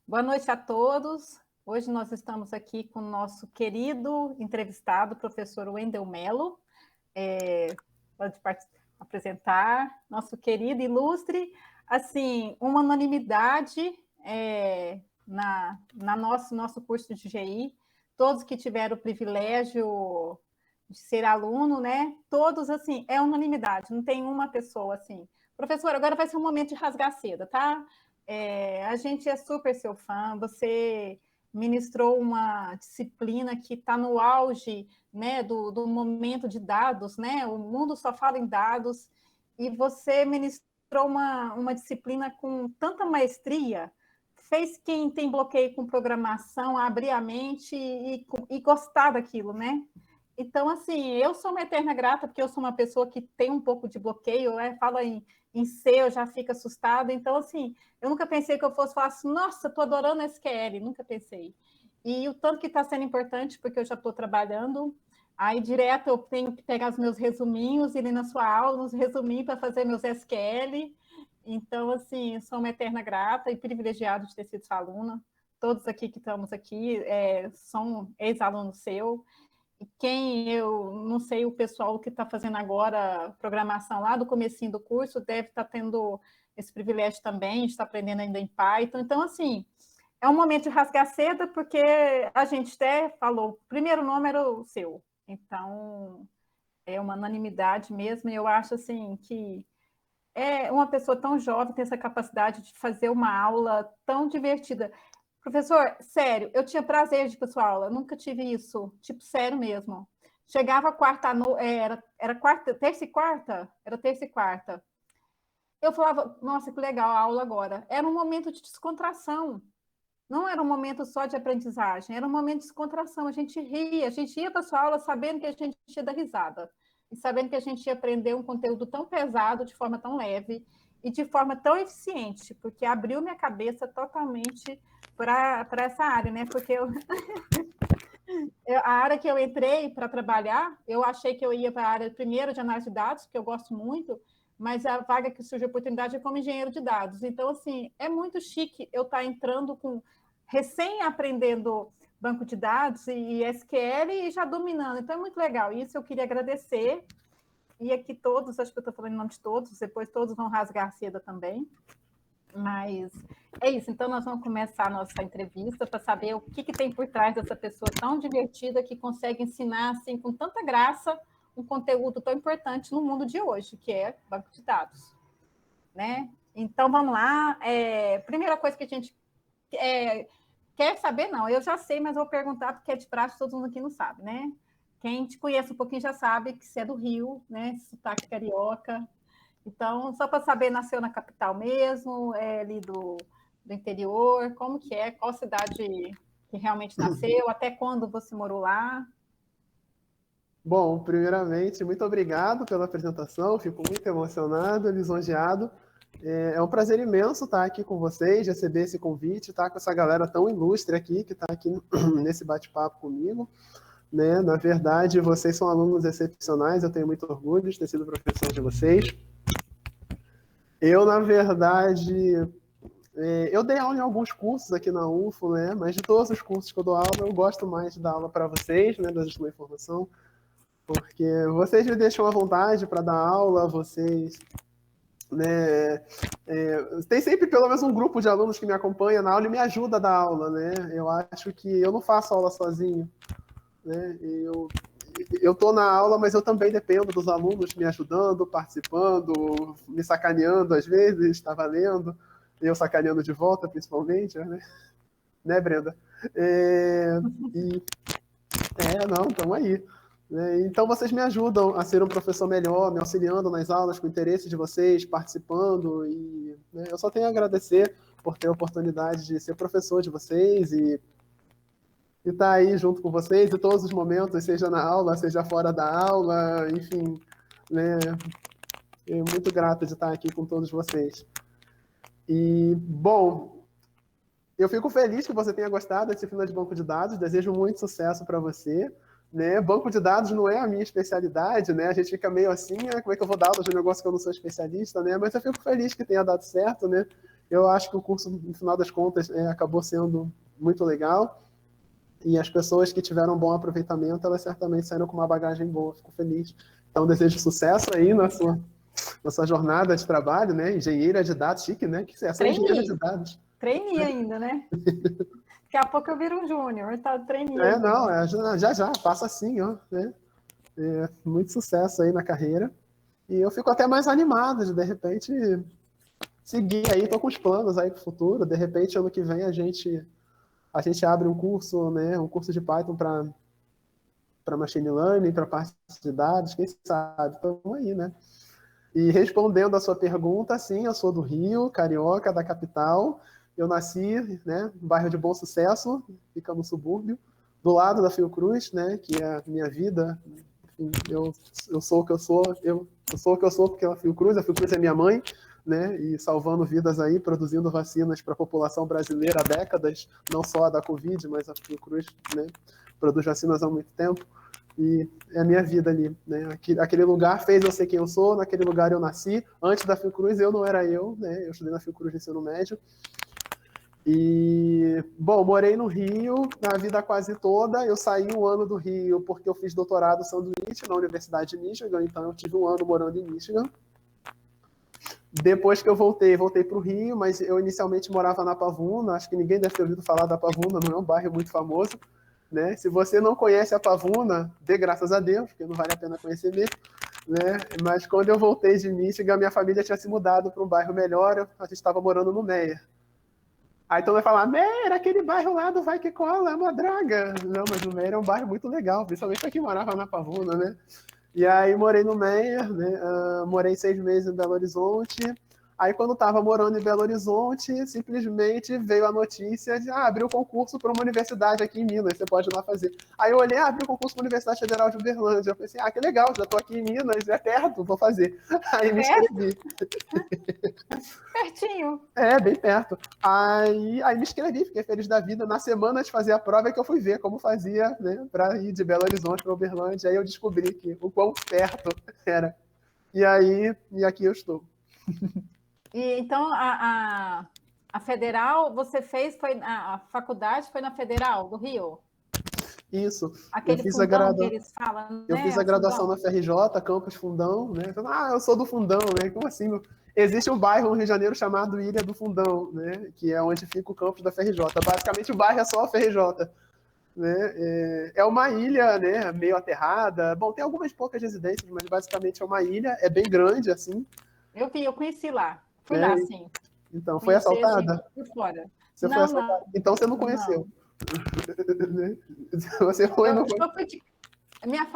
Boa noite a todos. Hoje nós estamos aqui com o nosso querido entrevistado, professor Wendel Mello. Pode apresentar, nosso querido ilustre, assim, uma unanimidade na nosso curso de GI, todos que tiveram o privilégio de ser aluno, né? Todos, assim, é unanimidade, não tem uma pessoa assim. Professor, agora vai ser um momento de rasgar seda, tá? A gente é super seu fã, você ministrou uma disciplina que está no auge, né, do momento de dados, né? O mundo só fala em dados, e você ministrou uma disciplina com tanta maestria, fez quem tem bloqueio com programação abrir a mente e gostar daquilo, né? Então, assim, eu sou uma eterna grata, porque eu sou uma pessoa que tem um pouco de bloqueio, fala em C, eu já fico assustada. Então, assim, eu nunca pensei que eu fosse falar assim, nossa, estou adorando SQL, nunca pensei. E o tanto que está sendo importante, porque eu já estou trabalhando, aí direto eu tenho que pegar os meus resuminhos, ir na sua aula, uns resuminhos para fazer meus SQL. Então, assim, sou uma eterna grata e privilegiada de ter sido sua aluna. Todos aqui que estamos aqui são ex-alunos seu. Quem eu não sei, o pessoal que está fazendo agora programação lá do comecinho do curso deve estar tendo esse privilégio também, de estar aprendendo ainda em Python. Então, assim, é um momento de rasgar seda, porque a gente até falou, o primeiro nome era o seu. Então, é uma unanimidade mesmo, e eu acho assim que uma pessoa tão jovem tem essa capacidade de fazer uma aula tão divertida. Professor, sério, eu tinha prazer de ir para sua aula, nunca tive isso, tipo, sério mesmo. Chegava quarta, era quarta, terça e quarta? Era terça e quarta. Eu falava, nossa, que legal a aula agora. Era um momento de descontração, não era um momento só de aprendizagem, era um momento de descontração. A gente ria, a gente ia para sua aula sabendo que a gente ia dar risada, e sabendo que a gente ia aprender um conteúdo tão pesado de forma tão leve e de forma tão eficiente, porque abriu minha cabeça totalmente para essa área, né? Porque a área que eu entrei para trabalhar, eu achei que eu ia para a área primeiro de análise de dados, que eu gosto muito, mas a vaga que surgiu a oportunidade é como engenheiro de dados. Então, assim, é muito chique eu estar entrando com recém-aprendendo banco de dados e SQL e já dominando. Então, é muito legal. Isso eu queria agradecer. E aqui todos, acho que eu estou falando em nome de todos, depois todos vão rasgar a seda também. Mas é isso, então nós vamos começar a nossa entrevista para saber o que tem por trás dessa pessoa tão divertida que consegue ensinar assim com tanta graça um conteúdo tão importante no mundo de hoje, que é banco de dados, né? Então vamos lá. Primeira coisa que a gente quer saber, não, eu já sei, mas vou perguntar porque é de praxe, todo mundo aqui não sabe, né? Quem te conhece um pouquinho já sabe que você é do Rio, né? Sotaque carioca. Então, só para saber, nasceu na capital mesmo, ali do interior, como que é, qual cidade que realmente nasceu, até quando você morou lá? Bom, primeiramente, muito obrigado pela apresentação, fico muito emocionado, lisonjeado. É um prazer imenso estar aqui com vocês, receber esse convite, estar com essa galera tão ilustre aqui, que está aqui nesse bate-papo comigo. Né? Na verdade, vocês são alunos excepcionais, eu tenho muito orgulho de ter sido professor de vocês. Eu, na verdade, eu dei aula em alguns cursos aqui na UFO, né? Mas de todos os cursos que eu dou aula, eu gosto mais de dar aula para vocês, né, da Gestão da Informação, porque vocês me deixam à vontade para dar aula, vocês... Né, tem sempre pelo menos um grupo de alunos que me acompanha na aula e me ajuda a dar aula, né? Eu acho que eu não faço aula sozinho, né? Eu estou na aula, mas eu também dependo dos alunos me ajudando, participando, me sacaneando às vezes, está valendo, eu sacaneando de volta, principalmente, né, Brenda? Não, estamos aí. Então, vocês me ajudam a ser um professor melhor, me auxiliando nas aulas, com o interesse de vocês, participando, e eu só tenho a agradecer por ter a oportunidade de ser professor de vocês e estar aí junto com vocês em todos os momentos, seja na aula, seja fora da aula, enfim, né? Muito grato de estar aqui com todos vocês. E, bom, eu fico feliz que você tenha gostado da disciplina de banco de dados, desejo muito sucesso para você. Né? Banco de dados não é a minha especialidade, né? A gente fica meio assim, como é que eu vou dar aula de um negócio que eu não sou especialista, né? Mas eu fico feliz que tenha dado certo, né? Eu acho que o curso, no final das contas, acabou sendo muito legal. E as pessoas que tiveram um bom aproveitamento, elas certamente saíram com uma bagagem boa. Fico feliz. Então, desejo sucesso aí na sua jornada de trabalho, né? Engenheira de dados, chique, né? Que é só engenheira de dados. Trainee ainda, né? Daqui a pouco eu viro um júnior, tá trainee ainda. Não, já, passa assim, ó, né? Muito sucesso aí na carreira. E eu fico até mais animado de repente, seguir aí, tô com os planos aí para o futuro. De repente, ano que vem, a gente abre um curso, né? Um curso de Python para machine learning, para parte de dados, quem sabe? Estamos aí, né? E respondendo a sua pergunta, sim, eu sou do Rio, carioca, da capital. Eu nasci, né, no bairro de Bom Sucesso, fica no subúrbio, do lado da Fiocruz, né, que é a minha vida. Enfim, eu sou o que eu sou, eu sou o que eu sou porque a Fiocruz é minha mãe, né, e salvando vidas aí, produzindo vacinas para a população brasileira há décadas, não só a da Covid, mas a Fiocruz, né, produz vacinas há muito tempo. E é a minha vida ali, né? Aquele lugar fez eu ser quem eu sou, naquele lugar eu nasci. Antes da Fiocruz eu não era eu, né? Eu estudei na Fiocruz no ensino médio. E, bom, morei no Rio na vida quase toda. Eu saí um ano do Rio porque eu fiz doutorado sanduíche na Universidade de Michigan, então eu tive um ano morando em Michigan. Depois que eu voltei para o Rio, mas eu inicialmente morava na Pavuna. Acho que ninguém deve ter ouvido falar da Pavuna, não é um bairro muito famoso. Né? Se você não conhece a Pavuna, dê graças a Deus, porque não vale a pena conhecer mesmo. Né? Mas quando eu voltei de Michigan, minha família tinha se mudado para um bairro melhor, a gente estava morando no Meyer. Aí todo mundo vai falar, Meyer, aquele bairro lá do Vai Que Cola, é uma draga. Não, mas o Meyer é um bairro muito legal, principalmente para quem morava na Pavuna, né? E aí morei no Meyer, né? Morei 6 meses em Belo Horizonte. Aí, quando estava morando em Belo Horizonte, simplesmente veio a notícia de abriu concurso para uma universidade aqui em Minas, você pode ir lá fazer. Aí eu olhei, abriu concurso para a Universidade Federal de Uberlândia. Eu pensei, que legal, já estou aqui em Minas, é perto, vou fazer. Aí me inscrevi. Pertinho. Bem perto. Aí me inscrevi, fiquei feliz da vida. Na semana de fazer a prova é que eu fui ver como fazia, né, para ir de Belo Horizonte para Uberlândia. Aí eu descobri que o quão perto era. E aqui eu estou. E então a federal você fez, a faculdade foi na Federal do Rio? Isso. Aquele fundão que eles falam, né? Eu fiz a graduação na FRJ, Campus Fundão, né? Eu sou do Fundão, né? Como assim? Existe um bairro no Rio de Janeiro chamado Ilha do Fundão, né? Que é onde fica o campus da FRJ. Basicamente o bairro é só a FRJ. Né? É uma ilha, né? Meio aterrada. Bom, tem algumas poucas residências, mas basicamente é uma ilha. É bem grande, assim. Eu conheci lá. Fui lá, sim. Então, foi assaltada? Por fora. Você foi assaltada? Então você não conheceu. Você foi no...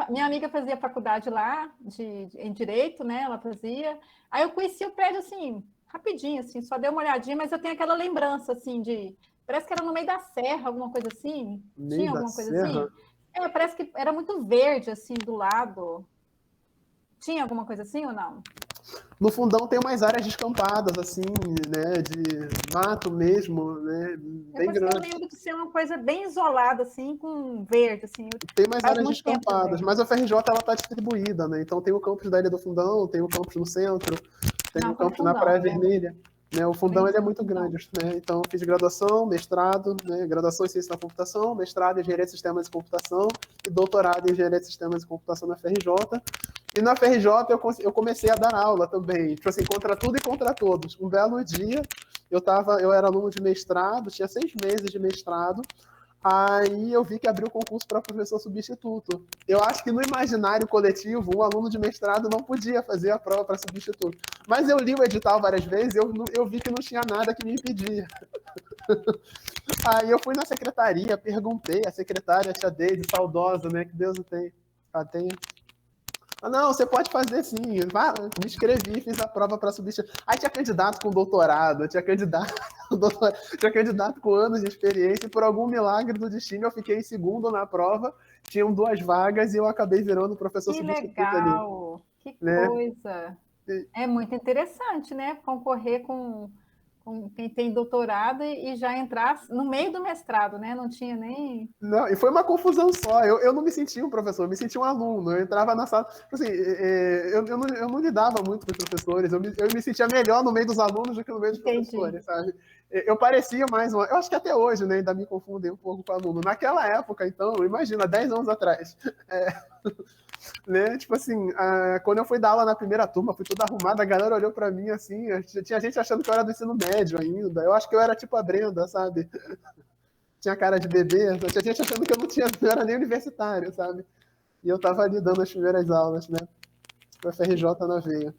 Minha amiga fazia faculdade lá em Direito, né? Ela fazia. Aí eu conheci o prédio, assim, rapidinho, assim, só dei uma olhadinha, mas eu tenho aquela lembrança, assim, parece que era no meio da serra, alguma coisa assim. Tinha alguma coisa assim? Parece que era muito verde, assim, do lado. Tinha alguma coisa assim ou não? No Fundão tem umas áreas descampadas, assim, né, de mato mesmo, né, bem grande. Eu lembro de ser uma coisa bem isolada, assim, com verde, assim. Tem umas áreas descampadas, mas a FRJ, ela está distribuída, né, então tem o campus da Ilha do Fundão, tem o campus no centro, tem o campus na Praia Vermelha. Né, o Fundão ele é muito grande, né? Então fiz graduação, mestrado, né, graduação em ciência da computação, mestrado em engenharia de sistemas de computação e doutorado em engenharia de sistemas de computação na FRJ. E na FRJ eu comecei a dar aula também, tipo assim, contra tudo e contra todos. Um belo dia eu era aluno de mestrado, tinha 6 meses de mestrado. Aí eu vi que abriu o concurso para professor substituto. Eu acho que no imaginário coletivo, um aluno de mestrado não podia fazer a prova para substituto. Mas eu li o edital várias vezes e eu vi que não tinha nada que me impedia. Aí eu fui na secretaria, perguntei, a secretária, a tia Deide, saudosa, né? Que Deus o tenha. Não, você pode fazer sim. Me inscrevi, fiz a prova para substituir. Aí tinha candidato com doutorado, tinha candidato com anos de experiência, e por algum milagre do destino eu fiquei em segundo na prova, tinham 2 vagas e eu acabei virando professor substituto. Que legal! Que coisa! É muito interessante, né? Concorrer com com quem tem doutorado e já entrar no meio do mestrado, né? Não tinha nem... Não, e foi uma confusão só. Eu não me sentia um professor, eu me sentia um aluno. Eu entrava na sala. Assim, eu não lidava muito com os professores, eu me sentia melhor no meio dos alunos do que no meio dos professores, sabe? Eu parecia mais uma. Eu acho que até hoje, né, ainda me confundem um pouco com o aluno. Naquela época, então, imagina, 10 anos atrás. Né? Tipo assim, quando eu fui dar aula na primeira turma, fui toda arrumada, a galera olhou pra mim assim, tinha gente achando que eu era do ensino médio ainda. Eu acho que eu era tipo a Brenda, sabe? Tinha cara de bebê, tinha gente achando que eu não era nem universitário, sabe? E eu tava ali dando as primeiras aulas, né? Com a FRJ na veia.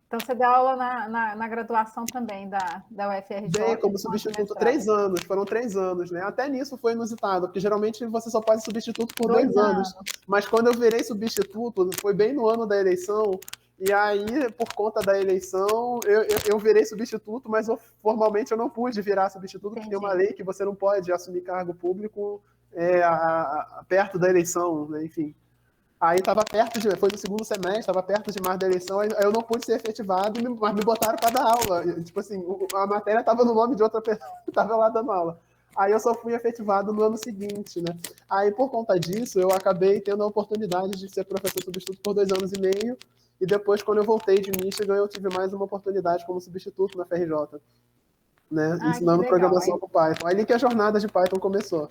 Então, você deu aula na graduação também da UFRJ? Dei como substituto 3 anos, foram 3 anos, né? Até nisso foi inusitado, porque geralmente você só pode substituto por 2 anos. Mas quando eu virei substituto, foi bem no ano da eleição, e aí, por conta da eleição, eu virei substituto, mas formalmente eu não pude virar substituto, porque tem uma lei que você não pode assumir cargo público perto da eleição, né? Enfim. Aí estava perto foi no segundo semestre, estava perto demais da eleição, aí eu não pude ser efetivado, mas me botaram para dar aula. Tipo assim, a matéria estava no nome de outra pessoa que estava lá dando aula. Aí eu só fui efetivado no ano seguinte, né? Aí, por conta disso, eu acabei tendo a oportunidade de ser professor substituto por 2 anos e meio, e depois, quando eu voltei de Michigan, eu tive mais uma oportunidade como substituto na FRJ, né? Ensinando programação com Python. Aí que a jornada de Python começou.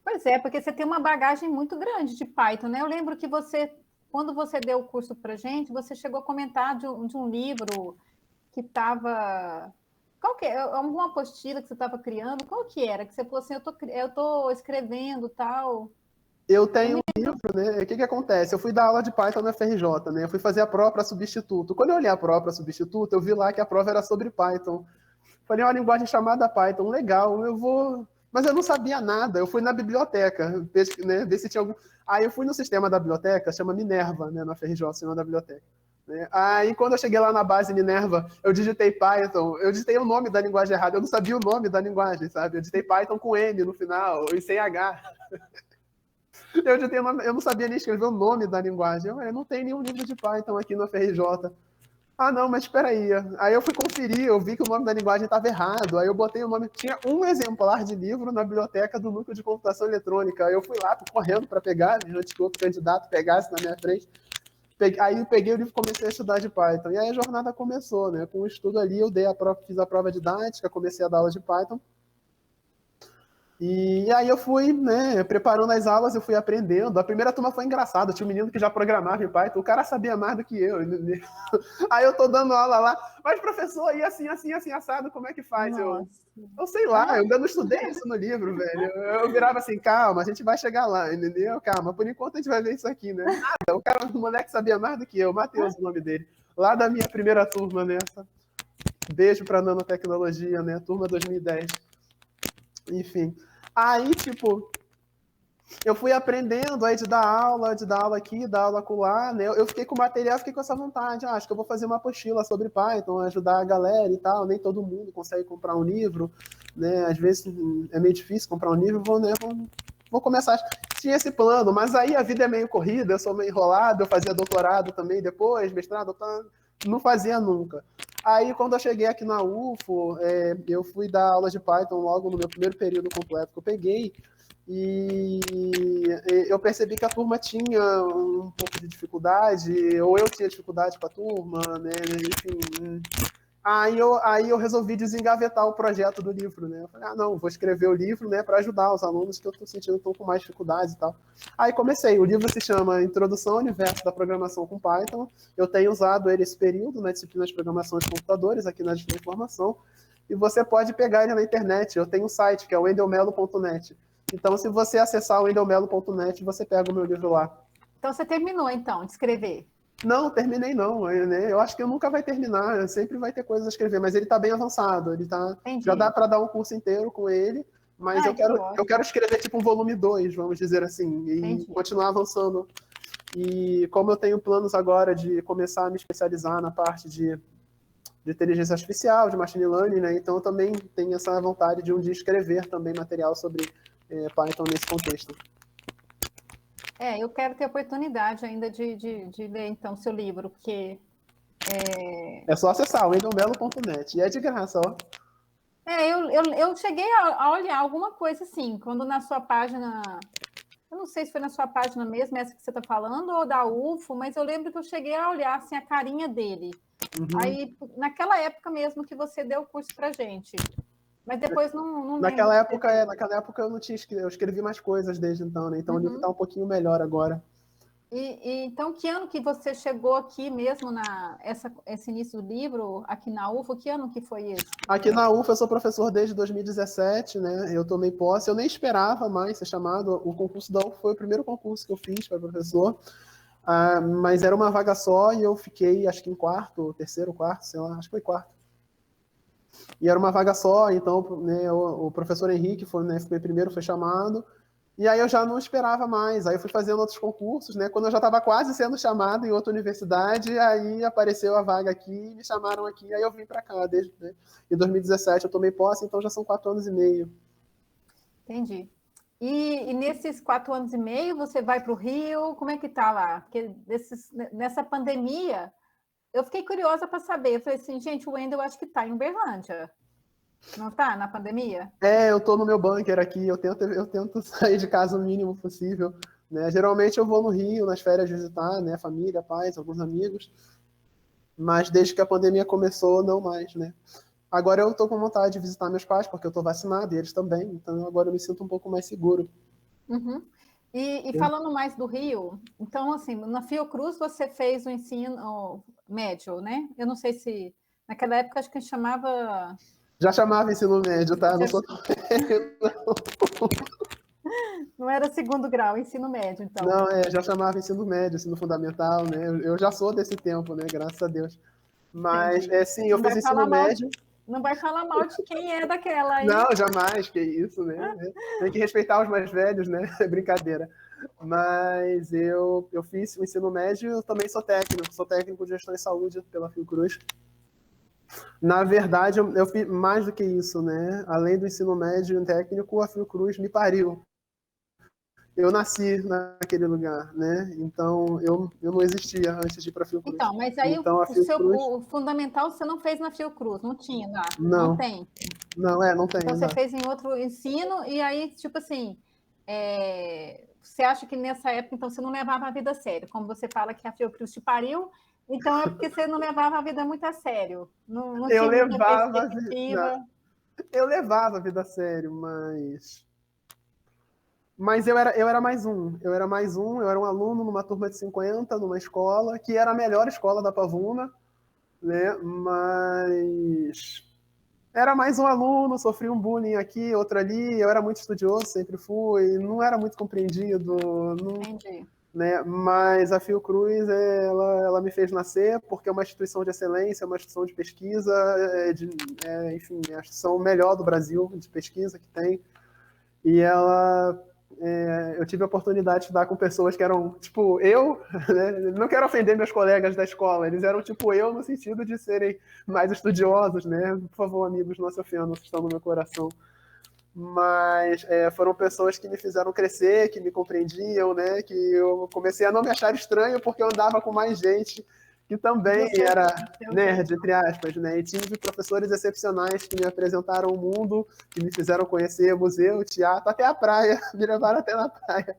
Pois é, porque você tem uma bagagem muito grande de Python, né? Eu lembro que quando você deu o curso para gente, você chegou a comentar de um livro que estava... Qual que é? Alguma apostila que você estava criando? Qual que era? Que você falou assim, eu tô escrevendo tal... Eu tenho um livro, né? O que acontece? Eu fui dar aula de Python na FRJ, né? Eu fui fazer a prova para substituto. Quando eu olhei a prova para substituto, eu vi lá que a prova era sobre Python. Falei, uma linguagem chamada Python, legal, eu vou... Mas eu não sabia nada, eu fui na biblioteca, né, ver se tinha algum... Aí eu fui no sistema da biblioteca, chama Minerva, né, na FRJ, o sistema da biblioteca. Né? Aí quando eu cheguei lá na base Minerva, eu digitei Python, eu digitei o nome da linguagem errada, eu não sabia o nome da linguagem, sabe? Eu digitei Python com M no final, e sem H. Eu não sabia nem escrever o nome da linguagem. Eu não tenho nenhum livro de Python aqui na FRJ. Ah, não, mas espera aí. Aí eu fui conferir, eu vi que o nome da linguagem estava errado. Aí eu botei o nome. Tinha um exemplar de livro na biblioteca do Núcleo de Computação Eletrônica. Aí eu fui lá, correndo para pegar, antes que outro candidato pegasse na minha frente. Aí eu peguei o livro e comecei a estudar de Python. E aí a jornada começou, né? Com o estudo ali, eu fiz a prova didática, comecei a dar aula de Python. E aí eu fui, né, preparando as aulas, eu fui aprendendo. A primeira turma foi engraçada, tinha um menino que já programava em Python, o cara sabia mais do que eu. Aí eu tô dando aula lá, mas professor, e assim, assim, assim, assado, como é que faz? Eu sei lá, eu ainda não estudei isso no livro, velho. Eu virava assim, calma, a gente vai chegar lá, entendeu? Calma, por enquanto a gente vai ver isso aqui, né? Nada, o moleque sabia mais do que eu, Matheus, o nome dele. Lá da minha primeira turma, nessa. Beijo pra nanotecnologia, né? Turma 2010. Enfim. Aí, tipo, eu fui aprendendo aí de dar aula aqui, dar aula acolá, né? Eu fiquei com o material, fiquei com essa vontade. Acho que eu vou fazer uma apostila sobre Python, ajudar a galera e tal. Nem todo mundo consegue comprar um livro, né? Às vezes é meio difícil comprar um livro, vou começar. Tinha esse plano, mas aí a vida é meio corrida, eu sou meio enrolado, eu fazia doutorado também depois, mestrado, não fazia nunca. Aí, quando eu cheguei aqui na UFO, eu fui dar aula de Python logo no meu primeiro período completo que eu peguei, e eu percebi que a turma tinha um pouco de dificuldade, ou eu tinha dificuldade com a turma, né? Enfim. Aí eu resolvi desengavetar o projeto do livro, né? Eu falei, não, vou escrever o livro, né, para ajudar os alunos que eu estou sentindo que estão com mais dificuldades e tal. Aí comecei. O livro se chama Introdução ao Universo da Programação com Python. Eu tenho usado ele esse período na disciplina de Programação de Computadores, aqui na disciplina de Informação, e você pode pegar ele na internet. Eu tenho um site, que é o wendelmelo.net. Então, se você acessar o wendelmelo.net, você pega o meu livro lá. Então, você terminou, então, de escrever? Não, terminei não, né? Eu acho que eu nunca vai terminar, sempre vai ter coisas a escrever, mas ele está bem avançado, já dá para dar um curso inteiro com ele, mas eu quero escrever tipo um volume 2, vamos dizer assim, e continuar avançando. E como eu tenho planos agora de começar a me especializar na parte de inteligência artificial, de machine learning, né? Então eu também tenho essa vontade de um dia escrever também material sobre Python nesse contexto. Eu quero ter oportunidade ainda de ler, então, seu livro, porque É só acessar wendelmelo.net. E é de graça, ó. Eu cheguei a olhar alguma coisa assim, quando na sua página, eu não sei se foi na sua página mesmo, essa que você está falando, ou da UFO, mas eu lembro que eu cheguei a olhar assim, a carinha dele. Aí, naquela época mesmo que você deu o curso para gente. Mas depois não lembro. Naquela época eu não tinha escrito, eu escrevi mais coisas desde então, né? Então o livro está um pouquinho melhor agora. Então, que ano que você chegou aqui mesmo, esse início do livro, aqui na UFO? Que ano que foi esse? Aqui na UFO eu sou professor desde 2017, né? Eu tomei posse, eu nem esperava mais ser chamado. O concurso da UFO foi o primeiro concurso que eu fiz para professor, mas era uma vaga só e eu fiquei, acho que em terceiro, quarto, sei lá, acho que foi quarto. E era uma vaga só, então né, o professor Henrique foi, né, foi primeiro, foi chamado. E aí eu já não esperava mais, aí eu fui fazendo outros concursos, né? Quando eu já estava quase sendo chamado em outra universidade, aí apareceu a vaga aqui, me chamaram aqui, aí eu vim para cá. Desde né? Em 2017 eu tomei posse, então já são 4 anos e meio. Entendi. E nesses 4 anos e meio você vai para o Rio, como é que tá lá? Porque nessa pandemia, eu fiquei curiosa para saber. Eu falei assim, gente, o Wendel acho que está em Uberlândia. Não está na pandemia? Eu estou no meu bunker aqui, eu tento sair de casa o mínimo possível. Né? Geralmente eu vou no Rio nas férias visitar, né? Família, pais, alguns amigos. Mas desde que a pandemia começou, não mais, né? Agora eu estou com vontade de visitar meus pais, porque eu estou vacinado e eles também. Então agora eu me sinto um pouco mais seguro. Uhum. E falando mais do Rio, então, assim, na Fiocruz você fez o ensino médio, né? Eu não sei se naquela época acho que chamava. Já chamava ensino médio, tá? Não sou Não era segundo grau, ensino médio, então. Não, já chamava ensino médio, ensino fundamental, né? Eu já sou desse tempo, né? Graças a Deus. Mas, Entendi. sim, eu fiz ensino médio. Não vai falar mal de quem é daquela, hein? Não, jamais, que isso, né? Tem que respeitar os mais velhos, né? Brincadeira. Mas eu fiz o ensino médio, eu também sou técnico de gestão em saúde pela Fiocruz. Na verdade, eu fiz mais do que isso, né? Além do ensino médio e técnico, a Fiocruz me pariu. Eu nasci naquele lugar, né? Então, eu não existia antes de ir para a Fiocruz. Então, mas aí então, o fundamental você não fez na Fiocruz, não tinha lá? Não tem? Não tem. Então, você fez em outro ensino, e aí, tipo assim, você acha que nessa época, então, você não levava a vida a sério? Como você fala que a Fiocruz te pariu, então é porque você não levava a vida muito a sério. Não tinha muita perspectiva. Eu levava a vida a sério, mas eu era mais um. Eu era um aluno numa turma de 50, numa escola, que era a melhor escola da Pavuna, né? Mas era mais um aluno, sofri um bullying aqui, outro ali, eu era muito estudioso, sempre fui, não era muito compreendido. Entendi. Né? Mas a Fiocruz, ela me fez nascer, porque é uma instituição de excelência, é uma instituição de pesquisa, enfim, é a instituição melhor do Brasil de pesquisa que tem. E eu tive a oportunidade de estudar com pessoas que eram, tipo, né? Não quero ofender meus colegas da escola, eles eram tipo eu no sentido de serem mais estudiosos, né? Por favor, amigos, não se ofendam, vocês estão no meu coração. Mas foram pessoas que me fizeram crescer, que me compreendiam, né? Que eu comecei a não me achar estranho porque eu andava com mais gente que também era nerd, entre aspas, né? E tive professores excepcionais que me apresentaram o mundo, que me fizeram conhecer museu, teatro, até a praia, me levaram até na praia.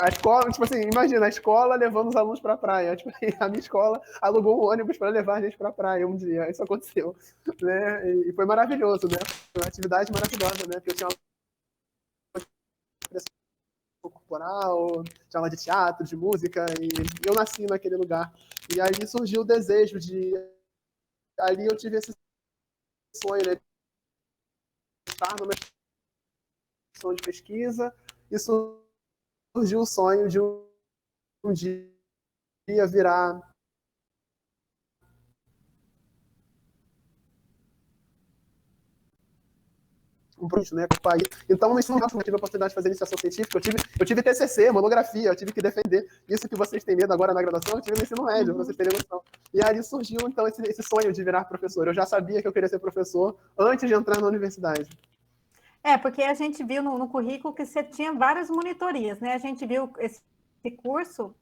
A escola, tipo assim, imagina, a escola levando os alunos para a praia. Tipo, a minha escola alugou um ônibus para levar a gente para a praia um dia. Isso aconteceu, né? E foi maravilhoso, né? Foi uma atividade maravilhosa, né? Porque eu tinha corporal, tinha aula de teatro, de música, e eu nasci naquele lugar. E aí surgiu o desejo de... Ali eu tive esse sonho, né? De estar numa instituição de pesquisa, e surgiu o sonho de um dia virar um produto, né, para o país. Então, no ensino médio, eu tive a oportunidade de fazer iniciação científica, eu tive TCC, monografia, eu tive que defender isso que vocês têm medo agora na graduação, eu tive no ensino médio, para vocês terem noção. E ali surgiu, então, esse sonho de virar professor. Eu já sabia que eu queria ser professor antes de entrar na universidade. Porque a gente viu no currículo que você tinha várias monitorias, né? A gente viu esse curso,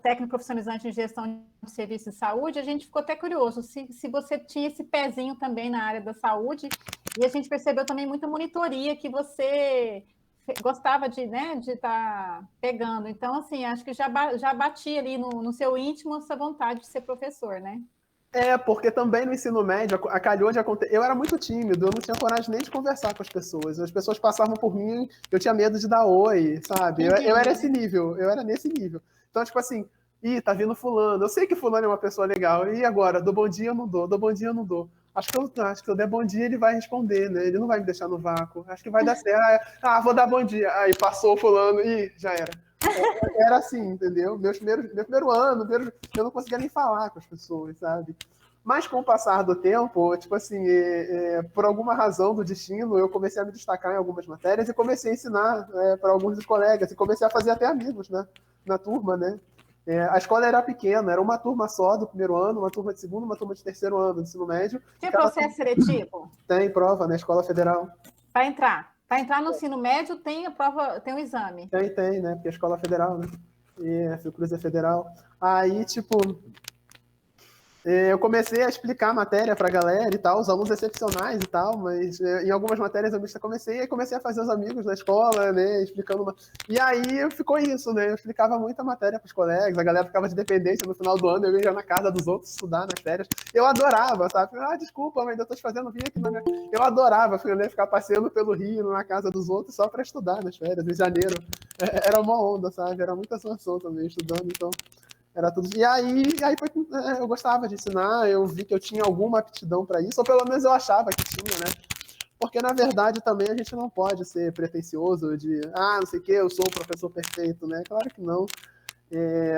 técnico profissionalizante em gestão de serviços de saúde, a gente ficou até curioso se você tinha esse pezinho também na área da saúde, e a gente percebeu também muita monitoria que você gostava de, né, de estar pegando. Então, assim, acho que já batia ali no seu íntimo essa vontade de ser professor, né? Porque também no ensino médio, calhou de acontecer. Eu era muito tímido, eu não tinha coragem nem de conversar com as pessoas. As pessoas passavam por mim, eu tinha medo de dar oi, sabe? Eu era esse nível, eu era nesse nível. Então, tipo assim, tá vindo fulano. Eu sei que fulano é uma pessoa legal. E agora? Dou bom dia, eu não dou. Dou bom dia, eu não dou. Acho que se eu der bom dia, ele vai responder, né? Ele não vai me deixar no vácuo. Acho que vai dar certo. Vou dar bom dia. Aí passou o fulano e já era. Era assim, entendeu? Meu primeiro ano, eu não conseguia nem falar com as pessoas, sabe? Mas com o passar do tempo, tipo assim, por alguma razão do destino, eu comecei a me destacar em algumas matérias e comecei a ensinar para alguns dos colegas e comecei a fazer até amigos, né, na turma, né? A escola era pequena, era uma turma só do primeiro ano, uma turma de segundo, uma turma de terceiro ano do ensino médio. Tinha processo seletivo? Tem prova na escola federal. Para entrar? Para entrar no ensino médio tem a prova, tem um exame. Tem, né? Porque a escola federal, né? E a Fiocruz é federal. Aí, tipo, eu comecei a explicar a matéria para a galera e tal, os alunos excepcionais e tal, mas em algumas matérias eu comecei a fazer os amigos na escola, né, explicando E aí ficou isso, né, eu explicava muita matéria para os colegas, a galera ficava de dependência no final do ano, eu ia na casa dos outros estudar nas férias. Eu adorava, sabe? Desculpa, mas eu tô te fazendo vir aqui na minha... Eu adorava, né, ficar passeando pelo Rio, na casa dos outros, só para estudar nas férias, em janeiro. Era uma onda, sabe? Era muita situação também, estudando, então... Era tudo. E aí eu gostava de ensinar, eu vi que eu tinha alguma aptidão para isso, ou pelo menos eu achava que tinha, né? Porque, na verdade, também a gente não pode ser pretencioso de, não sei o que, eu sou o professor perfeito, né? Claro que não.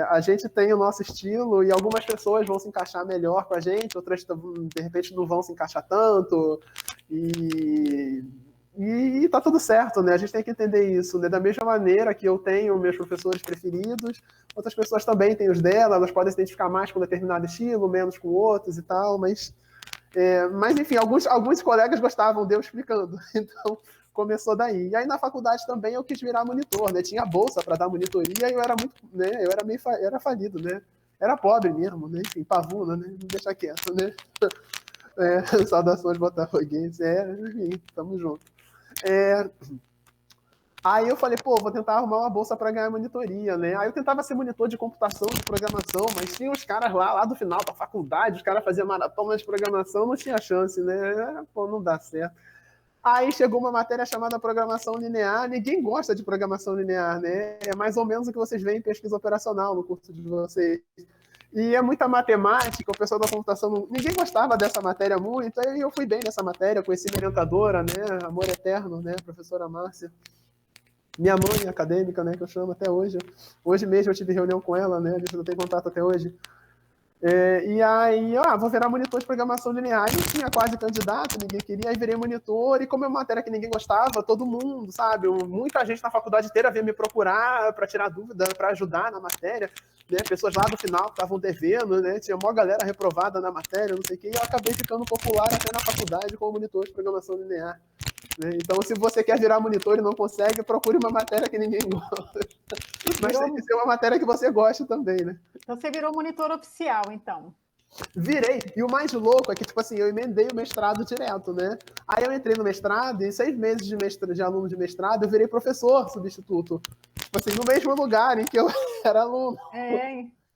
A gente tem o nosso estilo e algumas pessoas vão se encaixar melhor com a gente, outras, de repente, não vão se encaixar tanto. E tá tudo certo, né? A gente tem que entender isso, né? Da mesma maneira que eu tenho meus professores preferidos, outras pessoas também têm os dela, elas podem se identificar mais com determinado estilo, menos com outros e tal, mas enfim, alguns colegas gostavam de eu explicando, então começou daí. E aí na faculdade também eu quis virar monitor, né? Tinha bolsa para dar monitoria e eu era muito, né? Eu era era falido, né? Era pobre mesmo, né? Enfim, pavuna, né? Não deixa quieto, né? Saudações botafoguenses, enfim, tamo junto. Aí eu falei, vou tentar arrumar uma bolsa para ganhar monitoria, né? Aí eu tentava ser monitor de computação, de programação, mas tinha os caras lá do final da faculdade, os caras faziam maratona de programação, não tinha chance, né? Não dá certo. Aí chegou uma matéria chamada programação linear, ninguém gosta de programação linear, né? É mais ou menos o que vocês veem em pesquisa operacional no curso de vocês. E é muita matemática, o pessoal da computação, ninguém gostava dessa matéria muito, aí eu fui bem nessa matéria, conheci minha orientadora, né? Amor eterno, né? Professora Márcia. Minha mãe acadêmica, né, que eu chamo até hoje. Hoje mesmo eu tive reunião com ela, né, a gente não tem contato até hoje. E aí, vou virar monitor de programação linear. E não tinha quase candidato, ninguém queria, aí virei monitor. E como é uma matéria que ninguém gostava, todo mundo, sabe? Muita gente na faculdade inteira veio me procurar para tirar dúvida, para ajudar na matéria. Né? Pessoas lá do final estavam devendo, né? Tinha uma galera reprovada na matéria, não sei o quê. E eu acabei ficando popular até na faculdade como monitor de programação linear. Né? Então, se você quer virar monitor e não consegue, procure uma matéria que ninguém gosta. Mas tem que ser uma matéria que você goste também, né? Então, você virou monitor oficial, então. Virei. E o mais louco é que, tipo assim, eu emendei o mestrado direto, né? Aí eu entrei no mestrado e em 6 meses de aluno de mestrado, eu virei professor substituto. Tipo assim, no mesmo lugar em que eu era aluno.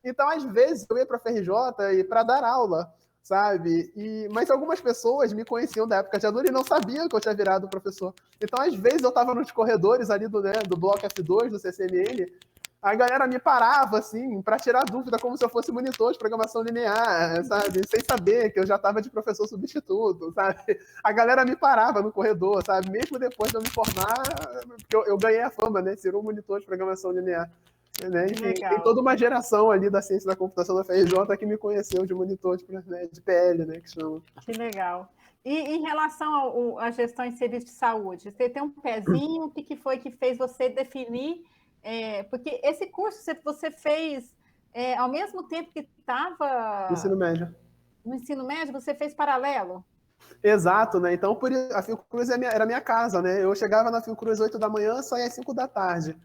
Então, às vezes, eu ia para a FRJ para dar aula, sabe? Mas algumas pessoas me conheciam da época de aluno e não sabiam que eu tinha virado professor. Então, às vezes, eu estava nos corredores ali do bloco F2, do CCMN, a galera me parava, assim, para tirar dúvida, como se eu fosse monitor de programação linear, sabe? Sem saber que eu já estava de professor substituto, sabe? A galera me parava no corredor, sabe? Mesmo depois de eu me formar, porque eu ganhei a fama, né? Ser um monitor de programação linear. Né? Enfim, tem toda uma geração ali da ciência da computação da FRJ que me conheceu de monitor de PL, né? Que chama. Que legal. E em relação à gestão em serviço de saúde, você tem um pezinho, o que foi que fez você definir? Porque esse curso você fez ao mesmo tempo que estava Ensino médio. No ensino médio, você fez paralelo? Exato, né? Então, a Fiocruz era minha casa, né? Eu chegava na Fiocruz 8 da manhã, saía às 5 da tarde.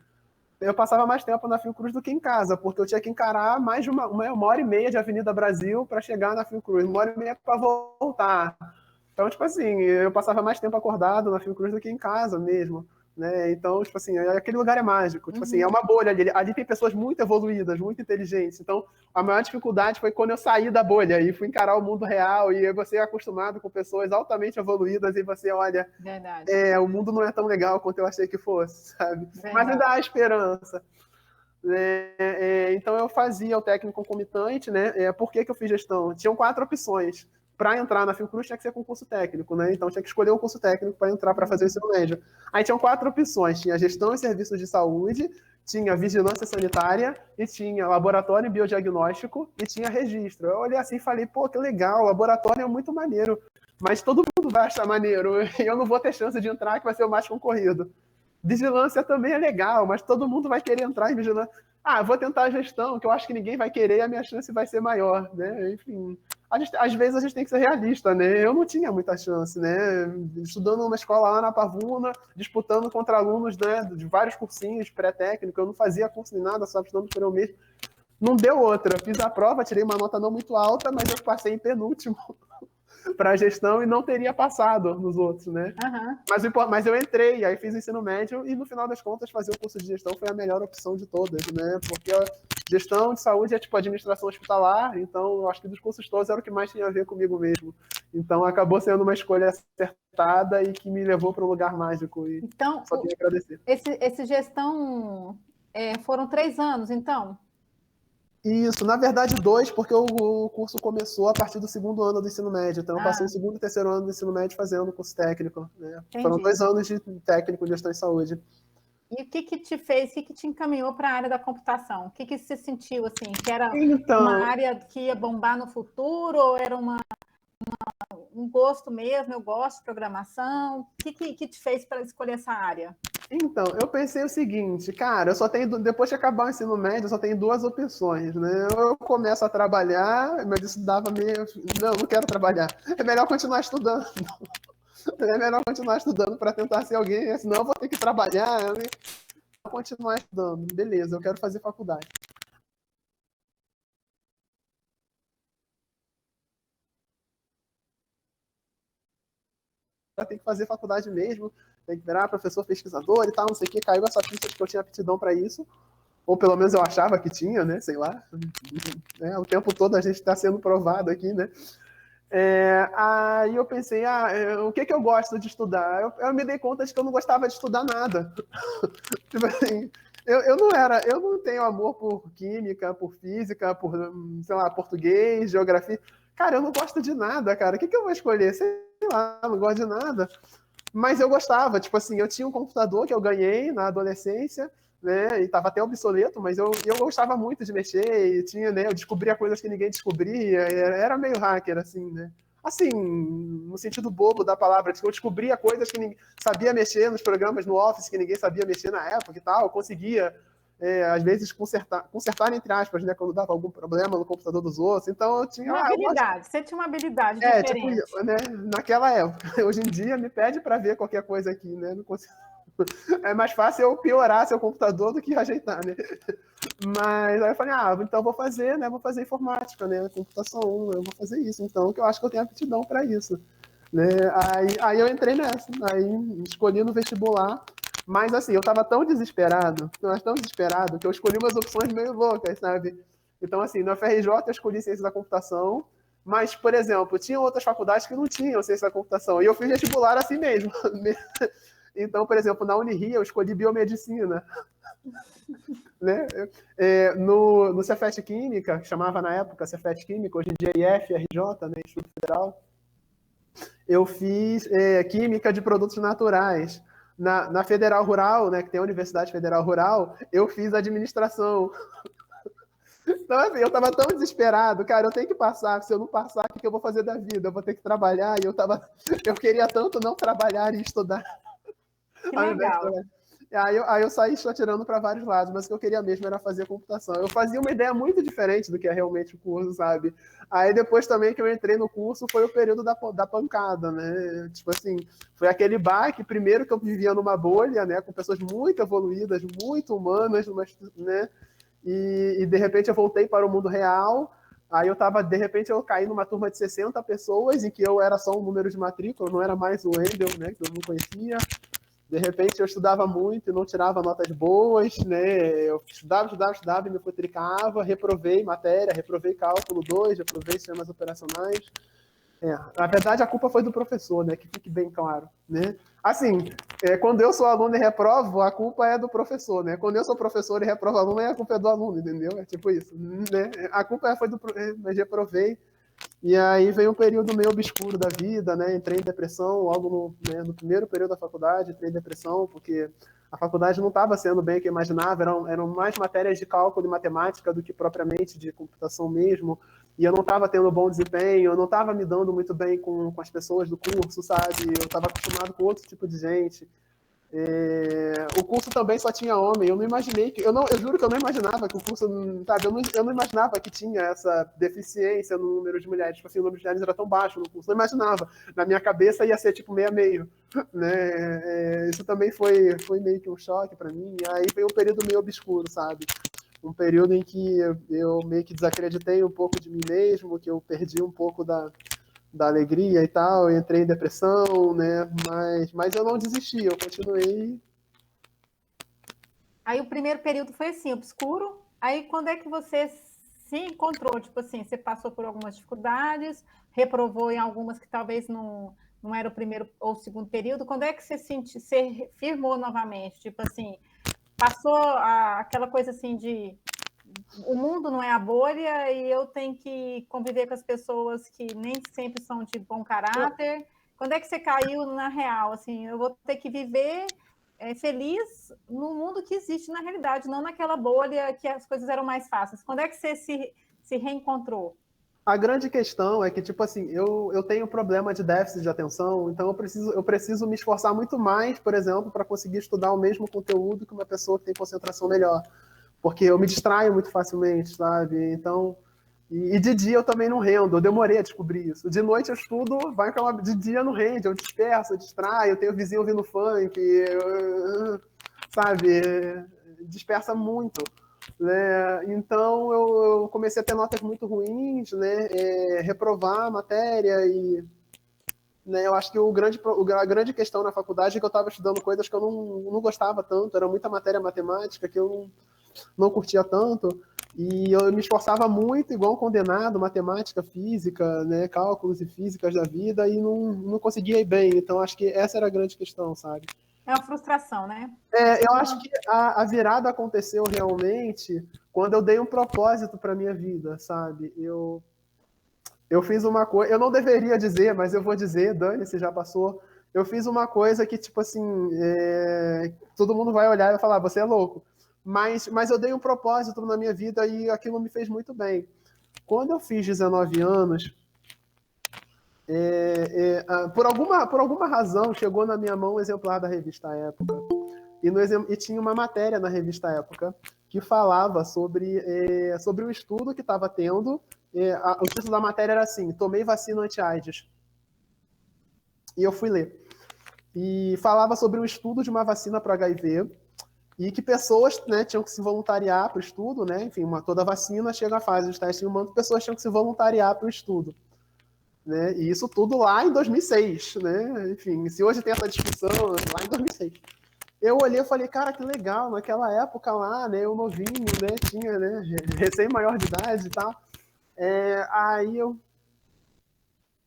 eu passava mais tempo na Fiocruz do que em casa, porque eu tinha que encarar mais de uma hora e meia de Avenida Brasil para chegar na Fiocruz, uma hora e meia para voltar. Então, tipo assim, eu passava mais tempo acordado na Fiocruz do que em casa mesmo, né? Então, tipo assim, aquele lugar é mágico. Tipo assim, é uma bolha ali. Ali tem pessoas muito evoluídas, muito inteligentes. Então, a maior dificuldade foi quando eu saí da bolha e fui encarar o mundo real e você é acostumado com pessoas altamente evoluídas e você olha, Verdade. o mundo não é tão legal quanto eu achei que fosse, sabe? Verdade. Mas ainda há esperança. Então eu fazia o técnico concomitante, né? Por que eu fiz gestão? Tinham 4 opções. Para entrar na Fiocruz tinha que ser concurso técnico, né? Então tinha que escolher um curso técnico para entrar para fazer o ensino médio. Aí tinham 4 opções: tinha gestão e serviços de saúde, tinha vigilância sanitária, e tinha laboratório e biodiagnóstico, e tinha registro. Eu olhei assim e falei, pô, que legal, laboratório é muito maneiro, mas todo mundo vai achar maneiro, e eu não vou ter chance de entrar, que vai ser o mais concorrido. Vigilância também é legal, mas todo mundo vai querer entrar em vigilância. Ah, vou tentar a gestão, que eu acho que ninguém vai querer e a minha chance vai ser maior, né? Enfim, às vezes a gente tem que ser realista, né? Eu não tinha muita chance, né? Estudando numa escola lá na Pavuna, disputando contra alunos, né, de vários cursinhos pré-técnico, eu não fazia curso nem nada, só estudando por eu mesmo. Não deu outra. Fiz a prova, tirei uma nota não muito alta, mas eu passei em penúltimo para a gestão e não teria passado nos outros, né? Mas eu entrei, aí fiz o ensino médio e no final das contas fazer o curso de gestão foi a melhor opção de todas, né? Porque a gestão de saúde é tipo administração hospitalar, então eu acho que dos cursos todos era o que mais tinha a ver comigo mesmo. Então acabou sendo uma escolha acertada e que me levou para um lugar mágico e então, só tenho a agradecer. Esse gestão foram 3 anos, então? Isso, na verdade 2, porque o curso começou a partir do 2º ano do ensino médio. Então eu passei o 2º e 3º ano do ensino médio fazendo o curso técnico, né? Foram 2 anos de técnico de gestão em saúde. E o que te fez, o que te encaminhou para a área da computação? O que você sentiu, assim, que era uma área que ia bombar no futuro, ou era um gosto mesmo, eu gosto de programação? O que te fez para escolher essa área? Então, eu pensei o seguinte, cara, eu só tenho, depois de acabar o ensino médio, eu só tenho 2 opções, né? Ou eu começo a trabalhar, mas isso dava meio... Não quero trabalhar. É melhor continuar estudando. É melhor continuar estudando para tentar ser alguém, senão eu vou ter que trabalhar. Eu vou continuar estudando. Beleza, eu quero fazer faculdade. Tem que fazer faculdade mesmo, tem que virar professor pesquisador e tal, não sei o que. Caiu essa ficha de que eu tinha aptidão para isso. Ou pelo menos eu achava que tinha, né? Sei lá. O tempo todo a gente está sendo provado aqui, né? Aí eu pensei, o que eu gosto de estudar? Eu me dei conta de que eu não gostava de estudar nada. Tipo assim, eu não tenho amor por química, por física, por, sei lá, português, geografia. Cara, eu não gosto de nada, cara. O que eu vou escolher? Sei lá, não gosto de nada. Mas eu gostava, tipo assim, eu tinha um computador que eu ganhei na adolescência, né, e estava até obsoleto, mas eu gostava muito de mexer, e tinha, né, eu descobria coisas que ninguém descobria, era meio hacker, assim, né. Assim, no sentido bobo da palavra, eu descobria coisas que ninguém sabia mexer nos programas no Office que ninguém sabia mexer na época e tal, eu conseguia, às vezes, consertar entre aspas, né, quando dava algum problema no computador dos outros, então eu tinha... Uma habilidade, você tinha uma habilidade diferente. Tipo, né, naquela época. Hoje em dia, me pede para ver qualquer coisa aqui, né, não consigo... É mais fácil eu piorar seu computador do que ajeitar, né? Mas aí eu falei, então vou fazer, né? Vou fazer informática, né? Computação 1, eu vou fazer isso. Então, que eu acho que eu tenho aptidão para isso. Né? Aí eu entrei nessa, aí escolhi no vestibular, mas assim, eu estava tão desesperado, que eu escolhi umas opções meio loucas, sabe? Então, assim, na FRJ eu escolhi ciência da computação, mas, por exemplo, tinha outras faculdades que não tinham ciência da computação, e eu fiz vestibular assim mesmo. Então, por exemplo, na Unirio eu escolhi biomedicina. Né? No Cefet Química, que chamava na época Cefet Química, hoje em dia é IFRJ, né, Instituto Federal, eu fiz Química de Produtos Naturais. Na Federal Rural, né, que tem a Universidade Federal Rural, eu fiz administração. Então, assim, eu estava tão desesperado, cara, eu tenho que passar, se eu não passar, o que eu vou fazer da vida? Eu vou ter que trabalhar, e eu queria tanto não trabalhar e estudar. Que legal. Aí eu saí atirando para vários lados, mas o que eu queria mesmo era fazer computação. Eu fazia uma ideia muito diferente do que é realmente o curso, sabe? Aí depois também que eu entrei no curso foi o período da pancada, né? Tipo assim, foi aquele baque, primeiro que eu vivia numa bolha, né? Com pessoas muito evoluídas, muito humanas, né? E de repente eu voltei para o mundo real. Aí de repente eu caí numa turma de 60 pessoas, em que eu era só um número de matrícula, não era mais o Wendel, né? Que eu não conhecia. De repente eu estudava muito e não tirava notas boas, né? Eu estudava e me futricava, reprovei matéria, reprovei cálculo 2, reprovei sistemas operacionais. Na verdade, a culpa foi do professor, né? Que fique bem claro, né? Assim, quando eu sou aluno e reprovo, a culpa é do professor, né? Quando eu sou professor e reprovo aluno, a culpa é do aluno, entendeu? É tipo isso, né? A culpa foi do professor, mas reprovei. E aí veio um período meio obscuro da vida, né? Entrei em depressão logo no primeiro período da faculdade, entrei em depressão porque a faculdade não estava sendo bem o que eu imaginava, eram mais matérias de cálculo e matemática do que propriamente de computação mesmo, e eu não estava tendo bom desempenho, eu não estava me dando muito bem com as pessoas do curso, sabe? Eu estava acostumado com outro tipo de gente. O curso também só tinha homem. Eu não imaginei que. Eu juro que eu não imaginava que o curso. Sabe, eu não imaginava que tinha essa deficiência no número de mulheres. Tipo assim, o número de mulheres era tão baixo no curso. Não imaginava. Na minha cabeça ia ser tipo meio a meio. Né? Isso também foi meio que um choque para mim. E aí veio um período meio obscuro, sabe? Um período em que eu meio que desacreditei um pouco de mim mesmo, que eu perdi um pouco da alegria e tal, eu entrei em depressão, né? Mas eu não desisti, eu continuei. Aí o primeiro período foi assim, obscuro. Aí quando é que você se encontrou? Tipo assim, você passou por algumas dificuldades, reprovou em algumas que talvez não era o primeiro ou o segundo período. Quando é que você firmou novamente? Tipo assim, passou aquela coisa assim de o mundo não é a bolha e eu tenho que conviver com as pessoas que nem sempre são de bom caráter. Quando é que você caiu na real? Assim, eu vou ter que viver feliz no mundo que existe na realidade, não naquela bolha que as coisas eram mais fáceis. Quando é que você se reencontrou? A grande questão é que, tipo assim, eu tenho problema de déficit de atenção, então eu preciso me esforçar muito mais, por exemplo, para conseguir estudar o mesmo conteúdo que uma pessoa que tem concentração melhor. Porque eu me distraio muito facilmente, sabe? Então, e de dia eu também não rendo, eu demorei a descobrir isso. De noite eu estudo, de dia não rende, eu disperso, eu distraio, eu tenho vizinho ouvindo funk, sabe? Dispersa muito. Né? Então eu comecei a ter notas muito ruins, né? Reprovar a matéria e né, eu acho que a grande questão na faculdade é que eu estava estudando coisas que eu não gostava tanto, era muita matéria matemática que eu não curtia tanto, e eu me esforçava muito, igual um condenado, matemática, física, né, cálculos e físicas da vida, e não conseguia ir bem. Então, acho que essa era a grande questão, sabe? É uma frustração, né? Eu acho que a virada aconteceu realmente quando eu dei um propósito para minha vida, sabe? Eu fiz uma coisa, eu não deveria dizer, mas eu vou dizer, dane-se, já passou. Eu fiz uma coisa que, tipo assim, todo mundo vai olhar e vai falar, você é louco. Mas eu dei um propósito na minha vida e aquilo me fez muito bem. Quando eu fiz 19 anos, por alguma razão, chegou na minha mão um exemplar da revista Época. E tinha uma matéria na revista Época que falava sobre o estudo que estava tendo. O título da matéria era assim: Tomei vacina anti-AIDS. E eu fui ler. E falava sobre um estudo de uma vacina para HIV e que pessoas, né, tinham que se voluntariar para o estudo, né? Enfim, toda vacina chega à fase de teste humano, pessoas tinham que se voluntariar para o estudo. Né? E isso tudo lá em 2006, né? Enfim, se hoje tem essa discussão, lá em 2006. Eu olhei e falei, cara, que legal, naquela época lá, né, eu novinho, né, tinha, né, recém-maior de idade e tal. Aí eu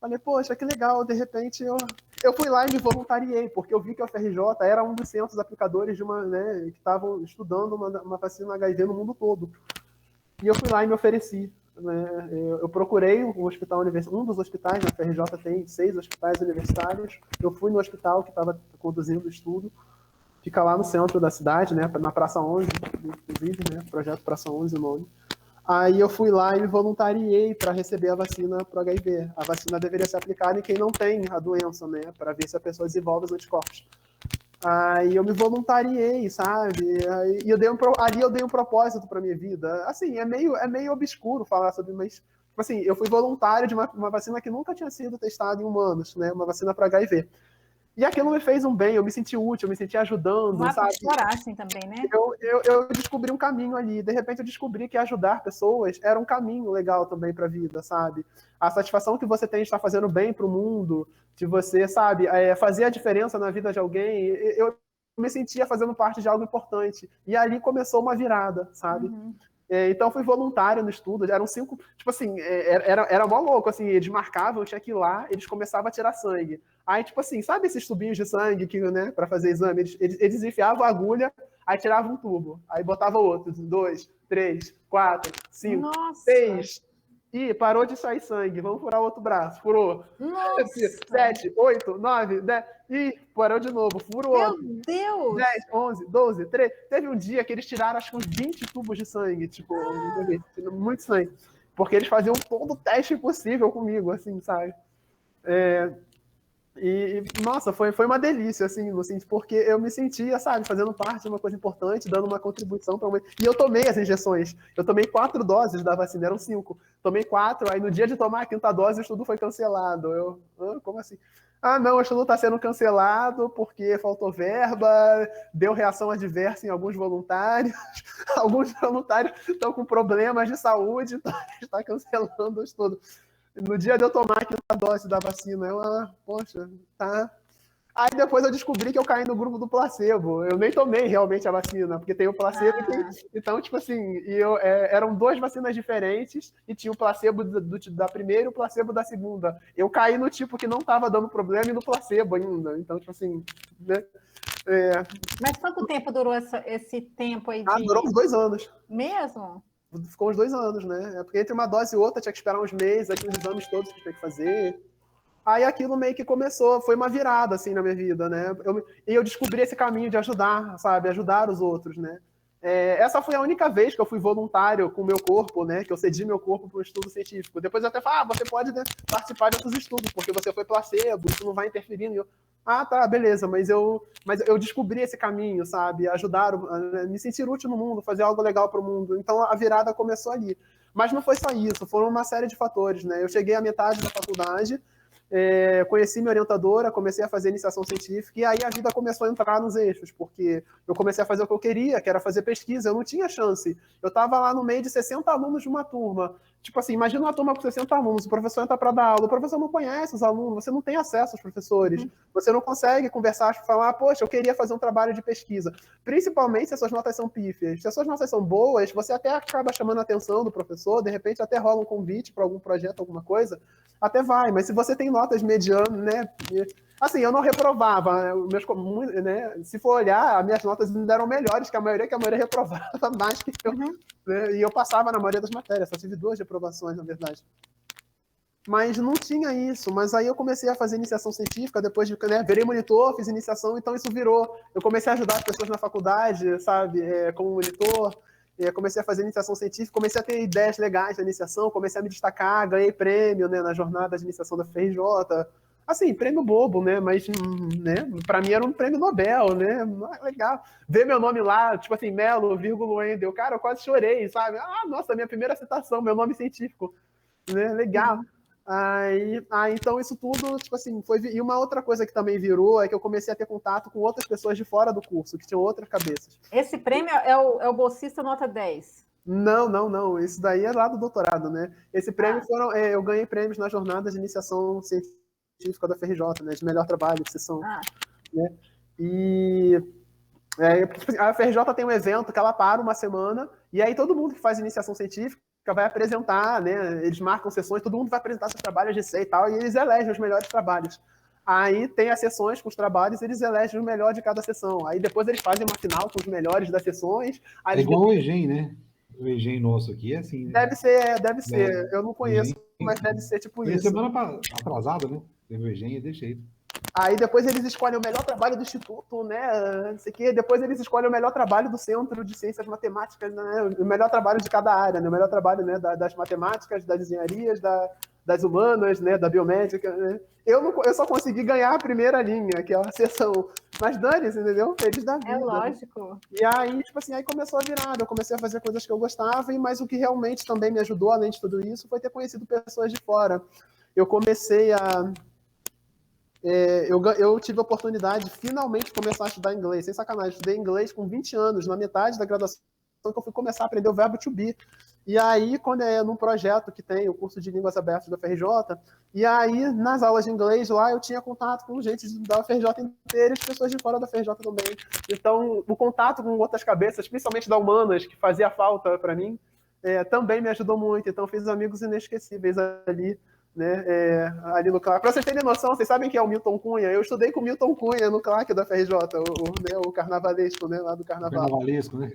falei, poxa, que legal, de repente eu fui lá e me voluntariei, porque eu vi que a UFRJ era um dos centros aplicadores de né, que estavam estudando uma vacina HIV no mundo todo. E eu fui lá e me ofereci. Né? Eu procurei um hospital um dos hospitais, na UFRJ tem 6 hospitais universitários. Eu fui no hospital que estava conduzindo o estudo, fica lá no centro da cidade, né, na Praça 11, inclusive, né, projeto Praça 11 o nome. Aí eu fui lá e me voluntariei para receber a vacina para o HIV. A vacina deveria ser aplicada em quem não tem a doença, né, para ver se a pessoa desenvolve os anticorpos. Aí eu me voluntariei, sabe? E ali eu dei um propósito para minha vida. Assim, é meio obscuro falar sobre, mas tipo assim, eu fui voluntário de uma vacina que nunca tinha sido testada em humanos, né? Uma vacina para HIV. E aquilo me fez um bem, eu me senti útil, eu me senti ajudando, Um ato sabe? de coragem também, né? Eu descobri um caminho ali. De repente eu descobri que ajudar pessoas era um caminho legal também para a vida, sabe? A satisfação que você tem de estar fazendo bem para o mundo, de você, sabe, fazer a diferença na vida de alguém, eu me sentia fazendo parte de algo importante. E ali começou uma virada, sabe? Uhum. Então fui voluntário no estudo, eram 5, tipo assim, era mó louco, assim, eles marcavam, eu tinha que ir lá, eles começavam a tirar sangue. Aí, tipo assim, sabe esses tubinhos de sangue que, né, para fazer exame, eles enfiavam a agulha, aí tiravam um tubo, aí botava outro, 2, 3, 4, 5, Nossa! 6, e parou de sair sangue, vamos furar o outro braço, furou. Nossa! 7, 8, 9, 10, e parou de novo, furou Meu outro. Deus! 10, 11, 12, 13. Teve um dia que eles tiraram acho que uns 20 tubos de sangue, tipo, muito sangue. Porque eles faziam todo o teste possível comigo, assim, sabe? Nossa, foi uma delícia, assim, no sentido, porque eu me sentia, sabe, fazendo parte de uma coisa importante, dando uma contribuição para uma. E eu tomei as injeções. Eu tomei 4 doses da vacina, eram 5. Tomei 4, aí no dia de tomar a 5ª dose, o estudo foi cancelado. Como assim? Ah, não, o estudo está sendo cancelado porque faltou verba, deu reação adversa em alguns voluntários, alguns voluntários estão com problemas de saúde, então a gente está cancelando o estudo. No dia de eu tomar a 5ª dose da vacina, poxa, tá. Aí depois eu descobri que eu caí no grupo do placebo. Eu nem tomei realmente a vacina, porque tem o placebo e tem. Então, tipo assim, eram 2 vacinas diferentes e tinha o placebo da primeira e o placebo da segunda. Eu caí no tipo que não estava dando problema e no placebo ainda. Então, tipo assim, né? Mas quanto tempo durou esse tempo aí Durou uns 2 anos. Mesmo? Ficou uns 2 anos, né? Porque entre uma dose e outra tinha que esperar uns meses, aqueles exames todos que tinha que fazer. Aí aquilo meio que começou, foi uma virada, assim, na minha vida, né? E eu descobri esse caminho de ajudar, sabe? Ajudar os outros, né? Essa foi a única vez que eu fui voluntário com o meu corpo, né? Que eu cedi meu corpo para um estudo científico. Depois eu até falo, você pode, né, participar de outros estudos, porque você foi placebo, isso não vai interferir em... tá, beleza, mas eu descobri esse caminho, sabe? Ajudar, me sentir útil no mundo, fazer algo legal para o mundo. Então a virada começou ali. Mas não foi só isso, foram uma série de fatores, né? Eu cheguei à metade da faculdade, conheci minha orientadora, comecei a fazer iniciação científica, e aí a vida começou a entrar nos eixos, porque eu comecei a fazer o que eu queria, que era fazer pesquisa, eu não tinha chance. Eu estava lá no meio de 60 alunos de uma turma. Tipo assim, imagina uma turma com 60 alunos, o professor entra para dar aula, o professor não conhece os alunos, você não tem acesso aos professores, você não consegue conversar, falar, poxa, eu queria fazer um trabalho de pesquisa. Principalmente se as suas notas são pífias. Se as suas notas são boas, você até acaba chamando a atenção do professor, de repente até rola um convite para algum projeto, alguma coisa, até vai, mas se você tem notas medianas, né? Assim, eu não reprovava, né? Se for olhar, as minhas notas ainda eram melhores que a maioria reprovava mais que eu. Né? E eu passava na maioria das matérias, só tive 2 reprovações, na verdade. Mas não tinha isso. Mas aí eu comecei a fazer iniciação científica, depois de, né, virei monitor, fiz iniciação, então isso virou. Eu comecei a ajudar as pessoas na faculdade, sabe, como monitor. Comecei a fazer iniciação científica, comecei a ter ideias legais na iniciação, comecei a me destacar, ganhei prêmio, né, na jornada de iniciação da FRJ. Assim, prêmio bobo, né? Mas, né, pra mim era um prêmio Nobel, né? Legal. Ver meu nome lá, tipo assim, Melo, vírgula Wendel. Cara, eu quase chorei, sabe? Nossa, minha primeira citação, meu nome científico. Né? Legal. Então isso tudo, tipo assim, foi. E uma outra coisa que também virou é que eu comecei a ter contato com outras pessoas de fora do curso, que tinham outras cabeças. Esse prêmio é o bolsista nota 10? Não. Isso daí é lá do doutorado, né? Esse prêmio eu ganhei prêmios na jornada de iniciação científica da FRJ, né? De melhor trabalho, de sessão. Né? E a FRJ tem um evento que ela para uma semana, e aí todo mundo que faz iniciação científica vai apresentar, né? Eles marcam sessões, todo mundo vai apresentar seus trabalhos de C e tal, e eles elegem os melhores trabalhos. Aí tem as sessões com os trabalhos, eles elegem o melhor de cada sessão. Aí depois eles fazem uma final com os melhores das sessões. É igual o EGEM, né? O EGEM nosso aqui é assim, né? Deve ser. Eu não conheço, mas deve ser tipo isso. Semana atrasada, né? Teve o EGEM e desse jeito. Aí depois eles escolhem o melhor trabalho do Instituto, né? Não sei o quê. Depois eles escolhem o melhor trabalho do Centro de Ciências Matemáticas, né? O melhor trabalho de cada área, né? O melhor trabalho, né, das matemáticas, das engenharias, das humanas, né? Da biomédica, né? Eu só consegui ganhar a primeira linha, que é a sessão. Mas dane-se, entendeu? Feliz da É vida. lógico. E aí, tipo assim, aí começou a virada. Eu comecei a fazer coisas que eu gostava, mas o que realmente também me ajudou, além de tudo isso, foi ter conhecido pessoas de fora. Eu comecei a... eu tive a oportunidade de finalmente começar a estudar inglês. Sem sacanagem, eu estudei inglês com 20 anos, na metade da graduação, que eu fui começar a aprender o verbo to be. E aí, quando é num projeto que tem o curso de línguas abertas da FRJ, e aí, nas aulas de inglês lá, eu tinha contato com gente da FRJ inteira e as pessoas de fora da FRJ também. Então, o contato com outras cabeças, principalmente da Humanas, que fazia falta para mim, também me ajudou muito. Então, fiz amigos inesquecíveis ali, né, ali no CLAC. Para vocês terem noção, vocês sabem quem é o Milton Cunha? Eu estudei com o Milton Cunha no CLAC da FRJ, o carnavalesco, né, lá do carnaval. Carnavalesco, né?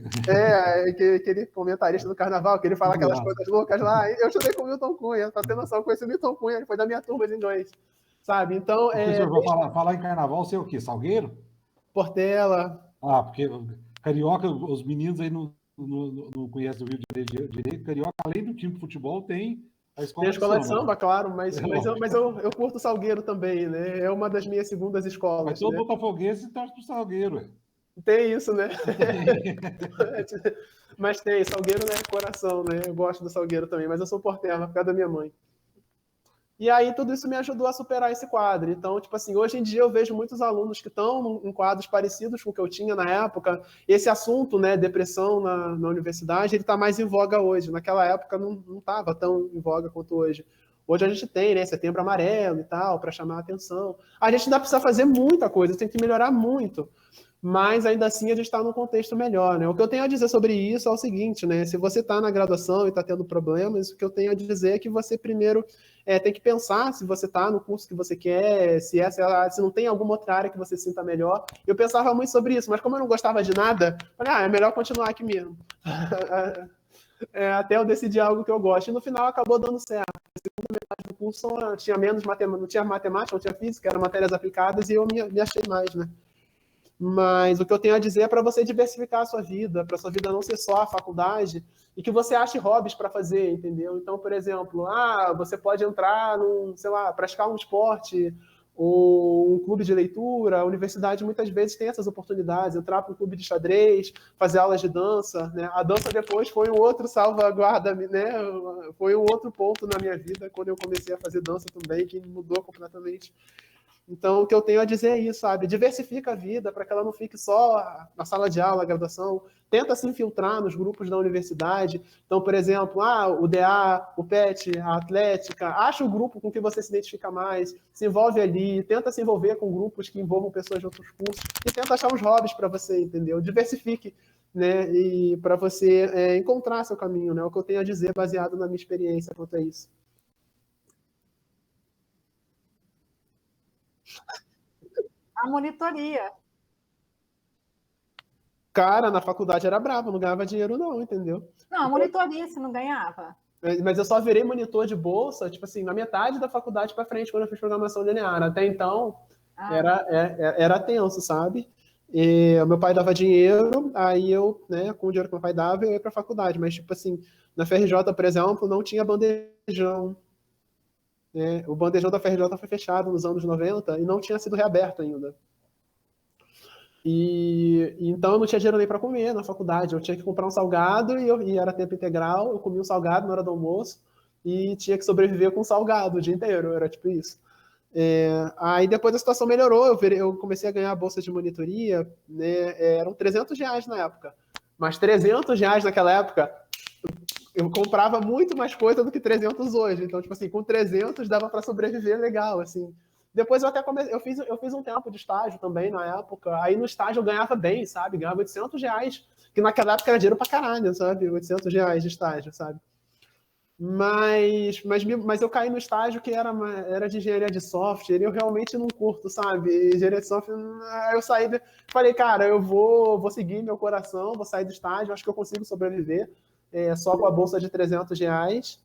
Aquele comentarista do carnaval, que ele fala aquelas coisas loucas lá. Eu estudei com o Milton Cunha, pra ter noção, eu conheci o Milton Cunha, ele foi da minha turma de inglês, sabe? Então, Professor, vou falar em carnaval, você é o quê? Salgueiro? Portela. Ah, porque carioca, os meninos aí não conhecem o Rio de Janeiro direito. Carioca, além do time de futebol, tem a escola, tem a escola de samba, né? claro, mas eu curto Salgueiro também, né? É uma das minhas segundas escolas. Mas todo né? botafoguense torce pro Salgueiro, ué. Tem isso, né? Mas tem, Salgueiro, né? Coração, né? Eu gosto do Salgueiro também, mas eu sou Portela, por causa da minha mãe. E aí tudo isso me ajudou a superar esse quadro. Então, tipo assim, hoje em dia eu vejo muitos alunos que estão em quadros parecidos com o que eu tinha na época. Esse assunto, né, depressão na universidade, ele está mais em voga hoje. Naquela época não estava tão em voga quanto hoje. Hoje a gente tem, né, Setembro Amarelo e tal, para chamar a atenção. A gente ainda precisa fazer muita coisa, tem que melhorar muito. Mas ainda assim a gente está num contexto melhor, né? O que eu tenho a dizer sobre isso é o seguinte, né? Se você está na graduação e está tendo problemas, o que eu tenho a dizer é que você primeiro tem que pensar se você está no curso que você quer, se não tem alguma outra área que você sinta melhor. Eu pensava muito sobre isso, mas como eu não gostava de nada, falei, é melhor continuar aqui mesmo. Até eu decidir algo que eu gosto. E no final acabou dando certo. A segunda metade do curso tinha menos matemática, não tinha matemática, não tinha física, eram matérias aplicadas e eu me achei mais, né? Mas o que eu tenho a dizer é para você diversificar a sua vida, para a sua vida não ser só a faculdade, e que você ache hobbies para fazer, entendeu? Então, por exemplo, você pode entrar praticar um esporte, ou um clube de leitura. A universidade muitas vezes tem essas oportunidades, entrar para um clube de xadrez, fazer aulas de dança, né? A dança depois foi um outro salvaguarda, né? Foi um outro ponto na minha vida, quando eu comecei a fazer dança também, que mudou completamente. Então, o que eu tenho a dizer é isso, sabe? Diversifica a vida para que ela não fique só na sala de aula, a graduação. Tenta se infiltrar nos grupos da universidade. Então, por exemplo, o DA, o PET, a Atlética. Acha o grupo com que você se identifica mais. Se envolve ali. Tenta se envolver com grupos que envolvam pessoas de outros cursos. E tenta achar uns hobbies para você, entendeu? Diversifique, né? E para você encontrar seu caminho, né? O que eu tenho a dizer baseado na minha experiência quanto a isso. A monitoria. Cara, na faculdade era brava, não ganhava dinheiro não, entendeu? Não, a monitoria você não ganhava. Mas eu só virei monitor de bolsa, tipo assim, na metade da faculdade para frente, quando eu fiz programação linear. Até então, era tenso, sabe? E o meu pai dava dinheiro, aí eu, né, com o dinheiro que meu pai dava, eu ia pra faculdade. Mas, tipo assim, na FRJ, por exemplo, não tinha bandejão. O bandejão da FRJ foi fechado nos anos 90 e não tinha sido reaberto ainda. Então eu não tinha dinheiro nem para comer na faculdade. Eu tinha que comprar um salgado e era tempo integral. Eu comia um salgado na hora do almoço e tinha que sobreviver com salgado o dia inteiro. Era tipo isso. Aí depois a situação melhorou. Eu comecei a ganhar a bolsa de monitoria. Né? Eram R$300 na época. Mas R$300 naquela época, eu comprava muito mais coisa do que 300 hoje. Então, tipo assim, com 300 dava para sobreviver legal, assim. Depois eu até eu fiz um tempo de estágio também na época. Aí no estágio eu ganhava bem, sabe? Ganhava R$800, que naquela época era dinheiro pra caralho, sabe? R$800 de estágio, sabe? Mas eu caí no estágio que era de engenharia de software e eu realmente não curto, sabe? Engenharia de software, aí eu saí, falei, cara, eu vou seguir meu coração, vou sair do estágio, acho que eu consigo sobreviver só com a bolsa de R$300,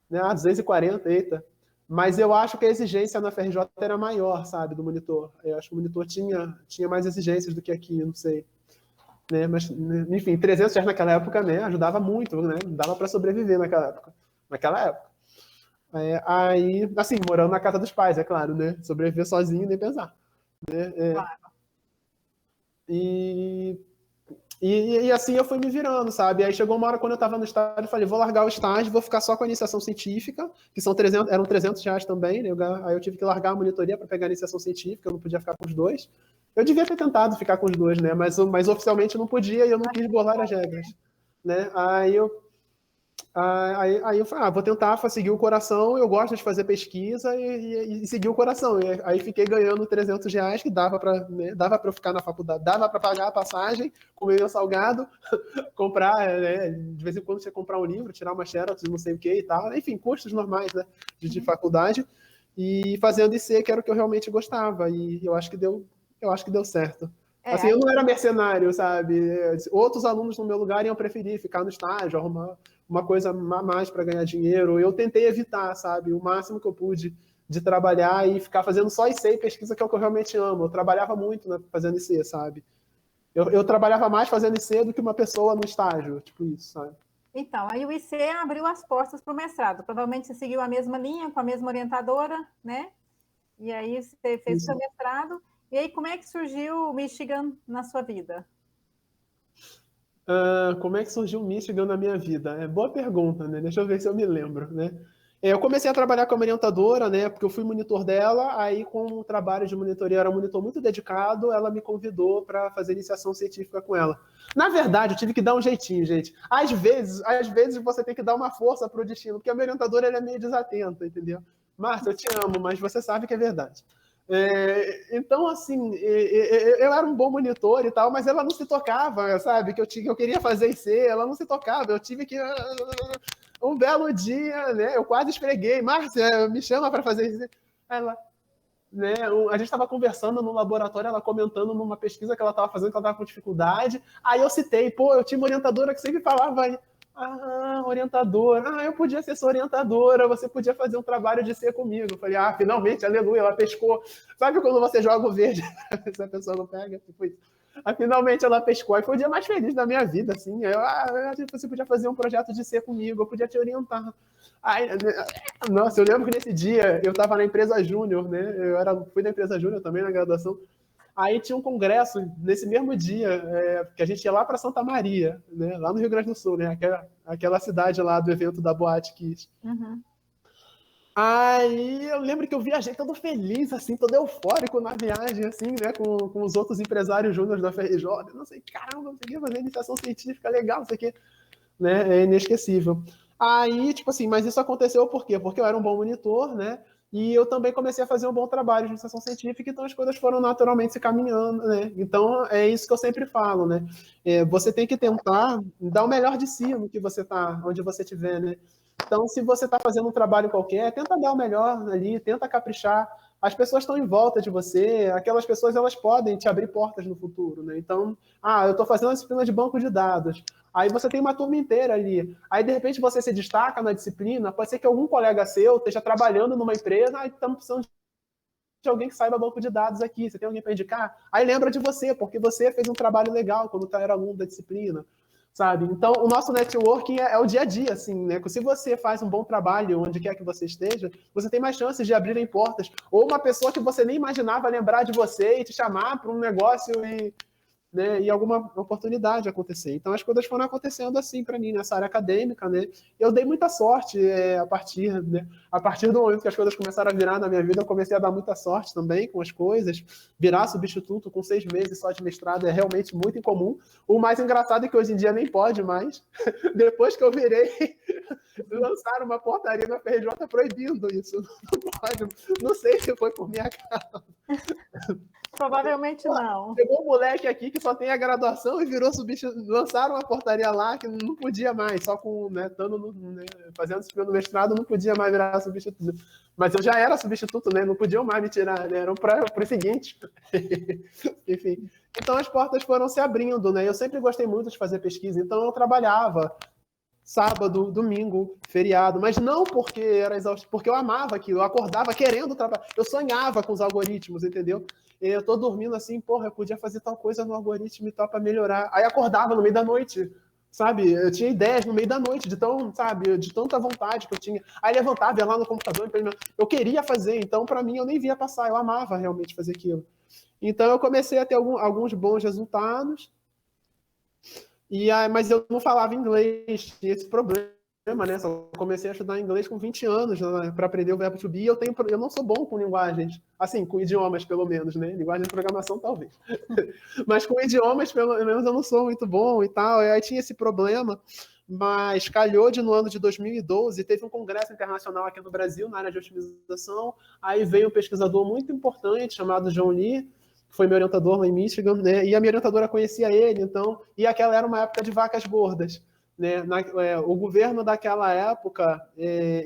né? 240, eita. Mas eu acho que a exigência na FRJ era maior, sabe, do monitor. Eu acho que o monitor tinha mais exigências do que aqui, não sei. Né? Mas, enfim, R$300 naquela época, né, ajudava muito, né? Dava para sobreviver naquela época. Aí, assim, morando na casa dos pais, é claro, né? Sobreviver sozinho, nem pensar. Né? Claro. E assim eu fui me virando, sabe? Aí chegou uma hora quando eu estava no estágio, eu falei, vou largar o estágio, vou ficar só com a iniciação científica, que eram R$ 300 também, né? Aí eu tive que largar a monitoria para pegar a iniciação científica, eu não podia ficar com os dois. Eu devia ter tentado ficar com os dois, né? Mas oficialmente não podia e eu não quis burlar as regras, né? Aí eu falei, vou tentar seguir o coração, eu gosto de fazer pesquisa e seguir o coração. E aí fiquei ganhando R$ 300, que dava para, né, dava para eu ficar na faculdade, dava para pagar a passagem, comer meu salgado, comprar, né, de vez em quando você comprar um livro, tirar uma xerox, não sei o que e tal. Enfim, custos normais, né, de faculdade. E fazendo IC, que era o que eu realmente gostava. E eu acho que deu certo. Assim, eu não era mercenário, sabe? Outros alunos no meu lugar iam preferir ficar no estágio, arrumar uma coisa a mais para ganhar dinheiro. Eu tentei evitar, sabe? O máximo que eu pude de trabalhar e ficar fazendo só IC e pesquisa, que é o que eu realmente amo. Eu trabalhava muito, né, fazendo IC, sabe? Eu trabalhava mais fazendo IC do que uma pessoa no estágio, tipo isso, sabe? Então, aí o IC abriu as portas para o mestrado. Provavelmente você seguiu a mesma linha, com a mesma orientadora, né? E aí você fez o seu mestrado. E aí, como é que surgiu o Michigan na sua vida? Como é que surgiu o Michigan na minha vida? Boa pergunta, né? Deixa eu ver se eu me lembro, né? Eu comecei a trabalhar com a orientadora, né? Porque eu fui monitor dela, aí com o trabalho de monitoria, eu era um monitor muito dedicado, ela me convidou para fazer iniciação científica com ela. Na verdade, eu tive que dar um jeitinho, gente. Às vezes você tem que dar uma força pro destino, porque a minha orientadora ela é meio desatenta, entendeu? Márcia, eu te amo, mas você sabe que é verdade. Então, assim, eu era um bom monitor e tal, mas ela não se tocava, sabe? Que eu queria fazer IC, ela não se tocava. Eu tive que... Um belo dia, né? Eu quase esfreguei. Márcia, me chama para fazer IC. Ela... Né, a gente estava conversando no laboratório, ela comentando numa pesquisa que ela estava fazendo, que ela estava com dificuldade. Aí eu citei, eu tinha uma orientadora que sempre falava... orientadora, eu podia ser sua orientadora, você podia fazer um trabalho de ser comigo. Eu falei, finalmente, aleluia, ela pescou. Sabe quando você joga o verde, se a pessoa não pega? Tipo isso. Finalmente ela pescou, e foi o dia mais feliz da minha vida, assim. Você podia fazer um projeto de ser comigo, eu podia te orientar. Nossa, eu lembro que nesse dia eu estava na empresa Júnior, né? Fui na empresa Júnior também na graduação. Aí tinha um congresso nesse mesmo dia, que a gente ia lá para Santa Maria, né, lá no Rio Grande do Sul, né, aquela cidade lá do evento da Boate Kiss. Uhum. Aí eu lembro que eu viajei todo feliz, assim, todo eufórico na viagem, assim, né, com os outros empresários júniores da FRJ. Não sei, caramba, não sei o que, fazer iniciação científica, legal, não sei o que, né, é inesquecível. Aí, tipo assim, mas isso aconteceu por quê? Porque eu era um bom monitor, né, e eu também comecei a fazer um bom trabalho de iniciação científica, então as coisas foram naturalmente se caminhando, né? Então, é isso que eu sempre falo, né? Você tem que tentar dar o melhor de si no que você tá, onde você estiver, né? Então, se você está fazendo um trabalho qualquer, tenta dar o melhor ali, tenta caprichar. As pessoas estão em volta de você, aquelas pessoas elas podem te abrir portas no futuro, né? Então, eu estou fazendo uma disciplina de banco de dados. Aí você tem uma turma inteira ali. Aí, de repente, você se destaca na disciplina, pode ser que algum colega seu esteja trabalhando numa empresa, estamos precisando de alguém que saiba banco de dados aqui, você tem alguém para indicar? Aí lembra de você, porque você fez um trabalho legal quando era aluno da disciplina, sabe? Então, o nosso networking é o dia a dia, assim, né? Se você faz um bom trabalho onde quer que você esteja, você tem mais chances de abrirem portas. Ou uma pessoa que você nem imaginava lembrar de você e te chamar para um negócio e alguma oportunidade acontecer. Então, as coisas foram acontecendo assim para mim, nessa área acadêmica, né? Eu dei muita sorte a partir do momento que as coisas começaram a virar na minha vida, eu comecei a dar muita sorte também com as coisas. Virar substituto com 6 meses só de mestrado é realmente muito incomum. O mais engraçado é que hoje em dia nem pode mais. Depois que eu virei, lançaram uma portaria na FRJ proibindo isso. Não pode. Não sei se foi por minha causa. Provavelmente não. Chegou um moleque aqui que só tem a graduação e virou substituto. Lançaram uma portaria lá que não podia mais, só com, né, fazendo disciplina no mestrado, não podia mais virar substituto. Mas eu já era substituto, né? Não podiam mais me tirar, né? Eram para o seguinte. Enfim. Então as portas foram se abrindo, né? Eu sempre gostei muito de fazer pesquisa, então eu trabalhava sábado, domingo, feriado, mas não porque era exaustivo, porque eu amava aquilo, eu acordava querendo trabalhar, eu sonhava com os algoritmos, entendeu? Eu tô dormindo assim, eu podia fazer tal coisa no algoritmo e tal para melhorar. Aí acordava no meio da noite, sabe? Eu tinha ideias no meio da noite, de tanta vontade que eu tinha. Aí levantava, ia lá no computador, eu queria fazer, então para mim eu nem via passar, eu amava realmente fazer aquilo. Então, eu comecei a ter alguns bons resultados, mas eu não falava inglês, tinha esse problema, né? Só comecei a estudar inglês com 20 anos, né, para aprender o verbo to be. Eu não sou bom com linguagens, assim, com idiomas, pelo menos, né? Linguagem de programação, talvez. Mas com idiomas, pelo menos, eu não sou muito bom e tal. Aí tinha esse problema, mas calhou no ano de 2012, teve um congresso internacional aqui no Brasil, na área de otimização. Aí veio um pesquisador muito importante, chamado John Lee, que foi meu orientador lá em Michigan, né? E a minha orientadora conhecia ele, então, e aquela era uma época de vacas gordas, né? O governo daquela época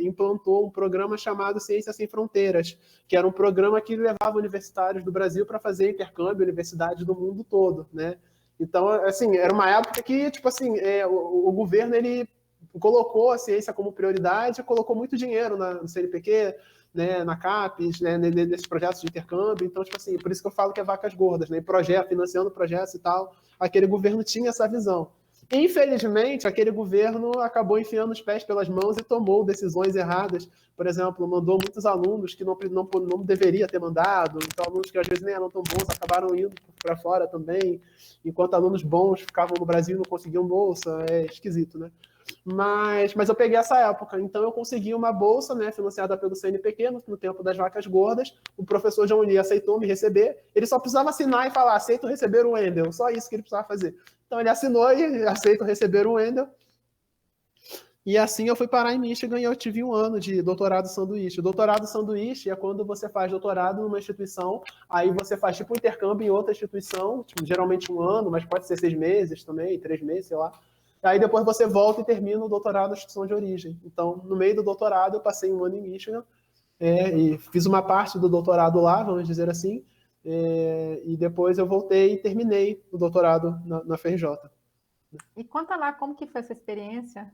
implantou um programa chamado Ciência Sem Fronteiras, que era um programa que levava universitários do Brasil para fazer intercâmbio em universidades do mundo todo, né? Então, assim, era uma época que, tipo assim, o governo, ele colocou a ciência como prioridade, colocou muito dinheiro no CNPq, né, na CAPES, né, nesses projetos de intercâmbio. Então, tipo assim, por isso que eu falo que é vacas gordas, né, financiando projetos e tal. Aquele governo tinha essa visão. Infelizmente, aquele governo acabou enfiando os pés pelas mãos e tomou decisões erradas. Por exemplo, mandou muitos alunos que não deveria ter mandado, então alunos que às vezes nem eram tão bons acabaram indo para fora também, enquanto alunos bons ficavam no Brasil e não conseguiam bolsa. É esquisito, né? Mas eu peguei essa época, então eu consegui uma bolsa, né, financiada pelo CNPq no tempo das vacas gordas. O professor João Lee aceitou me receber, ele só precisava assinar e falar, aceito receber o Wendel, só isso que ele precisava fazer. Então ele assinou e aceito receber o Wendel. E assim eu fui parar em Michigan e eu tive 1 ano de doutorado sanduíche. O doutorado sanduíche é quando você faz doutorado numa instituição, aí você faz tipo um intercâmbio em outra instituição, tipo, geralmente 1 ano, mas pode ser 6 meses também, 3 meses, sei lá. Aí depois você volta e termina o doutorado na instituição de origem. Então, no meio do doutorado, eu passei 1 ano em Michigan e fiz uma parte do doutorado lá, vamos dizer assim, e depois eu voltei e terminei o doutorado na FRJ. E conta lá como que foi essa experiência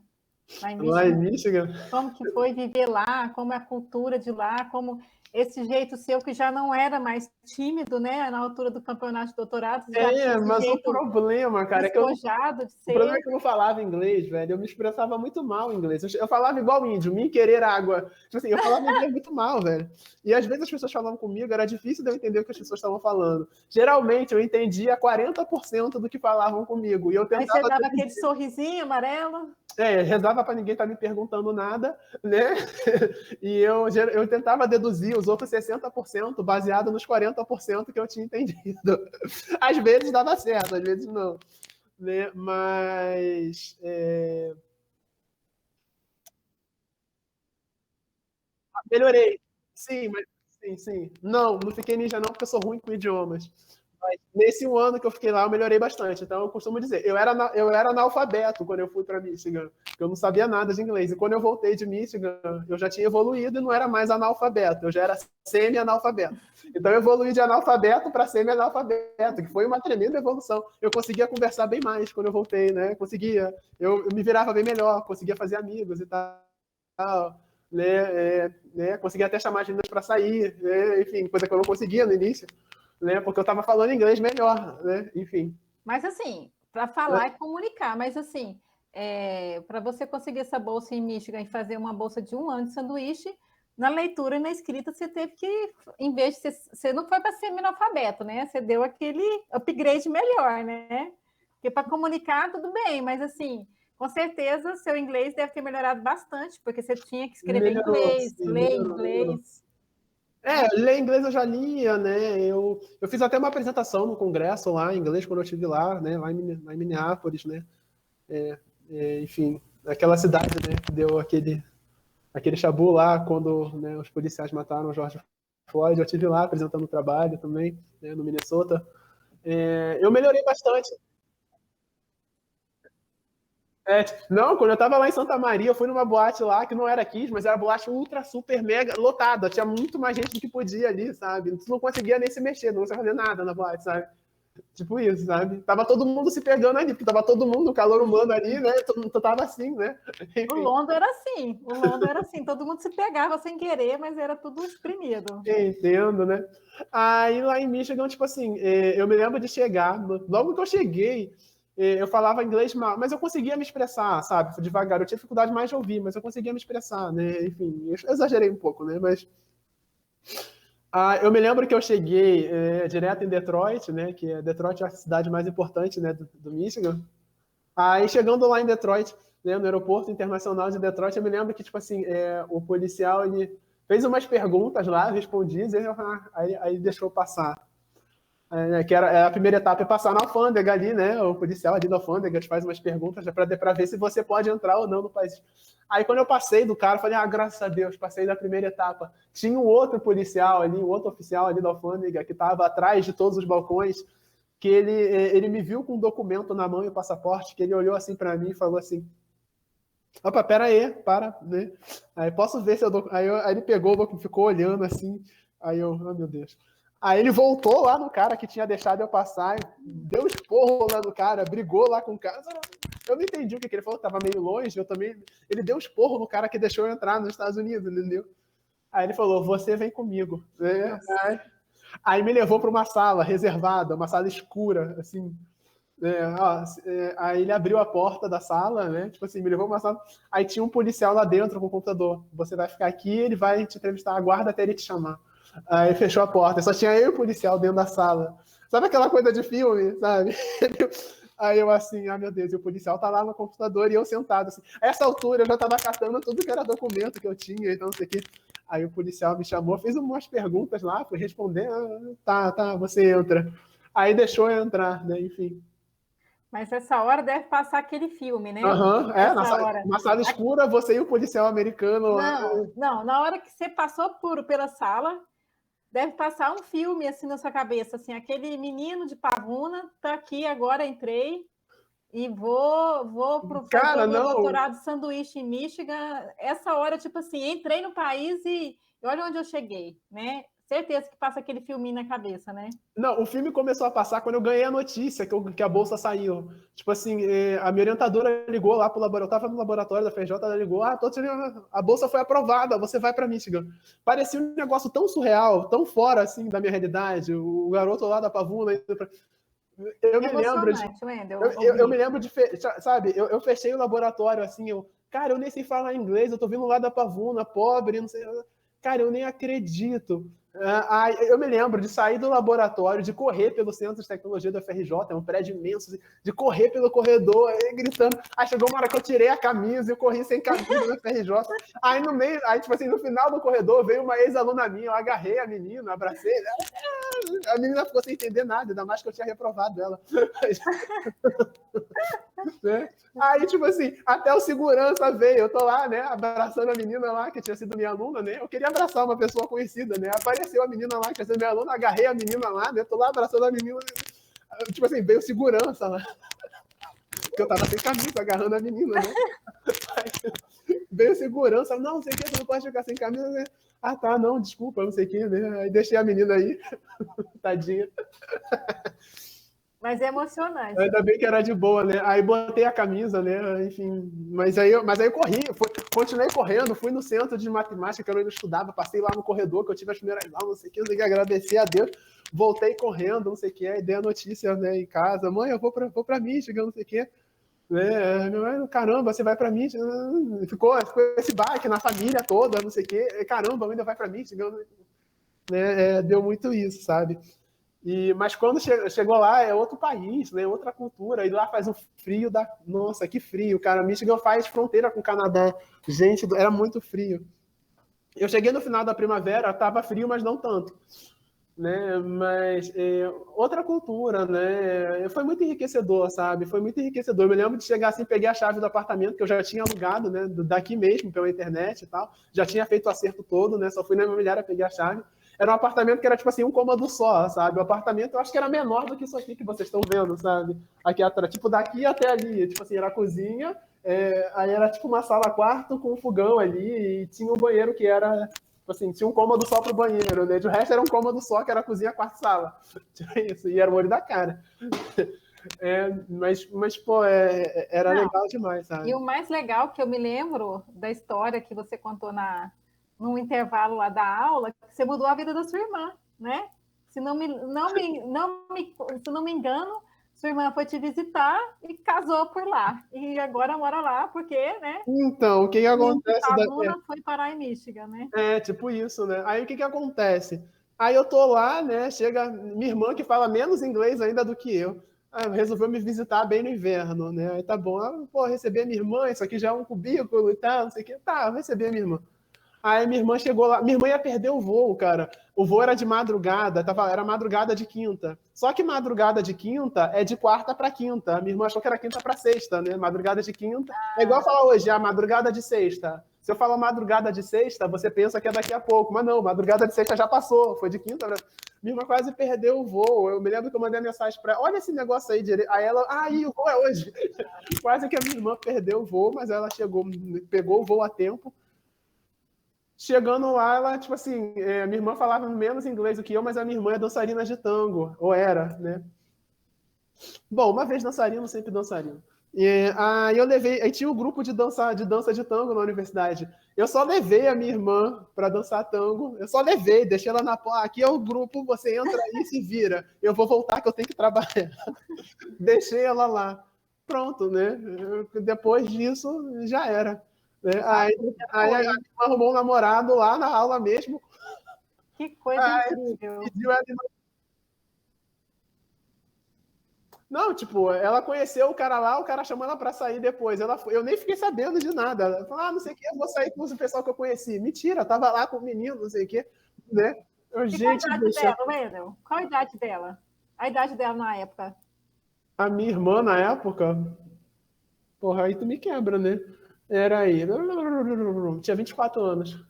lá em Michigan. Lá em Michigan? Como que foi viver lá, como é a cultura de lá, como esse jeito seu que já não era mais tímido, né? Na altura do campeonato de doutorado, já tinha esse mas jeito o problema, cara, é que de ser. O problema é que eu não falava inglês, velho. Eu me expressava muito mal em inglês. Eu falava igual índio, me querer água. Tipo assim, eu falava inglês muito mal, velho. E às vezes as pessoas falavam comigo, era difícil de eu entender o que as pessoas estavam falando. Geralmente eu entendia 40% do que falavam comigo. E eu tentava. Aí você dava aquele sorrisinho amarelo. Rezava para ninguém estar me perguntando nada, né? E eu tentava deduzir os outros 60% baseado nos 40% que eu tinha entendido. Às vezes dava certo, às vezes não. Né? Mas melhorei. Sim, mas sim. Não fiquei ninja não, porque eu sou ruim com idiomas. Mas nesse 1 ano que eu fiquei lá, eu melhorei bastante. Então, eu costumo dizer, eu era analfabeto quando eu fui para Michigan, eu não sabia nada de inglês. E quando eu voltei de Michigan, eu já tinha evoluído e não era mais analfabeto, eu já era semi-analfabeto. Então, eu evoluí de analfabeto para semi-analfabeto, que foi uma tremenda evolução. Eu conseguia conversar bem mais quando eu voltei, né? Eu me virava bem melhor, conseguia fazer amigos e tal. Conseguia até chamar as meninas para sair, né? Enfim, coisa que eu não conseguia no início. Né? Porque eu estava falando inglês melhor, né? Enfim. Mas assim, para falar e comunicar, mas assim, para você conseguir essa bolsa em Michigan e fazer uma bolsa de 1 ano de sanduíche, na leitura e na escrita você teve que, em vez de você não foi para ser analfabeto, né? Você deu aquele upgrade melhor, né? Porque para comunicar tudo bem, mas assim, com certeza seu inglês deve ter melhorado bastante, porque você tinha que escrever em inglês, ler em inglês. Ler inglês eu já lia, né? Eu fiz até uma apresentação no congresso lá em inglês quando eu estive lá, né? Lá em Minneapolis, né? Enfim, aquela cidade, né? Que deu aquele chabu lá quando, né, os policiais mataram o George Floyd. Eu estive lá apresentando o trabalho também, né, no Minnesota. Eu melhorei bastante. Não, quando eu tava lá em Santa Maria, eu fui numa boate lá que não era Kiss, mas era boate ultra, super, mega lotada. Tinha muito mais gente do que podia ali, sabe? Tu não conseguia nem se mexer, não conseguia fazer nada na boate, sabe? Tipo isso, sabe? Tava todo mundo se pegando ali, porque tava todo mundo, o calor humano ali, né? Tu tava assim, né? Enfim. O London era assim, todo mundo se pegava sem querer, mas era tudo exprimido. Entendo, né? Aí lá em Michigan, tipo assim, eu me lembro de chegar, logo que eu cheguei, eu falava inglês mal, mas eu conseguia me expressar, sabe? Devagar, eu tinha dificuldade mais de ouvir, mas eu conseguia me expressar, né? Enfim, eu exagerei um pouco, né? Mas Eu me lembro que eu cheguei direto em Detroit, né? Que Detroit é a cidade mais importante, né, do Michigan. Aí chegando lá em Detroit, né, no aeroporto internacional de Detroit, eu me lembro que tipo assim, o policial ele fez umas perguntas lá, eu respondi, aí deixou passar. Que era a primeira etapa é passar na alfândega ali, né? O policial ali da alfândega te faz umas perguntas para ver se você pode entrar ou não no país. Aí quando eu passei do cara, eu falei, graças a Deus, passei da primeira etapa. Tinha um outro policial ali, um outro oficial ali da alfândega que estava atrás de todos os balcões, que ele me viu com um documento na mão e o passaporte, que ele olhou assim para mim e falou assim, opa, pera aí, para, né? Aí posso ver se eu aí ele pegou o documento, ficou olhando assim, aí eu, meu Deus. Aí ele voltou lá no cara que tinha deixado eu passar, deu esporro lá no cara, brigou lá com o cara. Eu não entendi o que ele falou, tava meio longe, eu também. Ele deu esporro no cara que deixou eu entrar nos Estados Unidos, entendeu? Aí ele falou, você vem comigo. Aí me levou para uma sala reservada, uma sala escura, assim. Aí ele abriu a porta da sala, né? Tipo assim, me levou pra uma sala. Aí tinha um policial lá dentro com o computador. Você vai ficar aqui, ele vai te entrevistar, aguarda até ele te chamar. Aí fechou a porta, só tinha eu e o policial dentro da sala. Sabe aquela coisa de filme, sabe? Aí eu assim, meu Deus, e o policial tá lá no computador e eu sentado assim. A essa altura eu já tava catando tudo que era documento que eu tinha, então não sei o quê. Aí o policial me chamou, fez umas perguntas lá, fui responder, tá, você entra. Aí deixou eu entrar, né, enfim. Mas essa hora deve passar aquele filme, né? Na sala escura, você e o policial americano lá. Não, na hora que você passou pela sala, deve passar um filme assim na sua cabeça, assim, aquele menino de Pavuna tá aqui agora, entrei e vou fazer meu doutorado de sanduíche em Michigan. Essa hora, tipo assim, entrei no país e olha onde eu cheguei, né? Certeza que passa aquele filminho na cabeça, né? Não, o filme começou a passar quando eu ganhei a notícia que a bolsa saiu. Tipo assim, a minha orientadora ligou lá pro laboratório, eu tava no laboratório da FJ, ela ligou, a bolsa foi aprovada, você vai para Michigan. Parecia um negócio tão surreal, tão fora assim da minha realidade. O garoto lá da Pavuna eu me lembro de, eu me lembro de, sabe, eu fechei o laboratório assim, cara, eu nem sei falar inglês, eu tô vindo lá da Pavuna, pobre, não sei, cara, eu nem acredito. Eu me lembro de sair do laboratório, de correr pelo Centro de Tecnologia da FRJ, é um prédio imenso, de correr pelo corredor, gritando. Aí chegou uma hora que eu tirei a camisa e eu corri sem camisa na FRJ. Aí no meio, tipo assim, no final do corredor veio uma ex-aluna minha, eu agarrei a menina, abracei, a menina ficou sem entender nada, ainda mais que eu tinha reprovado ela. Né? Aí, tipo assim, até o segurança veio, eu tô lá, né, abraçando a menina lá, que tinha sido minha aluna, né, eu queria abraçar uma pessoa conhecida, né, apareceu a menina lá, que tinha sido minha aluna, agarrei a menina lá, né, tô lá abraçando a menina, tipo assim, veio segurança lá, porque eu tava sem camisa, agarrando a menina, né, aí, veio segurança, não sei o que, você não pode ficar sem camisa, né, tá, não, desculpa, não sei o que, né, aí deixei a menina aí, tadinha. Mas é emocionante. Ainda bem que era de boa, né? Aí botei a camisa, né? Enfim, mas aí eu corri, continuei correndo, fui no centro de matemática que eu ainda estudava, passei lá no corredor que eu tive as primeiras aulas, não sei o que, agradecer a Deus, voltei correndo, não sei o que, aí dei a notícia, né, em casa, mãe, eu vou pra Michigan, não sei o que, né? Caramba, você vai pra Michigan, ficou esse baque na família toda, não sei o que, caramba, ainda vai pra Michigan, né? Deu muito isso, sabe? Mas quando chegou lá, é outro país, né? Outra cultura. E lá faz um frio da... Nossa, que frio, cara. Michigan faz fronteira com o Canadá. Gente, era muito frio. Eu cheguei no final da primavera, tava frio, mas não tanto. Né? Mas outra cultura, né? Foi muito enriquecedor, sabe? Foi muito enriquecedor. Eu me lembro de chegar assim, peguei a chave do apartamento que eu já tinha alugado, né? Daqui mesmo, pela internet e tal. Já tinha feito o acerto todo, né? Só fui na imobiliária, peguei a chave. Era um apartamento que era, tipo assim, um cômodo só, sabe? O apartamento, eu acho que era menor do que isso aqui que vocês estão vendo, sabe? Aqui atrás, tipo, daqui até ali. Tipo assim, era a cozinha, aí era tipo uma sala-quarto com um fogão ali, e tinha um banheiro que era, tipo assim, tinha um cômodo só pro banheiro, né? De o resto era um cômodo só, que era a cozinha, quarto, sala. Tipo isso, e era o olho da cara. Mas pô, era legal demais, sabe? E o mais legal que eu me lembro da história que você contou num intervalo lá da aula, que você mudou a vida da sua irmã, né? Se não me engano, sua irmã foi te visitar e casou por lá. E agora mora lá, porque, né? Então, o que acontece... A Luna foi parar em Michigan, né? Tipo isso, né? Aí o que acontece? Aí eu tô lá, né? Chega minha irmã, que fala menos inglês ainda do que eu. Resolveu me visitar bem no inverno, né? Aí tá bom, pô, receber minha irmã, isso aqui já é um cubículo e tal, não sei o que. Tá, vou receber minha irmã. Aí minha irmã chegou lá, minha irmã ia perder o voo, cara. O voo era de madrugada, era madrugada de quinta. Só que madrugada de quinta é de quarta para quinta. Minha irmã achou que era quinta para sexta, né? Madrugada de quinta. É igual falar hoje, a madrugada de sexta. Se eu falar madrugada de sexta, você pensa que é daqui a pouco. Mas não, madrugada de sexta já passou, foi de quinta pra... Minha irmã quase perdeu o voo. Eu me lembro que eu mandei a mensagem para ela, olha esse negócio aí direito. Aí ela, o voo é hoje. Quase que a minha irmã perdeu o voo, mas ela chegou, pegou o voo a tempo. Chegando lá, ela, tipo assim, minha irmã falava menos inglês do que eu, mas a minha irmã é dançarina de tango, ou era, né? Bom, uma vez dançarino, sempre dançarino. Aí eu levei, aí tinha um grupo de dança de tango na universidade. Eu só levei a minha irmã para dançar tango. Eu só levei, deixei ela na porta. Aqui é o grupo, você entra aí e se vira. Eu vou voltar que eu tenho que trabalhar. Deixei ela lá. Pronto, né? Depois disso, já era. Né? Aí a minha irmã arrumou um namorado lá na aula mesmo. Que coisa incrível. Pediu ela. Não, tipo, ela conheceu o cara lá, o cara chamou ela pra sair depois. Eu nem fiquei sabendo de nada. Ela falou, não sei o que, eu vou sair com o pessoal que eu conheci. Mentira, tava lá com o menino, não sei o que, né? Gente, qual a idade dela, Wendel? Qual a idade dela? A idade dela na época? A minha irmã, na época... Porra, aí tu me quebra, né? Era aí... Tinha 24 anos.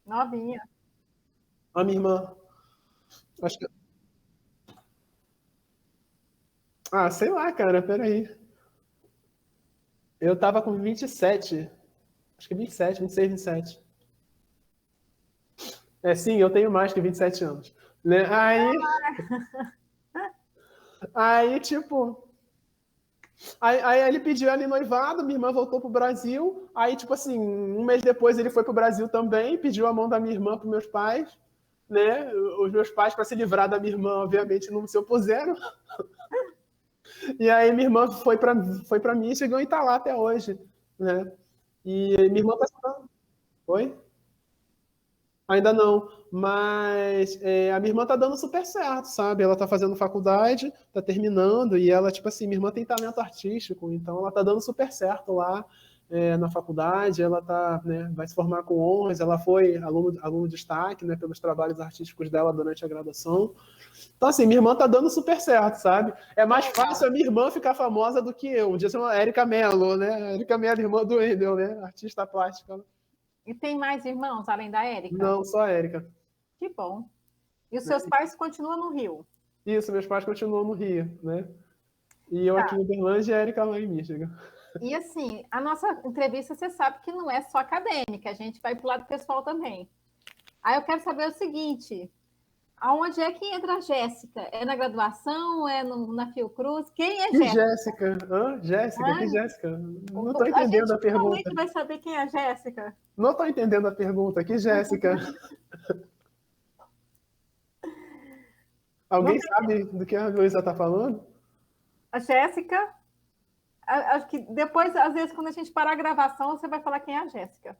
Novinha. A minha irmã... Acho que... sei lá, cara, peraí. Eu tava com 27. Acho que 27, 26, 27. Sim, eu tenho mais que 27 anos. Né? Aí, tipo... Aí ele pediu ela em noivado, minha irmã voltou pro Brasil. Aí, tipo assim, um mês depois ele foi pro Brasil também, pediu a mão da minha irmã pros meus pais. Né? Os meus pais, para se livrar da minha irmã, obviamente não se opuseram. E aí minha irmã foi para Michigan e tá lá até hoje, né? E minha irmã tá... Oi? Ainda não, mas a minha irmã tá dando super certo, sabe? Ela tá fazendo faculdade, tá terminando, e ela, tipo assim, minha irmã tem talento artístico, então ela tá dando super certo lá na faculdade, ela tá, né, vai se formar com honras, ela foi aluno de destaque, né, pelos trabalhos artísticos dela durante a graduação. Então, assim, minha irmã tá dando super certo, sabe? É mais fácil a minha irmã ficar famosa do que eu. Um dia chama Érica Mello, né? Érica Mello, irmã do Wendel, né? Artista plástica. E tem mais irmãos, além da Érica? Não, só a Érica. Que bom. E os seus pais continuam no Rio? Isso, meus pais continuam no Rio, né? E eu aqui em Uberlândia e a Érica lá em Michigan. E assim, a nossa entrevista, você sabe que não é só acadêmica, a gente vai para o lado pessoal também. Aí eu quero saber o seguinte, aonde é que entra a Jéssica? É na graduação? É na Fiocruz? Quem é Jéssica? Jéssica? Que Jéssica? Não estou entendendo a pergunta. A gente vai saber quem é a Jéssica. Não estou entendendo a pergunta. Que Jéssica? Alguém sabe do que a Luísa está falando? A Jéssica? Acho que depois, às vezes, quando a gente parar a gravação, você vai falar quem é a Jéssica.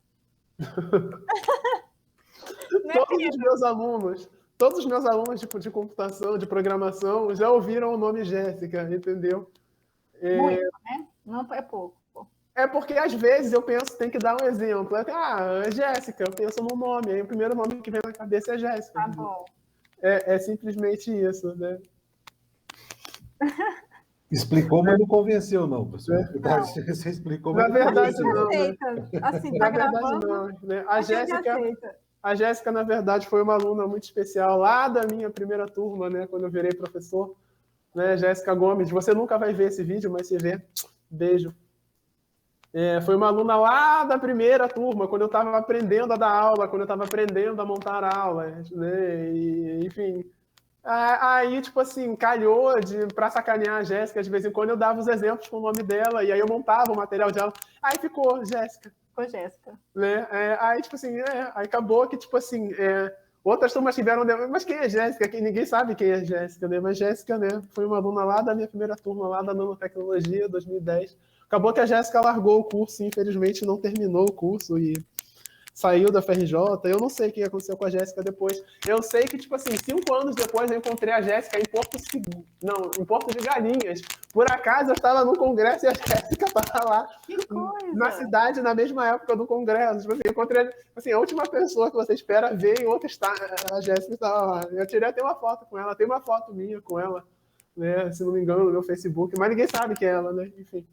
Todos os meus alunos de computação, de programação, já ouviram o nome Jéssica, entendeu? Muito, né? Não é pouco. É porque, às vezes, eu penso, tem que dar um exemplo. É Jéssica, eu penso no nome, aí o primeiro nome que vem na cabeça é Jéssica. Tá bom. É simplesmente isso, né? Explicou, mas não convenceu, não, pessoal. Não. Você explicou, mas não convenceu. Na verdade, não. Né? Assim, tá gravando, não. Né? A Jéssica, na verdade, foi uma aluna muito especial lá da minha primeira turma, né? Quando eu virei professor. Né? Jéssica Gomes, você nunca vai ver esse vídeo, mas se vê, beijo. Foi uma aluna lá da primeira turma, quando eu estava aprendendo a dar aula, quando eu estava aprendendo a montar aulas, né? E, enfim... Aí, tipo assim, calhou pra sacanear a Jéssica, de vez em quando eu dava os exemplos com o nome dela, e aí eu montava o material de aula. Aí ficou Jéssica. Ficou Jéssica. Né? Aí, tipo assim, aí acabou que, tipo assim, outras turmas tiveram... Mas quem é Jéssica? Ninguém sabe quem é Jéssica, né? Mas Jéssica, né, foi uma aluna lá da minha primeira turma, lá da Nanotecnologia, 2010. Acabou que a Jéssica largou o curso, e infelizmente não terminou o curso, e saiu da FRJ, eu não sei o que aconteceu com a Jéssica depois. Eu sei que, tipo assim, 5 anos depois eu encontrei a Jéssica em Porto de Galinhas. Por acaso eu estava no congresso e a Jéssica estava lá na cidade, na mesma época do congresso. Tipo assim, eu encontrei, assim, a última pessoa que você espera ver em outro estado, a Jéssica estava lá. Eu tirei até uma foto com ela, tem uma foto minha com ela, né, se não me engano, no meu Facebook, mas ninguém sabe que é ela, né? Enfim.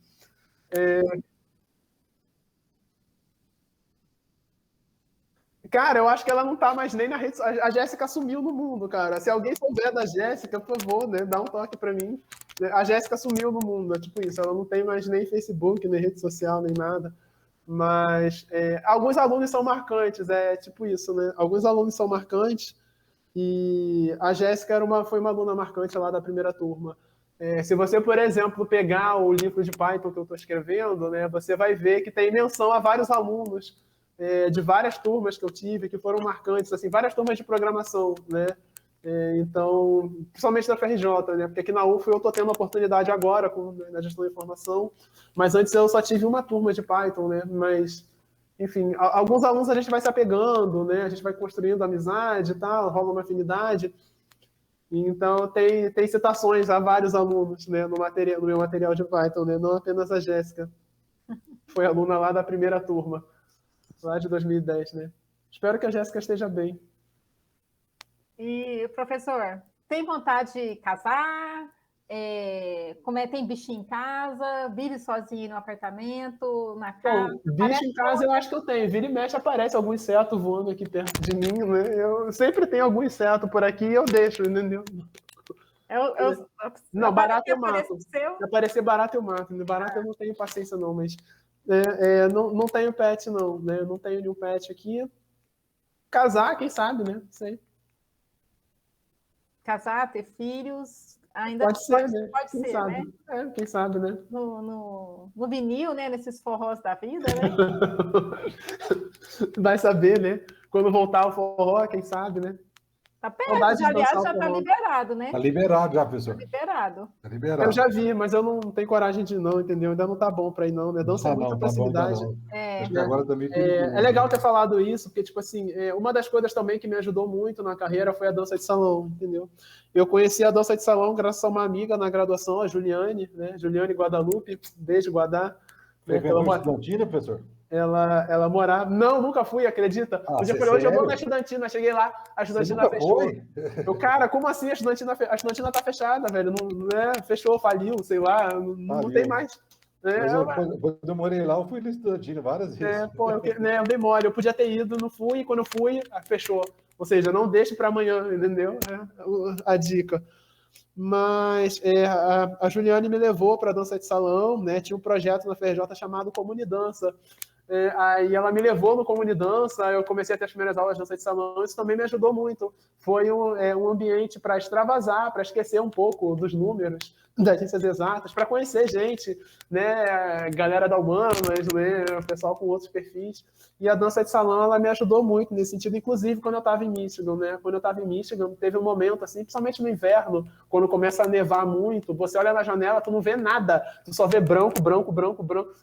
Cara, eu acho que ela não tá mais nem na rede. A Jéssica sumiu no mundo, cara. Se alguém souber da Jéssica, por favor, né, dá um toque pra mim. A Jéssica sumiu no mundo, é tipo isso. Ela não tem mais nem Facebook, nem rede social, nem nada. Mas alguns alunos são marcantes, é tipo isso, né? Alguns alunos são marcantes e a Jéssica foi uma aluna marcante lá da primeira turma. Se você, por exemplo, pegar o livro de Python que eu estou escrevendo, né, você vai ver que tem menção a vários alunos de várias turmas que eu tive, que foram marcantes, assim, várias turmas de programação, né? Então, principalmente da FRJ, né? Porque aqui na UF eu estou tendo a oportunidade agora na gestão de informação, mas antes eu só tive uma turma de Python, né? Mas, enfim, alguns alunos a gente vai se apegando, né? A gente vai construindo amizade e tal, rola uma afinidade. Então, tem citações a vários alunos, né, no meu material de Python, né? Não apenas a Jéssica. Foi aluna lá da primeira turma, lá de 2010, né? Espero que a Jéssica esteja bem. E, professor, tem vontade de casar? Tem bichinho em casa? Vive sozinho no apartamento, na casa? Bom, bicho em casa eu acho que eu tenho. Vira e mexe, aparece algum inseto voando aqui perto de mim, né? Eu sempre tenho algum inseto por aqui e eu deixo, entendeu? Não, barata eu mato. Se aparecer barata eu mato. Barata eu não tenho paciência não, mas não tenho pet não, né? Eu não tenho nenhum pet aqui. Casar, quem sabe, né? Não sei. Casar, ter filhos, ainda pode ser, né? Pode quem ser, sabe? né? Quem sabe, né? No vinil, né? Nesses forrós da vida, né? Vai saber, né? Quando voltar o forró, quem sabe, né? Tá perto, aliás, já está liberado, né? Tá liberado já, professor. Tá liberado. Tá liberado. Eu já vi, mas eu não tenho coragem de ir não, entendeu? Ainda não tá bom para ir não, né? Dança muita proximidade. Acho que agora também é legal ter falado isso, porque, tipo assim, uma das coisas também que me ajudou muito na carreira foi a dança de salão, entendeu? Eu conheci a dança de salão graças a uma amiga na graduação, a Juliane, né? Juliane Guadalupe, beijo, Guadá. Foi estudantina, professor? Ela morava... Não, nunca fui, acredita? Hoje eu vou na estudantina, cheguei lá, a estudantina fechou. Cara, como assim a estudantina tá fechada, velho? Não, fechou, faliu, sei lá, não tem mais. Quando eu morei lá, eu fui na estudantina várias vezes. Eu dei mole, eu podia ter ido, não fui, e quando eu fui, fechou. Ou seja, não deixe para amanhã, entendeu? A dica. Mas a Juliane me levou para dança de salão, né? Tinha um projeto na FRJ chamado Comunidança. Aí ela me levou no Comunidança, eu comecei a ter as primeiras aulas de dança de salão, isso também me ajudou muito. Foi um ambiente para extravasar, para esquecer um pouco dos números das ciências exatas, para conhecer gente, né, galera da humanas, né, o pessoal com outros perfis. E a dança de salão, ela me ajudou muito nesse sentido, inclusive quando eu estava em Michigan, né? Quando eu estava em Michigan, teve um momento, assim, principalmente no inverno, quando começa a nevar muito, você olha na janela, tu não vê nada, tu só vê branco, branco, branco, branco.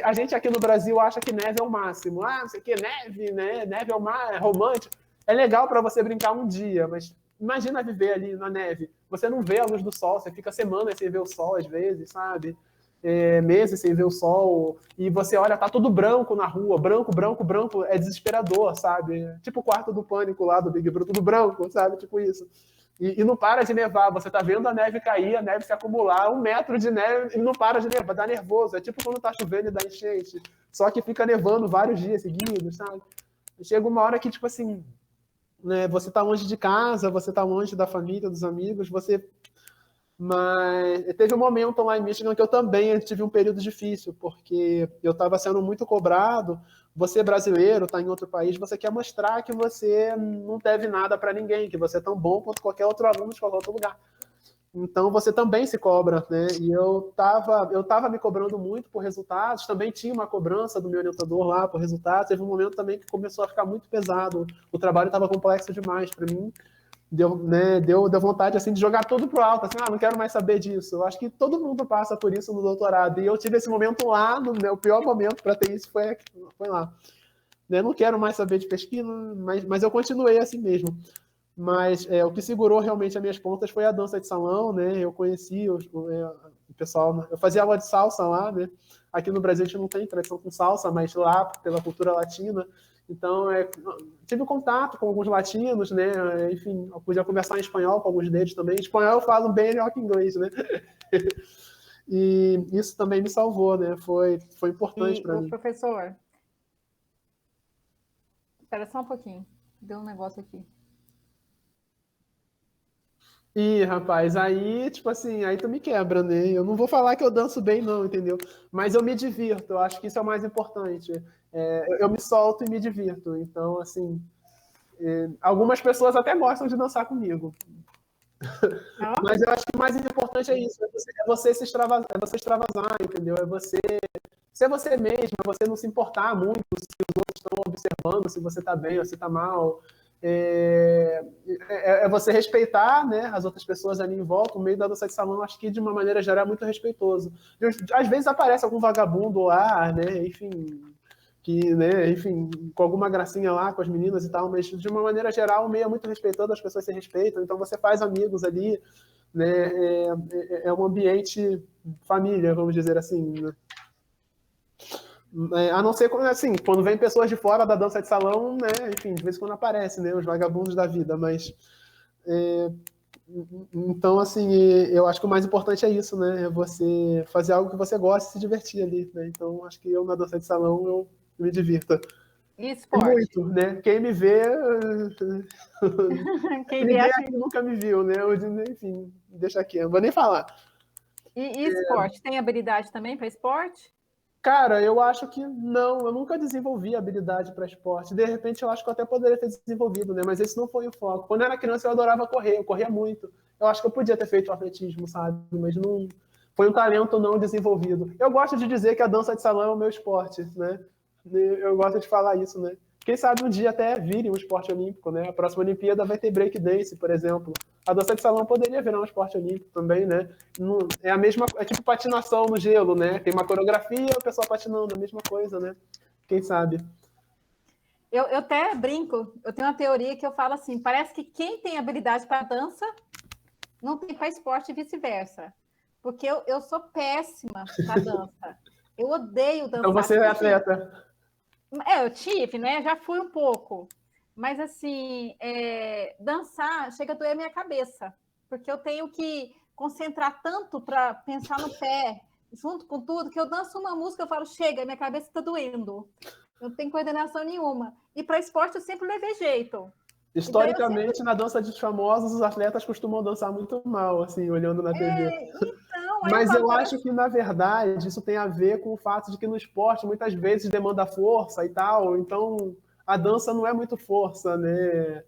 A gente aqui no Brasil acha que neve é o máximo. Não sei o que, neve, né? Neve é o mar, é romântico. É legal para você brincar um dia, mas imagina viver ali na neve. Você não vê a luz do sol, você fica semanas sem ver o sol às vezes, sabe? Meses sem ver o sol, e você olha, tá tudo branco na rua, branco, branco, branco, é desesperador, sabe? Tipo o quarto do pânico lá do Big Brother, tudo branco, sabe? Tipo isso. E não para de nevar, você tá vendo a neve cair, a neve se acumular, 1 metro de neve, e não para de nevar, dá nervoso. É tipo quando tá chovendo e dá enchente, só que fica nevando vários dias seguidos, sabe? Chega uma hora que, tipo assim, né, você tá longe de casa, você tá longe da família, dos amigos, Mas teve um momento lá em Michigan que eu também tive um período difícil, porque eu estava sendo muito cobrado. Você brasileiro, está em outro país, você quer mostrar que você não deve nada para ninguém, que você é tão bom quanto qualquer outro aluno de qualquer outro lugar. Então você também se cobra, né? E eu tava me cobrando muito por resultados, também tinha uma cobrança do meu orientador lá por resultados. Teve um momento também que começou a ficar muito pesado, o trabalho estava complexo demais para mim. Deu vontade assim, de jogar tudo pro alto, assim, não quero mais saber disso. Eu acho que todo mundo passa por isso no doutorado, e eu tive esse momento lá, o pior momento para ter isso foi lá. né? Não quero mais saber de pesquisa, mas eu continuei assim mesmo. Mas o que segurou realmente as minhas pontas foi a dança de salão, né? Eu conheci o pessoal, né? Eu fazia aula de salsa lá, né? Aqui no Brasil a gente não tem tradição com salsa, mas lá, pela cultura latina, então tive contato com alguns latinos, né? Enfim, eu podia conversar em espanhol com alguns deles também. Em espanhol eu falo bem melhor que inglês, né? E isso também me salvou, né? Foi importante para mim. Professor, espera só um pouquinho, deu um negócio aqui. Ih, rapaz, aí, tipo assim, aí tu me quebra, né? Eu não vou falar que eu danço bem, não, entendeu? Mas eu me divirto, eu acho que isso é o mais importante. Eu me solto e me divirto. Então, assim, algumas pessoas até gostam de dançar comigo. Mas eu acho que o mais importante é isso, é você se extravasar, entendeu? É você ser você mesmo, é você não se importar muito se os outros estão observando, se você está bem ou se está mal. É você respeitar, né, as outras pessoas ali em volta. O meio da dança de salão, acho que de uma maneira geral é muito respeitoso. Às vezes aparece algum vagabundo lá, né, enfim, com alguma gracinha lá com as meninas e tal, mas de uma maneira geral o meio é muito respeitoso, as pessoas se respeitam, então você faz amigos ali, né, é um ambiente família, vamos dizer assim, né? A não ser quando, assim, quando vem pessoas de fora da dança de salão, né? Enfim, de vez em quando aparece, né? Os vagabundos da vida, mas então, assim, eu acho que o mais importante é isso, né? É você fazer algo que você gosta e se divertir ali, né? Então, acho que eu na dança de salão eu me divirto. E esporte? Muito, né? Quem me vê, ninguém acha... aqui nunca me viu, né? Enfim, deixa aqui, eu não vou nem falar. E esporte? Tem habilidade também para esporte? Cara, eu acho que não, eu nunca desenvolvi habilidade para esporte. De repente, eu acho que eu até poderia ter desenvolvido, né? Mas esse não foi o foco. Quando eu era criança, eu adorava correr, eu corria muito. Eu acho que eu podia ter feito atletismo, sabe? Mas não foi um talento não desenvolvido. Eu gosto de dizer que a dança de salão é o meu esporte, né? Eu gosto de falar isso, né? Quem sabe um dia até vire um esporte olímpico, né? A próxima Olimpíada vai ter break dance, por exemplo. A dança de salão poderia virar um esporte olímpico também, né? É a mesma, é tipo patinação no gelo, né? Tem uma coreografia, o pessoal patinando, a mesma coisa, né? Quem sabe? Eu até brinco, eu tenho uma teoria que eu falo assim, parece que quem tem habilidade para dança não tem para esporte e vice-versa. Porque eu sou péssima para dança. Eu odeio dançar. Então você é atleta. Eu tive, né? Já fui um pouco. Mas, assim, dançar chega a doer a minha cabeça. Porque eu tenho que concentrar tanto para pensar no pé, junto com tudo, que eu danço uma música, eu falo, chega, minha cabeça está doendo. Eu não tenho coordenação nenhuma. E para esporte eu sempre levei jeito. Historicamente, então, sempre... na dança dos famosos, os atletas costumam dançar muito mal, assim, olhando na TV. Então, mas eu acho que, na verdade, isso tem a ver com o fato de que no esporte muitas vezes demanda força e tal, então a dança não é muito força, né?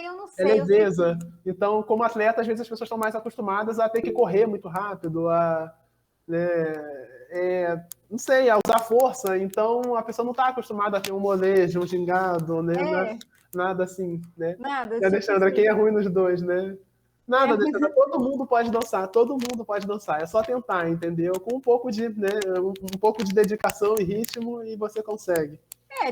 eu não sei. É leveza. Então, como atleta, às vezes as pessoas estão mais acostumadas a ter que correr muito rápido, não sei, a usar força. Então, a pessoa não está acostumada a ter um molejo, um gingado, né? Nada assim, né? Nada. E Alexandra, quem é ruim nos dois, né? Nada, Alexandra, todo mundo pode dançar, todo mundo pode dançar. É só tentar, entendeu? Com um pouco de, né, um pouco de dedicação e ritmo e você consegue.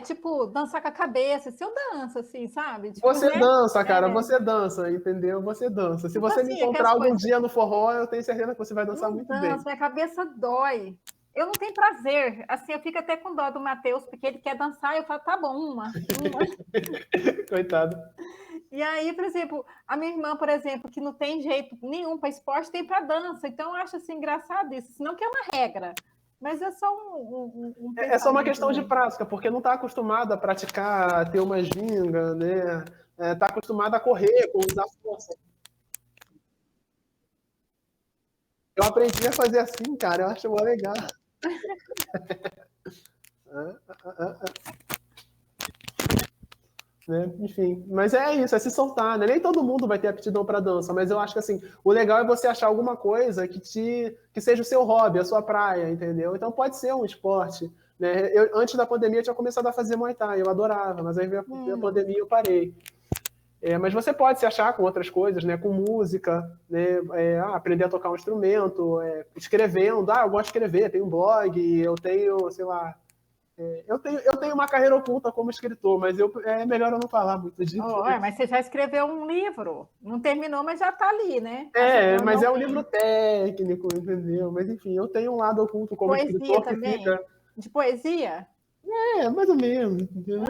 Tipo, dançar com a cabeça. Se eu danço, assim, sabe? Tipo, você dança, cara, você dança, entendeu? Você dança. Se você me encontrar algum dia no forró, eu tenho certeza que você vai dançar muito bem. Minha cabeça dói. Eu não tenho prazer. Assim, eu fico até com dó do Matheus, porque ele quer dançar, eu falo, tá bom, uma. Coitado. E aí, por exemplo, a minha irmã, por exemplo, que não tem jeito nenhum para esporte, tem para dança. Então, eu acho assim, engraçado isso. Senão que é uma regra. Mas é só é só uma questão de prática, porque não está acostumado a praticar, ter uma ginga, né? Está acostumado a correr, com usar força. Eu aprendi a fazer assim, cara. Eu acho mó legal. Né? Enfim, mas é isso, é se soltar, né? Nem todo mundo vai ter aptidão para dança, mas eu acho que assim, o legal é você achar alguma coisa que seja o seu hobby, a sua praia, entendeu? Então pode ser um esporte, né? Antes da pandemia eu tinha começado a fazer Muay Thai, eu adorava, mas aí veio a pandemia e eu parei. Mas você pode se achar com outras coisas, né? Com música, né? Aprender a tocar um instrumento, escrevendo. Eu gosto de escrever, tenho um blog, eu tenho, sei lá, Eu tenho uma carreira oculta como escritor, mas é melhor eu não falar muito disso. Mas você já escreveu um livro. Não terminou, mas já está ali, né? Mas é um livro técnico, entendeu? Mas, enfim, eu tenho um lado oculto como escritor que também? fica... De poesia? Mais ou menos. Entendeu?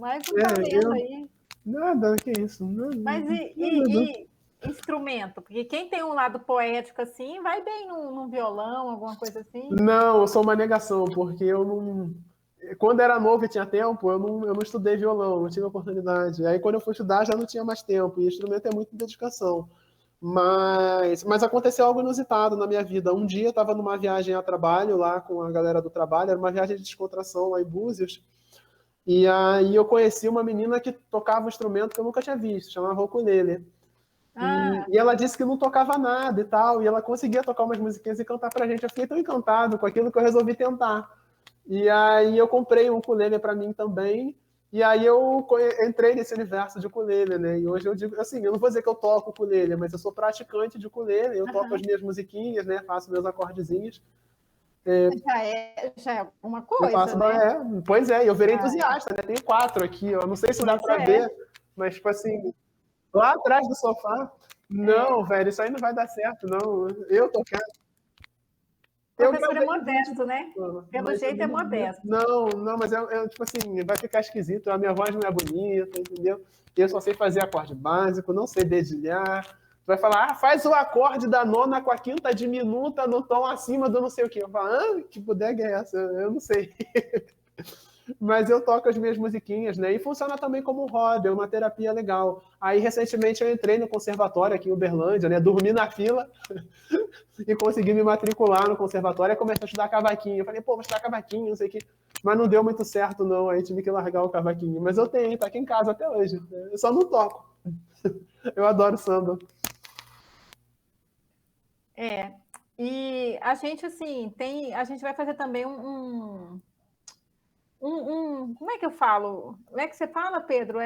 Mais um talento aí. Nada, que isso. Mas e instrumento? Porque quem tem um lado poético assim, vai bem num violão, alguma coisa assim? Não, eu sou uma negação, porque eu não... Quando era novo e tinha tempo, eu não estudei violão, não tive oportunidade. Aí, quando eu fui estudar, já não tinha mais tempo. E instrumento é muita dedicação. Mas aconteceu algo inusitado na minha vida. Um dia eu estava numa viagem a trabalho lá com a galera do trabalho, era uma viagem de descontração lá em Búzios, e aí eu conheci uma menina que tocava um instrumento que eu nunca tinha visto, chamava ukulele. E ela disse que não tocava nada e tal, e ela conseguia tocar umas musiquinhas e cantar pra gente. Eu fiquei tão encantado com aquilo que eu resolvi tentar. E aí eu comprei um ukulele para mim também, e aí eu entrei nesse universo de ukulele, né? E hoje eu digo, assim, eu não vou dizer que eu toco ukulele, mas eu sou praticante de ukulele, eu toco as minhas musiquinhas, né? Faço meus acordezinhos. Já é alguma coisa, eu faço, né? Pois é, eu virei entusiasta, né? Tem 4 aqui, eu não sei se dá para ver, mas, tipo assim, lá atrás do sofá, não, velho, isso aí não vai dar certo, não. Eu tocar... O professor é modesto, né? Pelo jeito é modesto. Não, mas tipo assim, vai ficar esquisito. A minha voz não é bonita, entendeu? Eu só sei fazer acorde básico, não sei dedilhar. Vai falar, faz o acorde da nona com a quinta diminuta no tom acima do não sei o quê. Eu falo, que bodega é essa? Eu não sei. Mas eu toco as minhas musiquinhas, né? E funciona também como um hobby, é uma terapia legal. Aí, recentemente, eu entrei no conservatório aqui em Uberlândia, né? Dormi na fila e consegui me matricular no conservatório. Aí comecei a estudar cavaquinho. Eu falei, vou estudar cavaquinho, não sei o quê. Mas não deu muito certo, não. Aí tive que largar o cavaquinho. Mas eu tenho, tá aqui em casa até hoje. Eu só não toco. Eu adoro samba. E a gente, assim, a gente vai fazer também como é que eu falo? Como é que você fala, Pedro?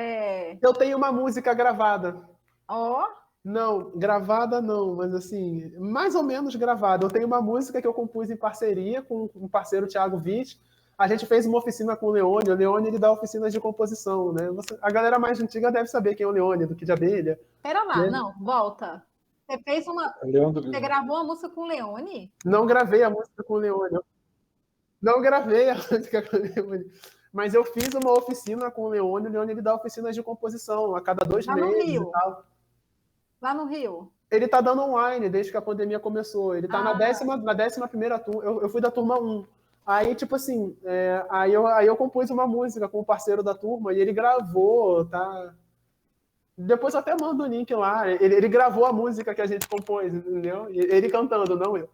Eu tenho uma música gravada. Ó. Não, gravada não, mas assim, mais ou menos gravada. Eu tenho uma música que eu compus em parceria com um parceiro, Thiago Witt. A gente fez uma oficina com o Leone. O Leone, ele dá oficinas de composição, né? A galera mais antiga deve saber quem é o Leone, do Kid Abelha. Pera lá, não, volta. Você fez Você gravou a música com o Leone? Não gravei a música com o Leone. Não gravei a música com o Leone. Mas eu fiz uma oficina com o Leone. O Leone, ele dá oficinas de composição a cada 2 meses e tal. Lá no Rio? Ele tá dando online desde que a pandemia começou. Ele tá na 11ª turma. Eu fui da turma 1. Aí, tipo assim, aí eu compus uma música com o parceiro da turma e ele gravou, tá? Depois eu até mando o link lá. Ele gravou a música que a gente compôs, entendeu? Ele cantando, não eu.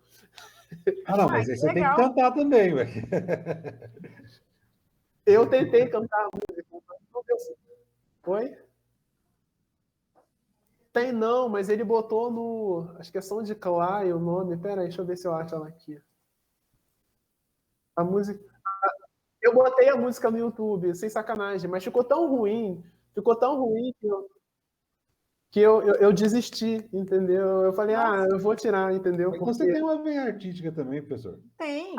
Não, mas aí você tem que cantar também, velho. Eu tentei cantar a música. Não deu certo. Oi? Tem não, mas ele botou no... Acho que é Som de Clay o nome. Pera aí, deixa eu ver se eu acho ela aqui. A música... Eu botei a música no YouTube, sem sacanagem, mas ficou tão ruim que eu desisti, entendeu? Eu falei, eu vou tirar, entendeu? Porque... Você tem uma veia artística também, professor? Tem.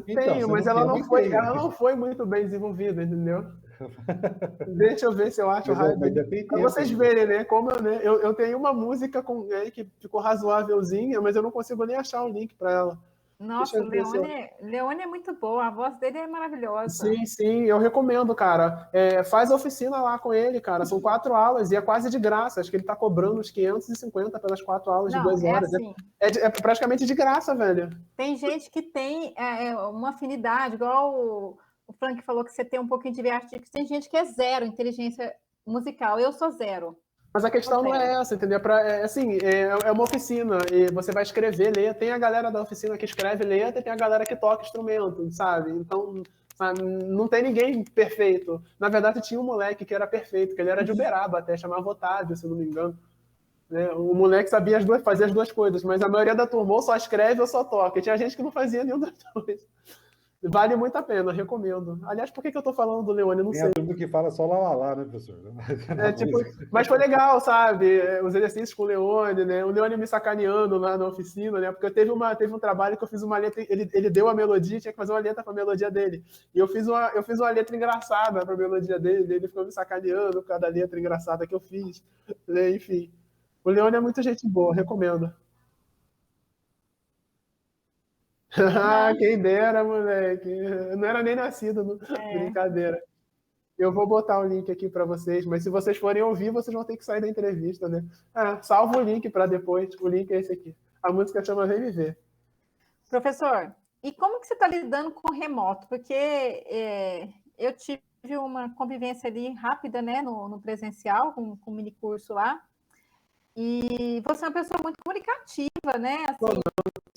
Tenho, mas ela não foi muito bem desenvolvida, entendeu? Deixa eu ver se eu acho raiva. Pra vocês verem, né? Como eu tenho uma música que ficou razoávelzinha, mas eu não consigo nem achar o link para ela. Nossa, o Leone é muito boa, a voz dele é maravilhosa. Sim, eu recomendo, cara. Faz oficina lá com ele, cara. São 4 aulas e é quase de graça. Acho que ele tá cobrando uns 550 pelas 4 aulas de 2 horas. Assim, é praticamente de graça, velho. Tem gente que tem uma afinidade, igual o Frank falou que você tem um pouquinho de arte. Tem gente que é 0 inteligência musical. Eu sou 0. Mas a questão não é essa, entendeu? É uma oficina, e você vai escrever, ler. Tem a galera da oficina que escreve letra e tem a galera que toca instrumento, sabe? Então, sabe, não tem ninguém perfeito. Na verdade, tinha um moleque que era perfeito, que ele era de Uberaba até, chamava Otávio, se eu não me engano. Né? O moleque sabia fazer as duas coisas, mas a maioria da turma ou só escreve ou só toca. E tinha gente que não fazia nenhuma das duas. Vale muito a pena, recomendo. Aliás, por que eu tô falando do Leone? Eu não Tem sei. a turma que fala só lá, lá, lá, né, professor? Mas foi legal, sabe? Os exercícios com o Leone, né? O Leone me sacaneando lá na oficina, né? Porque teve um trabalho que eu fiz uma letra, ele deu a melodia, tinha que fazer uma letra com a melodia dele. E eu fiz uma letra engraçada para a melodia dele, ele ficou me sacaneando por causa da letra engraçada que eu fiz. Né? Enfim, o Leone é muita gente boa, recomendo. Quem dera, moleque. Eu não era nem nascido, não. Brincadeira. Eu vou botar o link aqui para vocês, mas se vocês forem ouvir, vocês vão ter que sair da entrevista, né? Salva o link para depois. O link é esse aqui. A música chama Vem Me Ver. Professor, e como que você está lidando com o remoto? Porque eu tive uma convivência ali rápida, né, no presencial, com o mini curso lá, e você é uma pessoa muito comunicativa, né? Assim,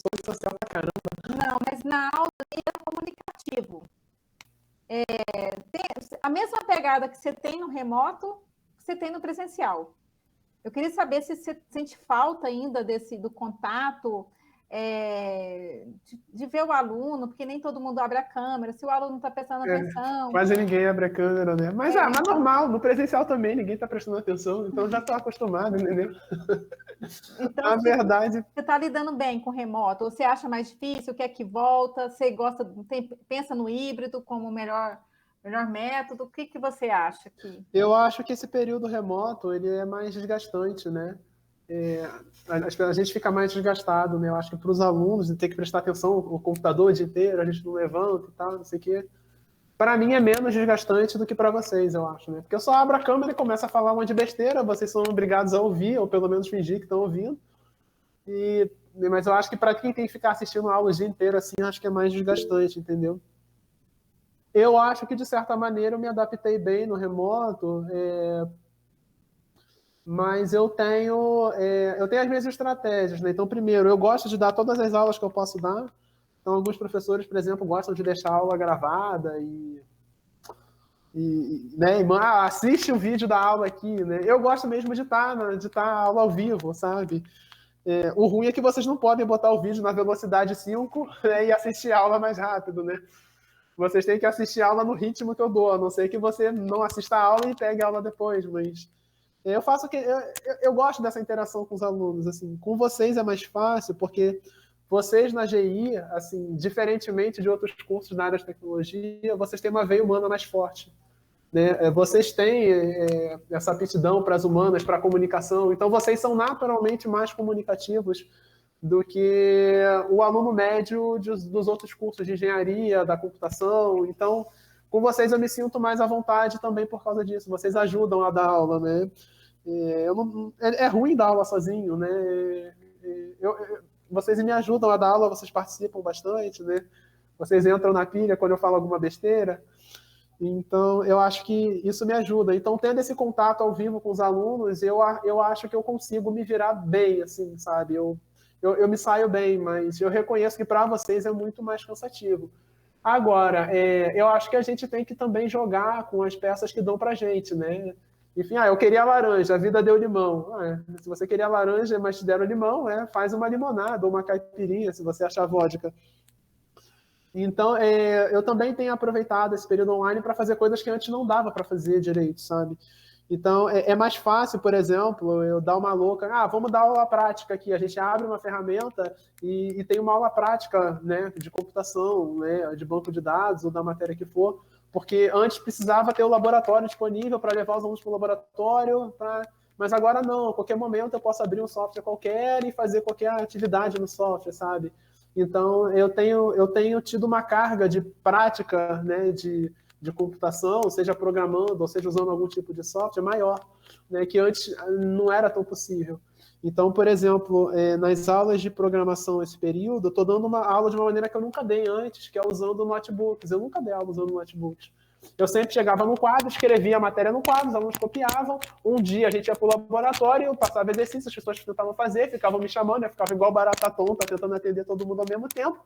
Sou social pra caramba. não, mas na aula ele é comunicativo. Tem a mesma pegada que você tem no remoto, você tem no presencial. Eu queria saber se você sente falta ainda do contato, de ver o aluno, porque nem todo mundo abre a câmera, se o aluno está prestando atenção. Quase ninguém abre a câmera, né? Mas normal, no presencial também ninguém está prestando atenção, então já estou acostumado, entendeu? Então, Na verdade... Você está lidando bem com remoto? Ou você acha mais difícil? Quer que volta? Você gosta, pensa no híbrido como o melhor método? O que você acha aqui? Eu acho que esse período remoto ele é mais desgastante, né? A gente fica mais desgastado, né? Eu acho que para os alunos ter que prestar atenção o computador o dia inteiro, a gente não levanta e tal, não sei o quê. Para mim é menos desgastante do que para vocês, eu acho, né? Porque eu só abro a câmera e começo a falar uma de besteira, vocês são obrigados a ouvir, ou pelo menos fingir que estão ouvindo. Mas eu acho que para quem tem que ficar assistindo a aula o dia inteiro assim, eu acho que é mais desgastante, entendeu? Eu acho que, de certa maneira, eu me adaptei bem no remoto, mas eu tenho as minhas estratégias, né? Então, primeiro, eu gosto de dar todas as aulas que eu posso dar. Então, alguns professores, por exemplo, gostam de deixar a aula gravada né, assiste o vídeo da aula aqui, né? Eu gosto mesmo de estar a aula ao vivo, sabe? O ruim é que vocês não podem botar o vídeo na velocidade 5, né, e assistir a aula mais rápido, né? Vocês têm que assistir a aula no ritmo que eu dou, a não ser que você não assista a aula e pegue a aula depois, mas eu gosto dessa interação com os alunos, assim. Com vocês é mais fácil, porque vocês na GI, assim, diferentemente de outros cursos na área de tecnologia, vocês têm uma veia humana mais forte, né? Vocês têm essa aptidão para as humanas, para a comunicação, então vocês são naturalmente mais comunicativos do que o aluno médio dos outros cursos de engenharia, da computação. Então, com vocês eu me sinto mais à vontade também por causa disso. Vocês ajudam a dar aula, né? É ruim dar aula sozinho, né? Vocês me ajudam a dar aula, vocês participam bastante, né? Vocês entram na pilha quando eu falo alguma besteira. Então, eu acho que isso me ajuda. Então, tendo esse contato ao vivo com os alunos, eu acho que eu consigo me virar bem, assim, sabe? Eu me saio bem, mas eu reconheço que para vocês é muito mais cansativo. Agora, eu acho que a gente tem que também jogar com as peças que dão para gente, né? Enfim, eu queria laranja, a vida deu limão. Se você queria laranja, mas te deram limão, faz uma limonada ou uma caipirinha, se você achar vodka. Então, eu também tenho aproveitado esse período online para fazer coisas que antes não dava para fazer direito, sabe? Então, é mais fácil, por exemplo, eu dar uma louca, vamos dar aula prática aqui, a gente abre uma ferramenta e tem uma aula prática, né, de computação, né, de banco de dados ou da matéria que for, porque antes precisava ter o laboratório disponível para levar os alunos para o laboratório, mas agora não, a qualquer momento eu posso abrir um software qualquer e fazer qualquer atividade no software, sabe? Então, eu tenho tido uma carga de prática, né, de computação, seja programando, ou seja usando algum tipo de software, maior, né, que antes não era tão possível. Então, por exemplo, nas aulas de programação esse período, eu estou dando uma aula de uma maneira que eu nunca dei antes, que é usando notebooks. Eu nunca dei aula usando notebooks. Eu sempre chegava no quadro, escrevia a matéria no quadro, os alunos copiavam. Um dia a gente ia para o laboratório, eu passava exercício, as pessoas tentavam fazer, ficavam me chamando, eu ficava igual barata tonta, tentando atender todo mundo ao mesmo tempo.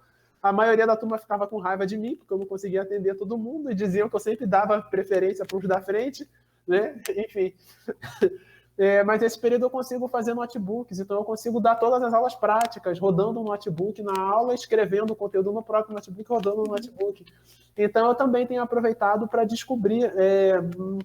A maioria da turma ficava com raiva de mim, porque eu não conseguia atender todo mundo, e diziam que eu sempre dava preferência para os da frente, né? Enfim. Mas esse período eu consigo fazer notebooks, então eu consigo dar todas as aulas práticas, rodando um notebook na aula, escrevendo o conteúdo no próprio notebook, rodando no notebook. Então eu também tenho aproveitado para descobrir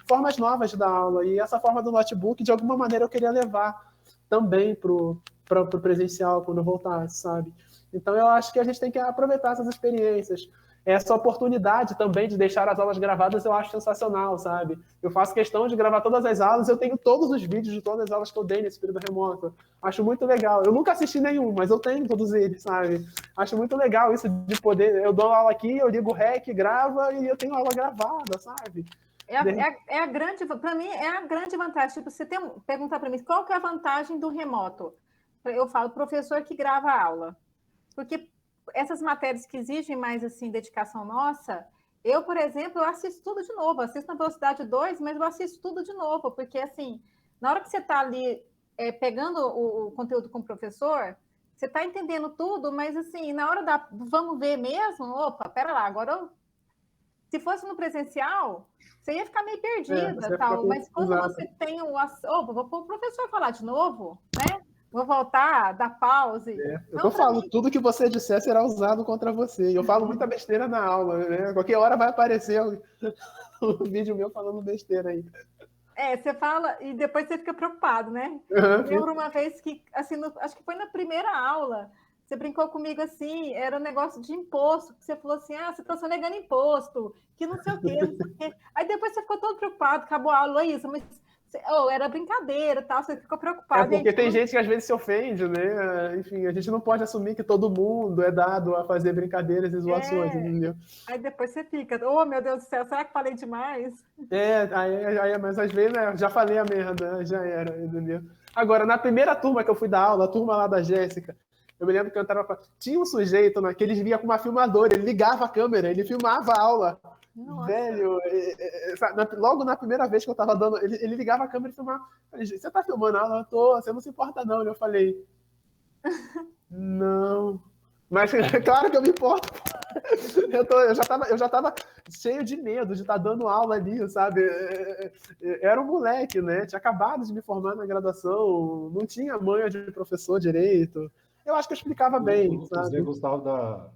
formas novas da aula, e essa forma do notebook, de alguma maneira, eu queria levar também para o presencial, quando eu voltasse, sabe? Então eu acho que a gente tem que aproveitar essas experiências. Essa oportunidade também de deixar as aulas gravadas eu acho sensacional, sabe? Eu faço questão de gravar todas as aulas, eu tenho todos os vídeos de todas as aulas que eu dei nesse período remoto. Acho muito legal. Eu nunca assisti nenhum, mas eu tenho todos eles, sabe? Acho muito legal isso de poder... Eu dou aula aqui, eu ligo o REC, grava e eu tenho aula gravada, sabe? A grande... Para mim, é a grande vantagem. Tipo, você perguntar para mim, qual que é a vantagem do remoto? Eu falo, professor que grava a aula. Porque essas matérias que exigem mais assim dedicação nossa, eu, por exemplo, eu assisto tudo de novo, eu assisto na velocidade 2, mas eu assisto tudo de novo, porque assim, na hora que você está ali pegando o conteúdo com o professor, você está entendendo tudo, mas assim, na hora da vamos ver mesmo, opa, pera lá, agora se fosse no presencial, você ia ficar meio perdida, tal, mas quando você tem vou pôr o professor falar de novo, né? Vou voltar, dar pause. Eu falo, tudo que você disser será usado contra você. Eu falo muita besteira na aula, né? Qualquer hora vai aparecer um vídeo meu falando besteira aí. Você fala e depois você fica preocupado, né? Eu lembro uma vez que, assim, acho que foi na primeira aula, você brincou comigo assim, era um negócio de imposto, que você falou assim, você está sonegando imposto, que não sei o quê, não sei o quê. Aí depois você ficou todo preocupado, acabou a aula, isso, mas era brincadeira, tal, você ficou preocupado. Porque tem gente que às vezes se ofende, né? Enfim, a gente não pode assumir que todo mundo é dado a fazer brincadeiras e zoações, entendeu? Aí depois você fica, oh meu Deus do céu, será que falei demais? Mas às vezes, né, já falei a merda, já era, entendeu? Agora, na primeira turma que eu fui dar aula, a turma lá da Jéssica, eu me lembro que eu entrava. Tinha um sujeito, né, que ele vinha com uma filmadora, ele ligava a câmera, ele filmava a aula. Nossa. Velho, logo na primeira vez que eu tava dando, ele ligava a câmera e filmava. Você tá filmando a aula? Eu tô, você não se importa não. Eu falei, não. Mas claro que eu me importo. Eu já tava cheio de medo de estar dando aula ali, sabe? Era um moleque, né? Tinha acabado de me formar na graduação, não tinha manha de professor direito. Eu acho que eu explicava bem, sabe? O Zé Gustavo da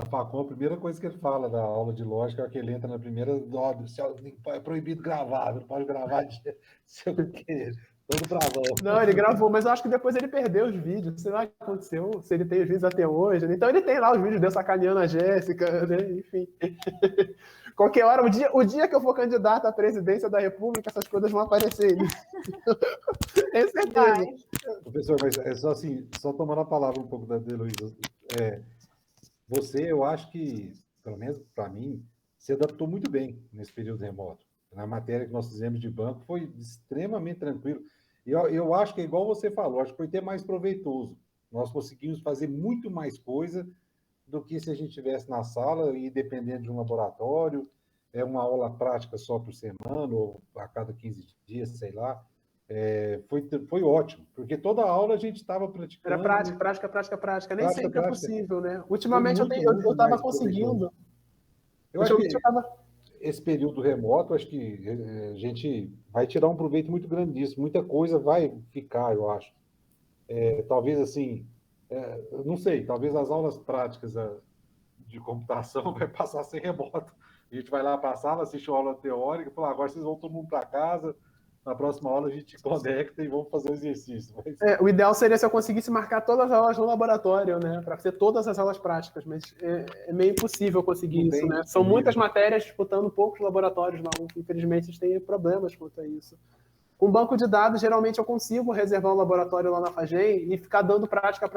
Facom, a primeira coisa que ele fala da aula de lógica é que ele entra na primeira, é proibido gravar, não pode gravar se eu querer. Todo bravão. Não, ele gravou, mas eu acho que depois ele perdeu os vídeos. Sei lá o que aconteceu, se ele tem os vídeos até hoje. Então ele tem lá os vídeos dele sacaneando a Jéssica, né? Enfim. Qualquer hora, o dia que eu for candidato à presidência da República, essas coisas vão aparecer. Tenho certeza. Professor, mas é só assim, só tomando a palavra um pouco da Heloísa. Você, eu acho que, pelo menos para mim, se adaptou muito bem nesse período remoto. Na matéria que nós fizemos de banco, foi extremamente tranquilo. Eu acho que é igual você falou, acho que foi até mais proveitoso. Nós conseguimos fazer muito mais coisa do que se a gente estivesse na sala e dependendo de um laboratório, uma aula prática só por semana, ou a cada 15 dias, sei lá. Foi ótimo, porque toda aula a gente estava praticando. Era prática. Nem sempre é possível, né? Ultimamente eu estava conseguindo. Eu acho que esse período remoto, acho que a gente vai tirar um proveito muito grande disso. Muita coisa vai ficar, eu acho. Talvez assim, não sei, talvez as aulas práticas de computação vai passar a ser remoto. A gente vai lá para a sala, assiste uma aula teórica e fala, agora vocês vão todo mundo para casa. Na próxima aula a gente conecta e vamos fazer o exercício. O ideal seria se eu conseguisse marcar todas as aulas no laboratório, né? Para fazer todas as aulas práticas, mas é meio impossível conseguir isso, né? São muitas matérias disputando poucos laboratórios na UF. Infelizmente, a gente tem problemas quanto a isso. Com banco de dados, geralmente eu consigo reservar um laboratório lá na FAGEM e ficar dando prática.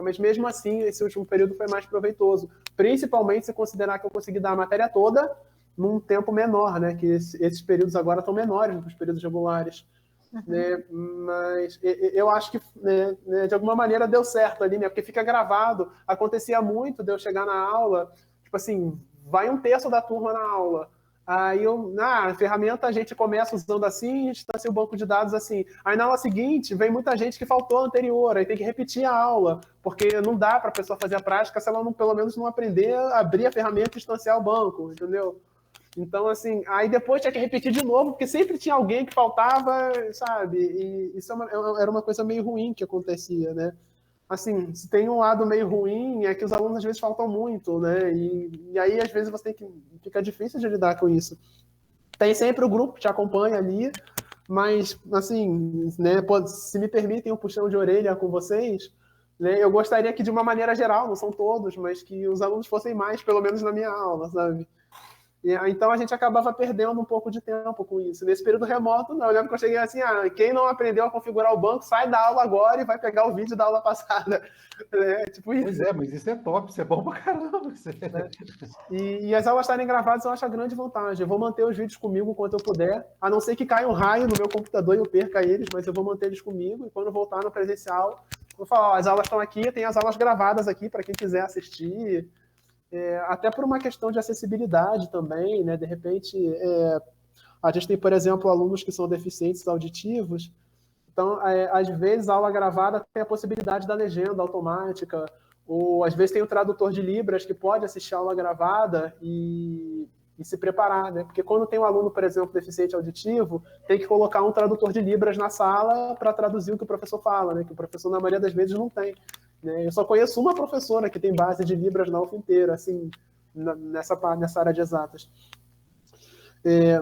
Mas mesmo assim, esse último período foi mais proveitoso. Principalmente se considerar que eu consegui dar a matéria toda num tempo menor, né? Que esses períodos agora estão menores do que os períodos regulares. Né? Mas eu acho que, né, de alguma maneira deu certo ali, né? Porque fica gravado. Acontecia muito de eu chegar na aula, tipo assim, vai um terço da turma na aula. Aí a ferramenta a gente começa usando assim, a gente está o banco de dados assim. Aí na aula seguinte vem muita gente que faltou a anterior, aí tem que repetir a aula, porque não dá para a pessoa fazer a prática se ela não, pelo menos não aprender a abrir a ferramenta e instanciar o banco, entendeu? Então, assim, aí depois tinha que repetir de novo, porque sempre tinha alguém que faltava, sabe? E isso era uma coisa meio ruim que acontecia, né? Assim, se tem um lado meio ruim, é que os alunos às vezes faltam muito, né? E aí, às vezes, fica difícil de lidar com isso. Tem sempre o grupo que te acompanha ali, mas, assim, né, se me permitem um puxão de orelha com vocês, né, eu gostaria que, de uma maneira geral, não são todos, mas que os alunos fossem mais, pelo menos na minha aula, sabe? Então a gente acabava perdendo um pouco de tempo com isso. Nesse período remoto, não. Eu lembro que eu cheguei assim, quem não aprendeu a configurar o banco, sai da aula agora e vai pegar o vídeo da aula passada. Tipo isso. Pois é, mas isso é top, isso é bom pra caramba. E as aulas estarem gravadas eu acho a grande vantagem. Eu vou manter os vídeos comigo quanto eu puder, a não ser que caia um raio no meu computador e eu perca eles, mas eu vou manter eles comigo. E quando voltar no presencial, vou falar, as aulas estão aqui, tem as aulas gravadas aqui para quem quiser assistir. Até por uma questão de acessibilidade também, né? De repente, a gente tem, por exemplo, alunos que são deficientes auditivos, então, às vezes, a aula gravada tem a possibilidade da legenda automática, ou às vezes tem o tradutor de Libras que pode assistir a aula gravada e se preparar, né? Porque quando tem um aluno, por exemplo, deficiente auditivo, tem que colocar um tradutor de Libras na sala para traduzir o que o professor fala, né? Que o professor, na maioria das vezes, não tem. Eu só conheço uma professora que tem base de Libras na UF inteira, assim, nessa área de exatas.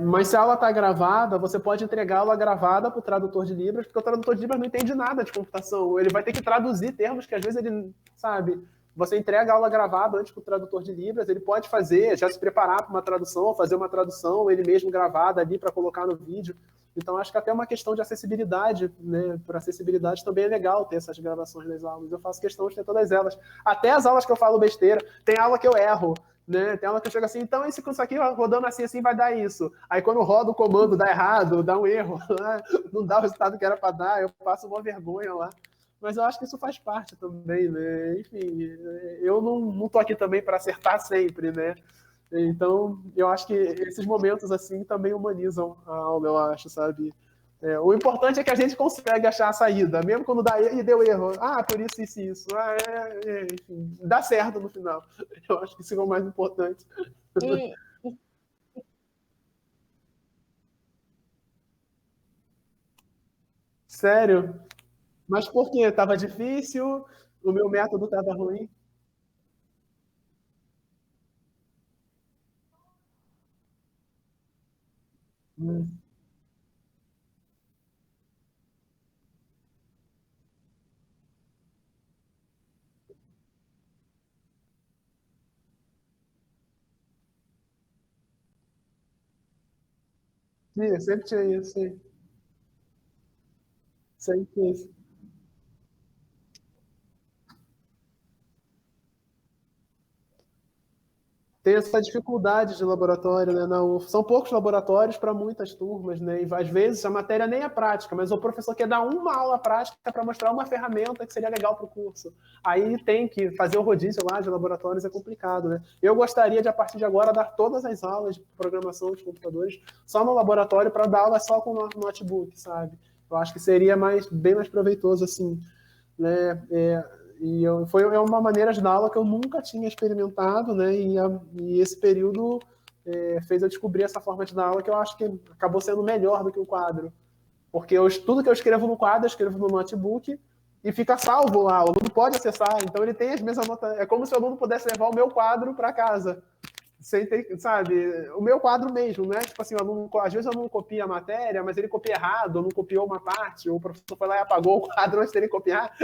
Mas se a aula está gravada, você pode entregar a aula gravada para o tradutor de Libras, porque o tradutor de Libras não entende nada de computação. Ele vai ter que traduzir termos que às vezes ele, sabe, você entrega a aula gravada antes para o tradutor de Libras, ele pode fazer, já se preparar para uma tradução, fazer uma tradução ele mesmo gravada ali para colocar no vídeo. Então, acho que até uma questão de acessibilidade, né? Por acessibilidade também é legal ter essas gravações das aulas. Eu faço questão de ter todas elas. Até as aulas que eu falo besteira, tem aula que eu erro, né? Tem aula que eu chego assim, então isso aqui rodando assim vai dar isso. Aí quando roda o comando dá errado, dá um erro, não dá o resultado que era para dar, eu passo uma vergonha lá. Mas eu acho que isso faz parte também, né? Enfim, eu não tô aqui também para acertar sempre, né? Então, eu acho que esses momentos assim também humanizam a aula, eu acho, sabe? O importante é que a gente consegue achar a saída, mesmo quando deu erro. Por isso, isso. Enfim, dá certo no final. Eu acho que isso é o mais importante. Sério? Mas por quê? Estava difícil? O meu método estava ruim? Hum. Sim, sempre tinha isso, sim. Sempre tinha isso. Tem essa dificuldade de laboratório, né, na UF. São poucos laboratórios para muitas turmas, né? E às vezes a matéria nem é prática, mas o professor quer dar uma aula prática para mostrar uma ferramenta que seria legal para o curso. Aí tem que fazer o rodízio lá de laboratórios, é complicado, né? Eu gostaria de, a partir de agora, dar todas as aulas de programação de computadores só no laboratório para dar aula só com o notebook, sabe? Eu acho que seria bem mais proveitoso assim, né? Foi uma maneira de dar aula que eu nunca tinha experimentado, né? E esse período fez eu descobrir essa forma de dar aula que eu acho que acabou sendo melhor do que o quadro. Porque tudo que eu escrevo no quadro, eu escrevo no notebook e fica salvo lá. O aluno pode acessar, então ele tem as mesmas anotações. É como se o aluno pudesse levar o meu quadro para casa. Sem ter, sabe, o meu quadro mesmo, né? Tipo assim, às vezes o aluno copia a matéria, mas ele copia errado, ou não copiou uma parte, ou o professor foi lá e apagou o quadro antes dele copiar.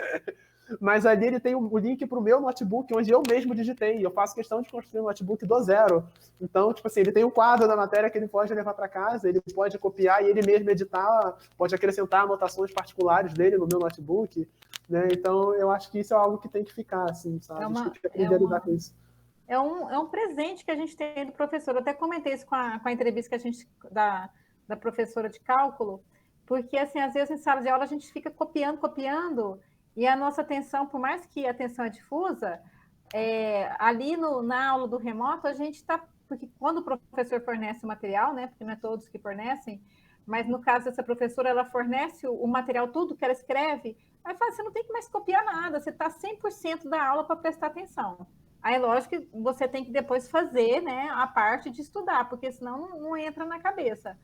Mas ali ele tem o link para o meu notebook, onde eu mesmo digitei. Eu faço questão de construir um notebook do zero. Então, tipo assim, ele tem um quadro da matéria que ele pode levar para casa, ele pode copiar e ele mesmo editar, pode acrescentar anotações particulares dele no meu notebook. Né? Então, eu acho que isso é algo que tem que ficar, assim, sabe? A gente tem que aprender a lidar com isso. É um presente que a gente tem do professor. Eu até comentei isso com a entrevista que a gente da professora de cálculo, porque, assim, às vezes em sala de aula a gente fica copiando, e a nossa atenção, por mais que a atenção é difusa, ali na aula do remoto, a gente está... Porque quando o professor fornece o material, né, porque não é todos que fornecem, mas no caso dessa professora, ela fornece o material, tudo que ela escreve, aí fala, você não tem que mais copiar nada, você está 100% da aula para prestar atenção. Aí, lógico que você tem que depois fazer, né, a parte de estudar, porque senão não entra na cabeça.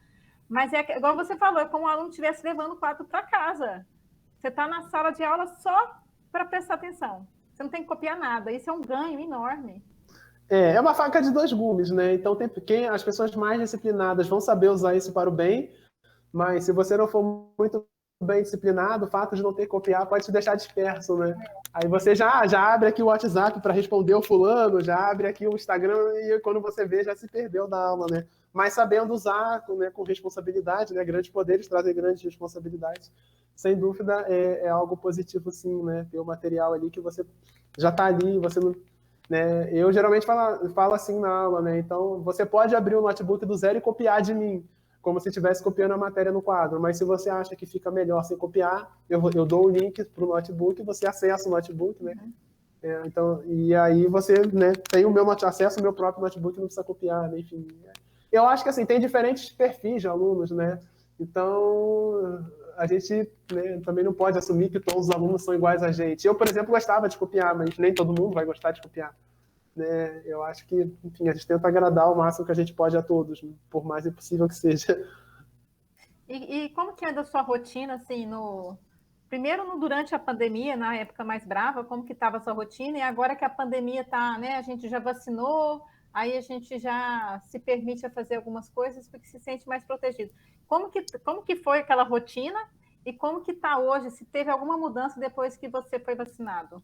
Mas é igual você falou, é como o aluno estivesse levando o quadro para casa. Você está na sala de aula só para prestar atenção. Você não tem que copiar nada. Isso é um ganho enorme. É uma faca de dois gumes, né? Então, as pessoas mais disciplinadas vão saber usar isso para o bem, mas se você não for muito bem disciplinado, o fato de não ter que copiar pode te deixar disperso, né? Aí você já abre aqui o WhatsApp para responder o fulano, já abre aqui o Instagram e quando você vê, já se perdeu da aula, né? Mas sabendo usar, né, com responsabilidade, né? Grandes poderes trazem grandes responsabilidades. Sem dúvida, é algo positivo, sim, né? Ter o material ali que você já está ali, você não... Né? Eu geralmente falo assim na aula, né? Então, você pode abrir o notebook do zero e copiar de mim, como se estivesse copiando a matéria no quadro. Mas se você acha que fica melhor sem copiar, eu dou o link para o notebook, você acessa o notebook, né? Então, e aí você, né, tem o meu acesso ao meu próprio notebook, não precisa copiar, né? Enfim. Eu acho que assim, tem diferentes perfis de alunos, né? Então, a gente, né, também não pode assumir que todos os alunos são iguais a gente. Eu, por exemplo, gostava de copiar, mas nem todo mundo vai gostar de copiar. Né? Eu acho que, enfim, a gente tenta agradar o máximo que a gente pode a todos, né? Por mais impossível que seja. E como que anda a sua rotina, assim, primeiro durante a pandemia, na época mais brava, como que estava a sua rotina? E agora que a pandemia está, né, a gente já vacinou, aí a gente já se permite a fazer algumas coisas porque se sente mais protegido. Como que foi aquela rotina e como que está hoje? Se teve alguma mudança depois que você foi vacinado?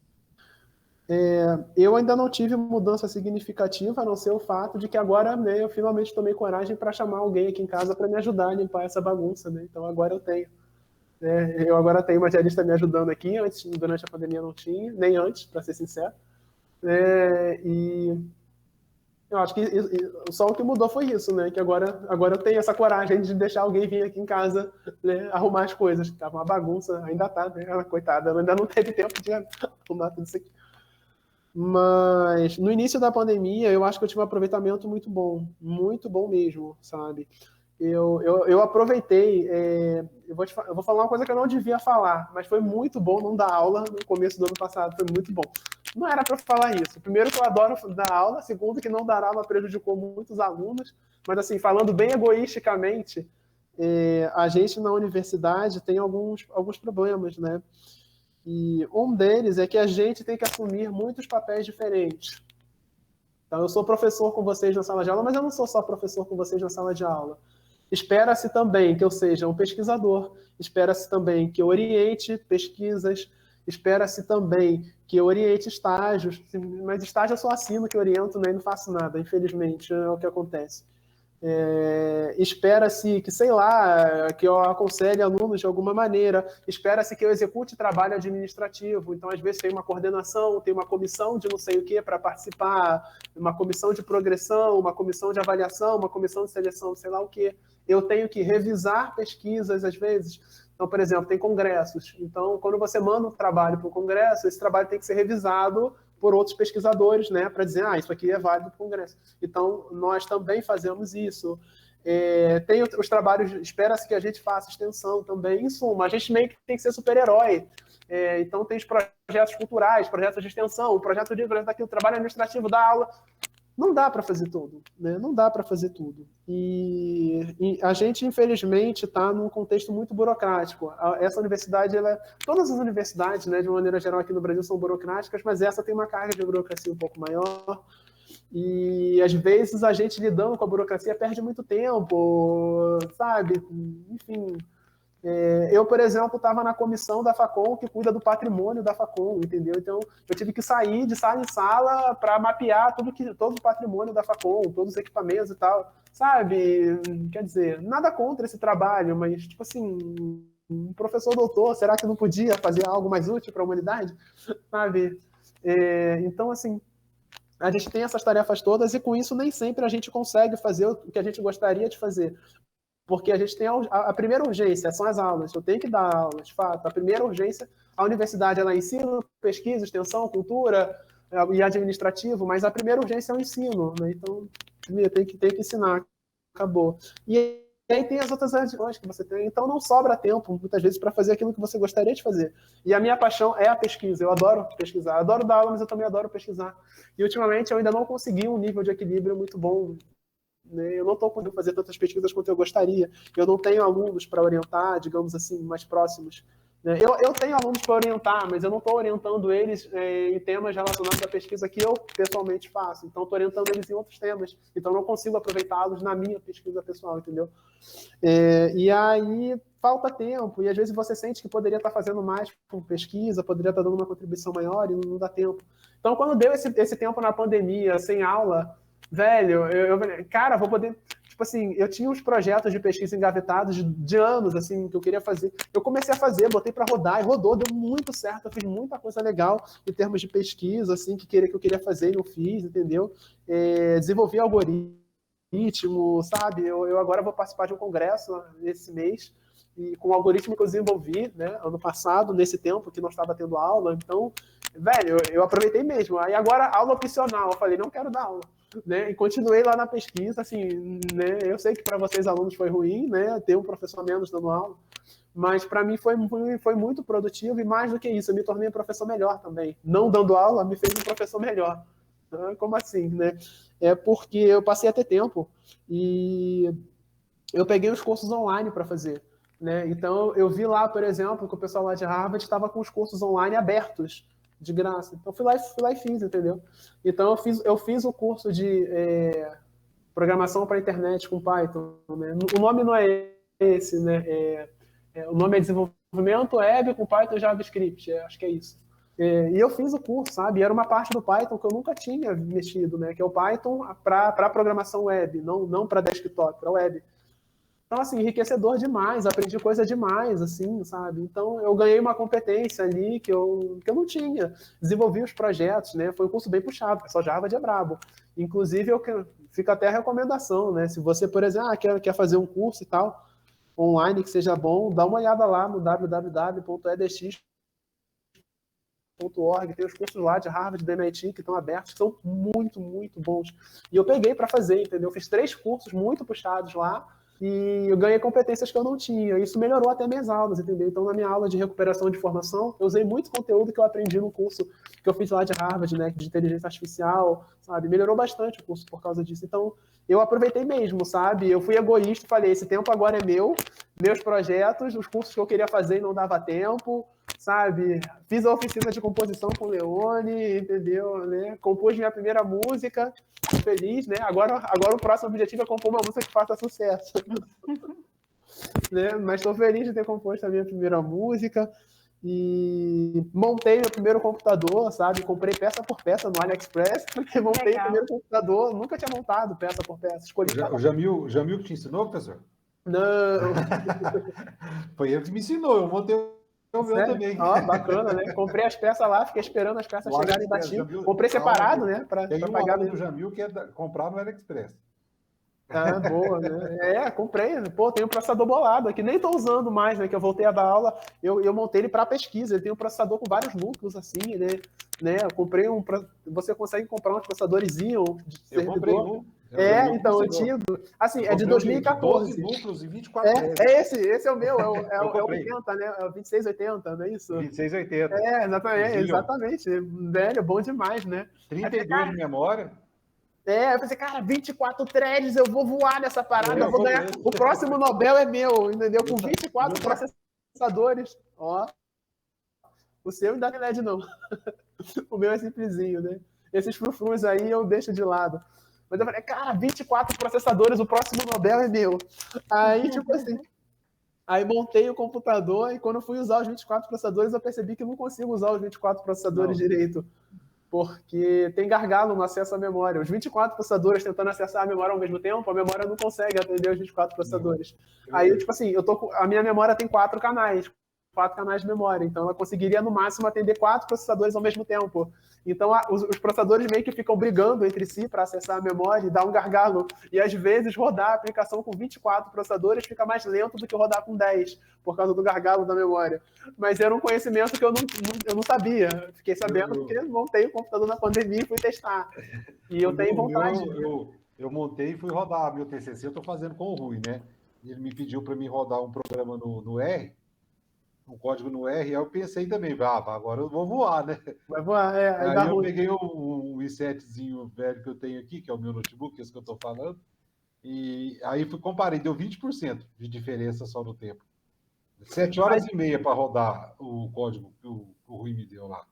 Eu ainda não tive mudança significativa, a não ser o fato de que agora, né, eu finalmente tomei coragem para chamar alguém aqui em casa para me ajudar a limpar essa bagunça, né? Então agora eu tenho. Eu agora tenho uma diarista me ajudando aqui, antes, durante a pandemia não tinha, nem antes, para ser sincero. E eu acho que só o que mudou foi isso, né? Que agora eu tenho essa coragem de deixar alguém vir aqui em casa, né, arrumar as coisas. Tava uma bagunça, ainda tá, né? Ela, coitada, ela ainda não teve tempo de arrumar tudo isso aqui. Mas no início da pandemia, eu acho que eu tive um aproveitamento muito bom mesmo, sabe? Eu aproveitei, eu vou falar uma coisa que eu não devia falar, mas foi muito bom não dar aula no começo do ano passado, foi muito bom. Não era para falar isso. Primeiro que eu adoro dar aula, segundo que não dar aula prejudicou muitos alunos, mas assim, falando bem egoisticamente, a gente na universidade tem alguns problemas, né? E um deles é que a gente tem que assumir muitos papéis diferentes. Então, eu sou professor com vocês na sala de aula, mas eu não sou só professor com vocês na sala de aula. Espera-se também que eu seja um pesquisador, espera-se também que eu oriente pesquisas, espera-se também que eu oriente estágios, mas estágio eu só assino que oriento, né, e não faço nada, infelizmente, é o que acontece. Espera-se que, sei lá, que eu aconselhe alunos de alguma maneira, espera-se que eu execute trabalho administrativo, então às vezes tem uma coordenação, tem uma comissão de não sei o que para participar, uma comissão de progressão, uma comissão de avaliação, uma comissão de seleção, sei lá o que. Eu tenho que revisar pesquisas às vezes. Então, por exemplo, tem congressos. Então, quando você manda um trabalho para o congresso, esse trabalho tem que ser revisado por outros pesquisadores, né, para dizer, isso aqui é válido para o Congresso. Então, nós também fazemos isso. Tem os trabalhos, espera-se que a gente faça extensão também. Em suma, a gente meio que tem que ser super-herói. Então, tem os projetos culturais, projetos de extensão, o projeto daquilo, trabalho administrativo da aula. Não dá para fazer tudo, né? Não dá para fazer tudo. E a gente, infelizmente, está num contexto muito burocrático. Essa universidade, todas as universidades, né, de uma maneira geral aqui no Brasil, são burocráticas, mas essa tem uma carga de burocracia um pouco maior. E, às vezes, a gente lidando com a burocracia perde muito tempo, sabe? Enfim... Eu, por exemplo, estava na comissão da Facom que cuida do patrimônio da Facom, entendeu? Então, eu tive que sair de sala em sala para mapear todo o patrimônio da Facom, todos os equipamentos e tal, sabe? Quer dizer, nada contra esse trabalho, mas, tipo assim, um professor doutor, será que não podia fazer algo mais útil para a humanidade? Sabe? Então, assim, a gente tem essas tarefas todas e, com isso, nem sempre a gente consegue fazer o que a gente gostaria de fazer. Porque a gente tem a primeira urgência, são as aulas. Eu tenho que dar aulas, de fato. A primeira urgência, a universidade, ela ensina pesquisa, extensão, cultura e administrativo, mas a primeira urgência é o ensino, né? Então, tem que ensinar. Acabou. E aí tem as outras adições que você tem. Então não sobra tempo, muitas vezes, para fazer aquilo que você gostaria de fazer. E a minha paixão é a pesquisa. Eu adoro pesquisar. Eu adoro dar aula, mas eu também adoro pesquisar. E ultimamente eu ainda não consegui um nível de equilíbrio muito bom, né? Eu não estou podendo fazer tantas pesquisas quanto eu gostaria. Eu não tenho alunos para orientar, digamos assim, mais próximos. Eu tenho alunos para orientar, mas eu não estou orientando eles em temas relacionados à pesquisa que eu pessoalmente faço. Então, estou orientando eles em outros temas. Então, não consigo aproveitá-los na minha pesquisa pessoal, entendeu? E aí, falta tempo. E, às vezes, você sente que poderia estar fazendo mais com pesquisa, poderia estar dando uma contribuição maior e não dá tempo. Então, quando deu esse tempo na pandemia, sem aula, velho, cara, vou poder... Tipo assim, eu tinha uns projetos de pesquisa engavetados de anos, assim, que eu queria fazer. Eu comecei a fazer, botei para rodar, e rodou, deu muito certo, eu fiz muita coisa legal em termos de pesquisa, assim, que eu queria fazer e não fiz, entendeu? Desenvolvi algoritmo, sabe? Eu agora vou participar de um congresso esse mês, e com o algoritmo que eu desenvolvi, né, ano passado, nesse tempo que não estava tendo aula. Então, velho, eu aproveitei mesmo. Aí agora, aula opcional, eu falei, não quero dar aula. Né? E continuei lá na pesquisa, assim, né? Eu sei que para vocês alunos foi ruim, né? Ter um professor menos dando aula, mas para mim foi muito produtivo, e mais do que isso, eu me tornei um professor melhor também. Não dando aula me fez um professor melhor. Como assim, né? É porque eu passei a ter tempo e eu peguei os cursos online para fazer, né? Então eu vi lá, por exemplo, que o pessoal lá de Harvard estava com os cursos online abertos, de graça. Então fui lá e fiz, entendeu? Então eu fiz o curso de programação para a internet com Python, né? O nome não é esse, né? O nome é desenvolvimento web com Python e JavaScript, acho que é isso. E eu fiz o curso, sabe? E era uma parte do Python que eu nunca tinha mexido, né? Que é o Python para programação web, não para desktop, para web. Então, assim, enriquecedor demais, aprendi coisa demais, assim, sabe? Então, eu ganhei uma competência ali que eu não tinha. Desenvolvi os projetos, né? Foi um curso bem puxado, pessoal de Harvard é brabo. Inclusive, fica até a recomendação, né? Se você, por exemplo, quer fazer um curso e tal, online que seja bom, dá uma olhada lá no www.edx.org, tem os cursos lá de Harvard, do MIT, que estão abertos, que são muito, muito bons. E eu peguei para fazer, entendeu? Eu fiz 3 cursos muito puxados lá, e eu ganhei competências que eu não tinha. Isso melhorou até minhas aulas, entendeu? Então, na minha aula de recuperação de formação, eu usei muito conteúdo que eu aprendi no curso que eu fiz lá de Harvard, né, de inteligência artificial, sabe? Melhorou bastante o curso por causa disso. Então, eu aproveitei mesmo, sabe? Eu fui egoísta e falei, esse tempo agora é meu, meus projetos, os cursos que eu queria fazer e não dava tempo, sabe? Fiz a oficina de composição com o Leone, entendeu? Né? Compus minha primeira música, feliz, né? Agora o próximo objetivo é compor uma música que faça sucesso. Né? Mas estou feliz de ter composto a minha primeira música e montei meu primeiro computador, sabe? Comprei peça por peça no AliExpress, porque montei o primeiro computador, nunca tinha montado peça por peça. Escolhi o Jamil que te ensinou, professor? Não. Foi ele que me ensinou, eu montei o meu também. Ó, bacana, né? Comprei as peças lá, fiquei esperando as peças chegarem e bati. Comprei separado, né? Para pagar do Jamil que é comprar no AliExpress. Ah, boa, né? Comprei. Pô, tem um processador bolado aqui, nem estou usando mais, né? Que eu voltei a dar aula, eu montei ele para pesquisa. Ele tem um processador com vários núcleos, assim, né? Eu comprei você consegue comprar uns processadores Xeon de servidor. Eu comprei um. Então, antigo. Assim, é de 2014. De 12 núcleos e 24 esse é o meu, é o 80, né? É o 2680, não é isso? 2680. Exatamente. Velho, bom demais, né? 32 de memória. Eu pensei, cara, 24 threads, eu vou voar nessa parada, eu vou ganhar. O próximo Nobel é meu, entendeu? Com 24 processadores. Ó. O seu ainda não é LED, não. O meu é simplesinho, né? Esses frufrus aí eu deixo de lado. Mas eu falei, cara, 24 processadores, o próximo Nobel é meu. Aí, tipo assim, aí montei o computador e quando eu fui usar os 24 processadores, eu percebi que eu não consigo usar os 24 processadores direito. Porque tem gargalo no acesso à memória. Os 24 processadores tentando acessar a memória ao mesmo tempo, a memória não consegue atender os 24 processadores. Aí, tipo assim, a minha memória tem 4 canais de memória, então ela conseguiria no máximo atender 4 processadores ao mesmo tempo. Então os processadores meio que ficam brigando entre si para acessar a memória e dar um gargalo. E às vezes rodar a aplicação com 24 processadores fica mais lento do que rodar com 10, por causa do gargalo da memória. Mas era um conhecimento que eu não sabia. Fiquei sabendo porque montei o computador na pandemia e fui testar. E eu tenho vontade. Eu montei e fui rodar meu TCC, eu estou fazendo com o Rui, né? ele me pediu para mim rodar um programa no R, um código no R, aí eu pensei também, agora eu vou voar, né? Vai voar, aí Aí dá eu ruim. peguei um i7zinho velho que eu tenho aqui, que é o meu notebook, esse que eu estou falando, e aí comparei, deu 20% de diferença só no tempo. 7 horas e meia para rodar o código que o Rui me deu lá.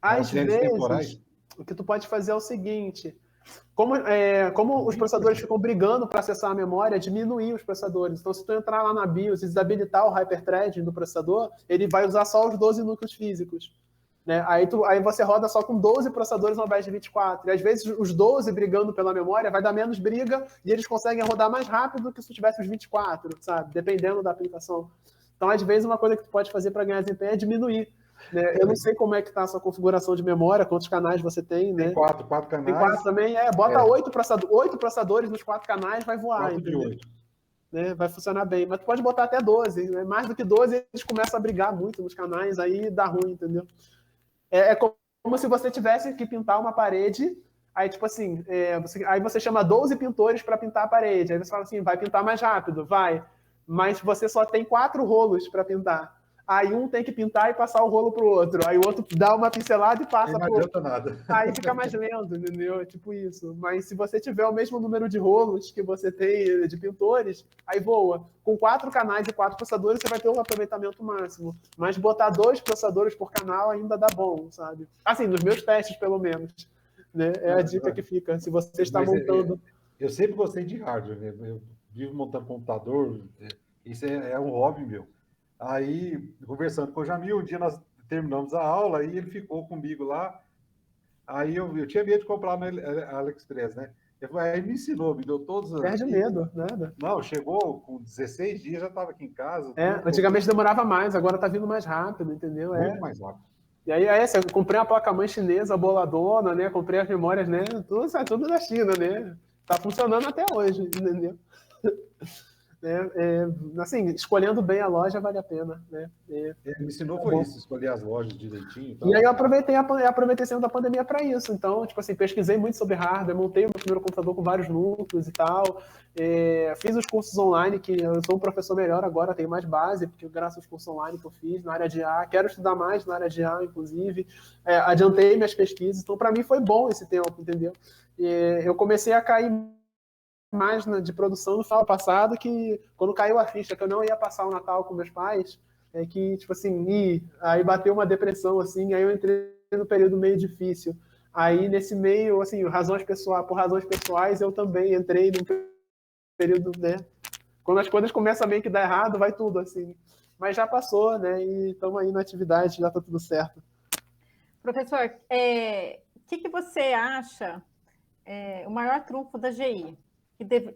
Às As séries temporais. vezes, o que tu pode fazer é o seguinte: como os processadores ficam brigando para acessar a memória, diminuir os processadores. Então, se tu entrar lá na BIOS e desabilitar o hyperthreading do processador, ele vai usar só os 12 núcleos físicos. Né? Aí você roda só com 12 processadores ao invés de 24. E às vezes os 12 brigando pela memória vai dar menos briga e eles conseguem rodar mais rápido do que se tivesse os 24, sabe? Dependendo da aplicação. Então, às vezes, uma coisa que tu pode fazer para ganhar desempenho é diminuir. Né? Eu não sei como é que está a sua configuração de memória, quantos canais você tem, né? Tem quatro canais. Tem 4 também? Bota 8 processadores nos 4 canais, vai voar, 4 de entendeu? 8. Né? Vai funcionar bem. Mas tu pode botar até 12. Né? Mais do que 12, eles começam a brigar muito nos canais, aí dá ruim, entendeu? É como se você tivesse que pintar uma parede, aí tipo assim, aí você chama 12 pintores para pintar a parede, aí você fala assim, vai pintar mais rápido, vai, mas você só tem 4 rolos para pintar. Aí um tem que pintar e passar o rolo pro outro, aí o outro dá uma pincelada e passa pro outro. Não adianta nada. Aí fica mais lento, entendeu? É tipo isso. Mas se você tiver o mesmo número de rolos que você tem de pintores, aí voa. Com 4 canais e 4 processadores, você vai ter um aproveitamento máximo. Mas botar 2 processadores por canal ainda dá bom, sabe? Assim, nos meus testes, pelo menos. Né? É a dica que fica. Se você está montando... Eu sempre gostei de hardware, né? Eu vivo montando computador, isso é um hobby meu. Aí, conversando com o Jamil, um dia nós terminamos a aula e ele ficou comigo lá. Aí eu tinha medo de comprar no AliExpress, né? Aí me ensinou, me deu todos os... Perde medo, nada. Não, chegou com 16 dias, já estava aqui em casa. Antigamente demorava mais, agora tá vindo mais rápido, entendeu? Muito mais rápido. E aí, eu comprei uma placa-mãe chinesa boladona, né? Comprei as memórias, né? Tudo da China, né? Tá funcionando até hoje, entendeu? Assim, escolhendo bem a loja vale a pena, né? Me ensinou foi isso, escolher as lojas direitinho. E aí eu aproveitei sendo da pandemia para isso. Então, tipo assim, pesquisei muito sobre hardware, montei o meu primeiro computador com vários núcleos e tal. Fiz os cursos online, que eu sou um professor melhor agora, tenho mais base, porque graças aos cursos online que eu fiz na área de A, quero estudar mais na área de A, inclusive. Adiantei minhas pesquisas, então para mim foi bom esse tempo, entendeu? Eu comecei a cair mais de produção no final passado, que quando caiu a ficha que eu não ia passar o Natal com meus pais, que, tipo assim, aí bateu uma depressão, assim, aí eu entrei no período meio difícil. Aí, nesse meio, assim, por razões pessoais, eu também entrei num período, né? Quando as coisas começam a meio que dar errado, vai tudo, assim. Mas já passou, né? E estamos aí na atividade, já está tudo certo. Professor, o que você acha o maior trunfo da GI?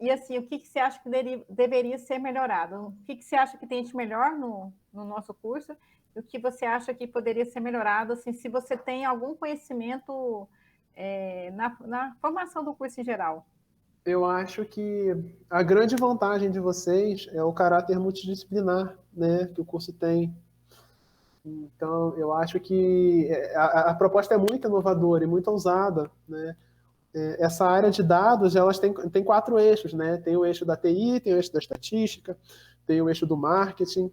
E assim, o que você acha que deveria ser melhorado? O que você acha que tem de melhor no nosso curso? E o que você acha que poderia ser melhorado, assim, se você tem algum conhecimento na formação do curso em geral? Eu acho que a grande vantagem de vocês é o caráter multidisciplinar, né, que o curso tem. Então, eu acho que a proposta é muito inovadora e muito ousada, né? Essa área de dados, elas tem 4 eixos, né? Tem o eixo da TI, tem o eixo da estatística, tem o eixo do marketing,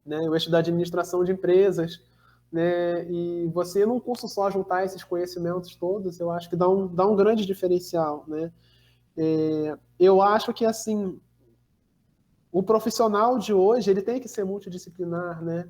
né? O eixo da administração de empresas, né? E você, num curso só, juntar esses conhecimentos todos, eu acho que dá um grande diferencial, né? Eu acho que, assim, o profissional de hoje, ele tem que ser multidisciplinar, né?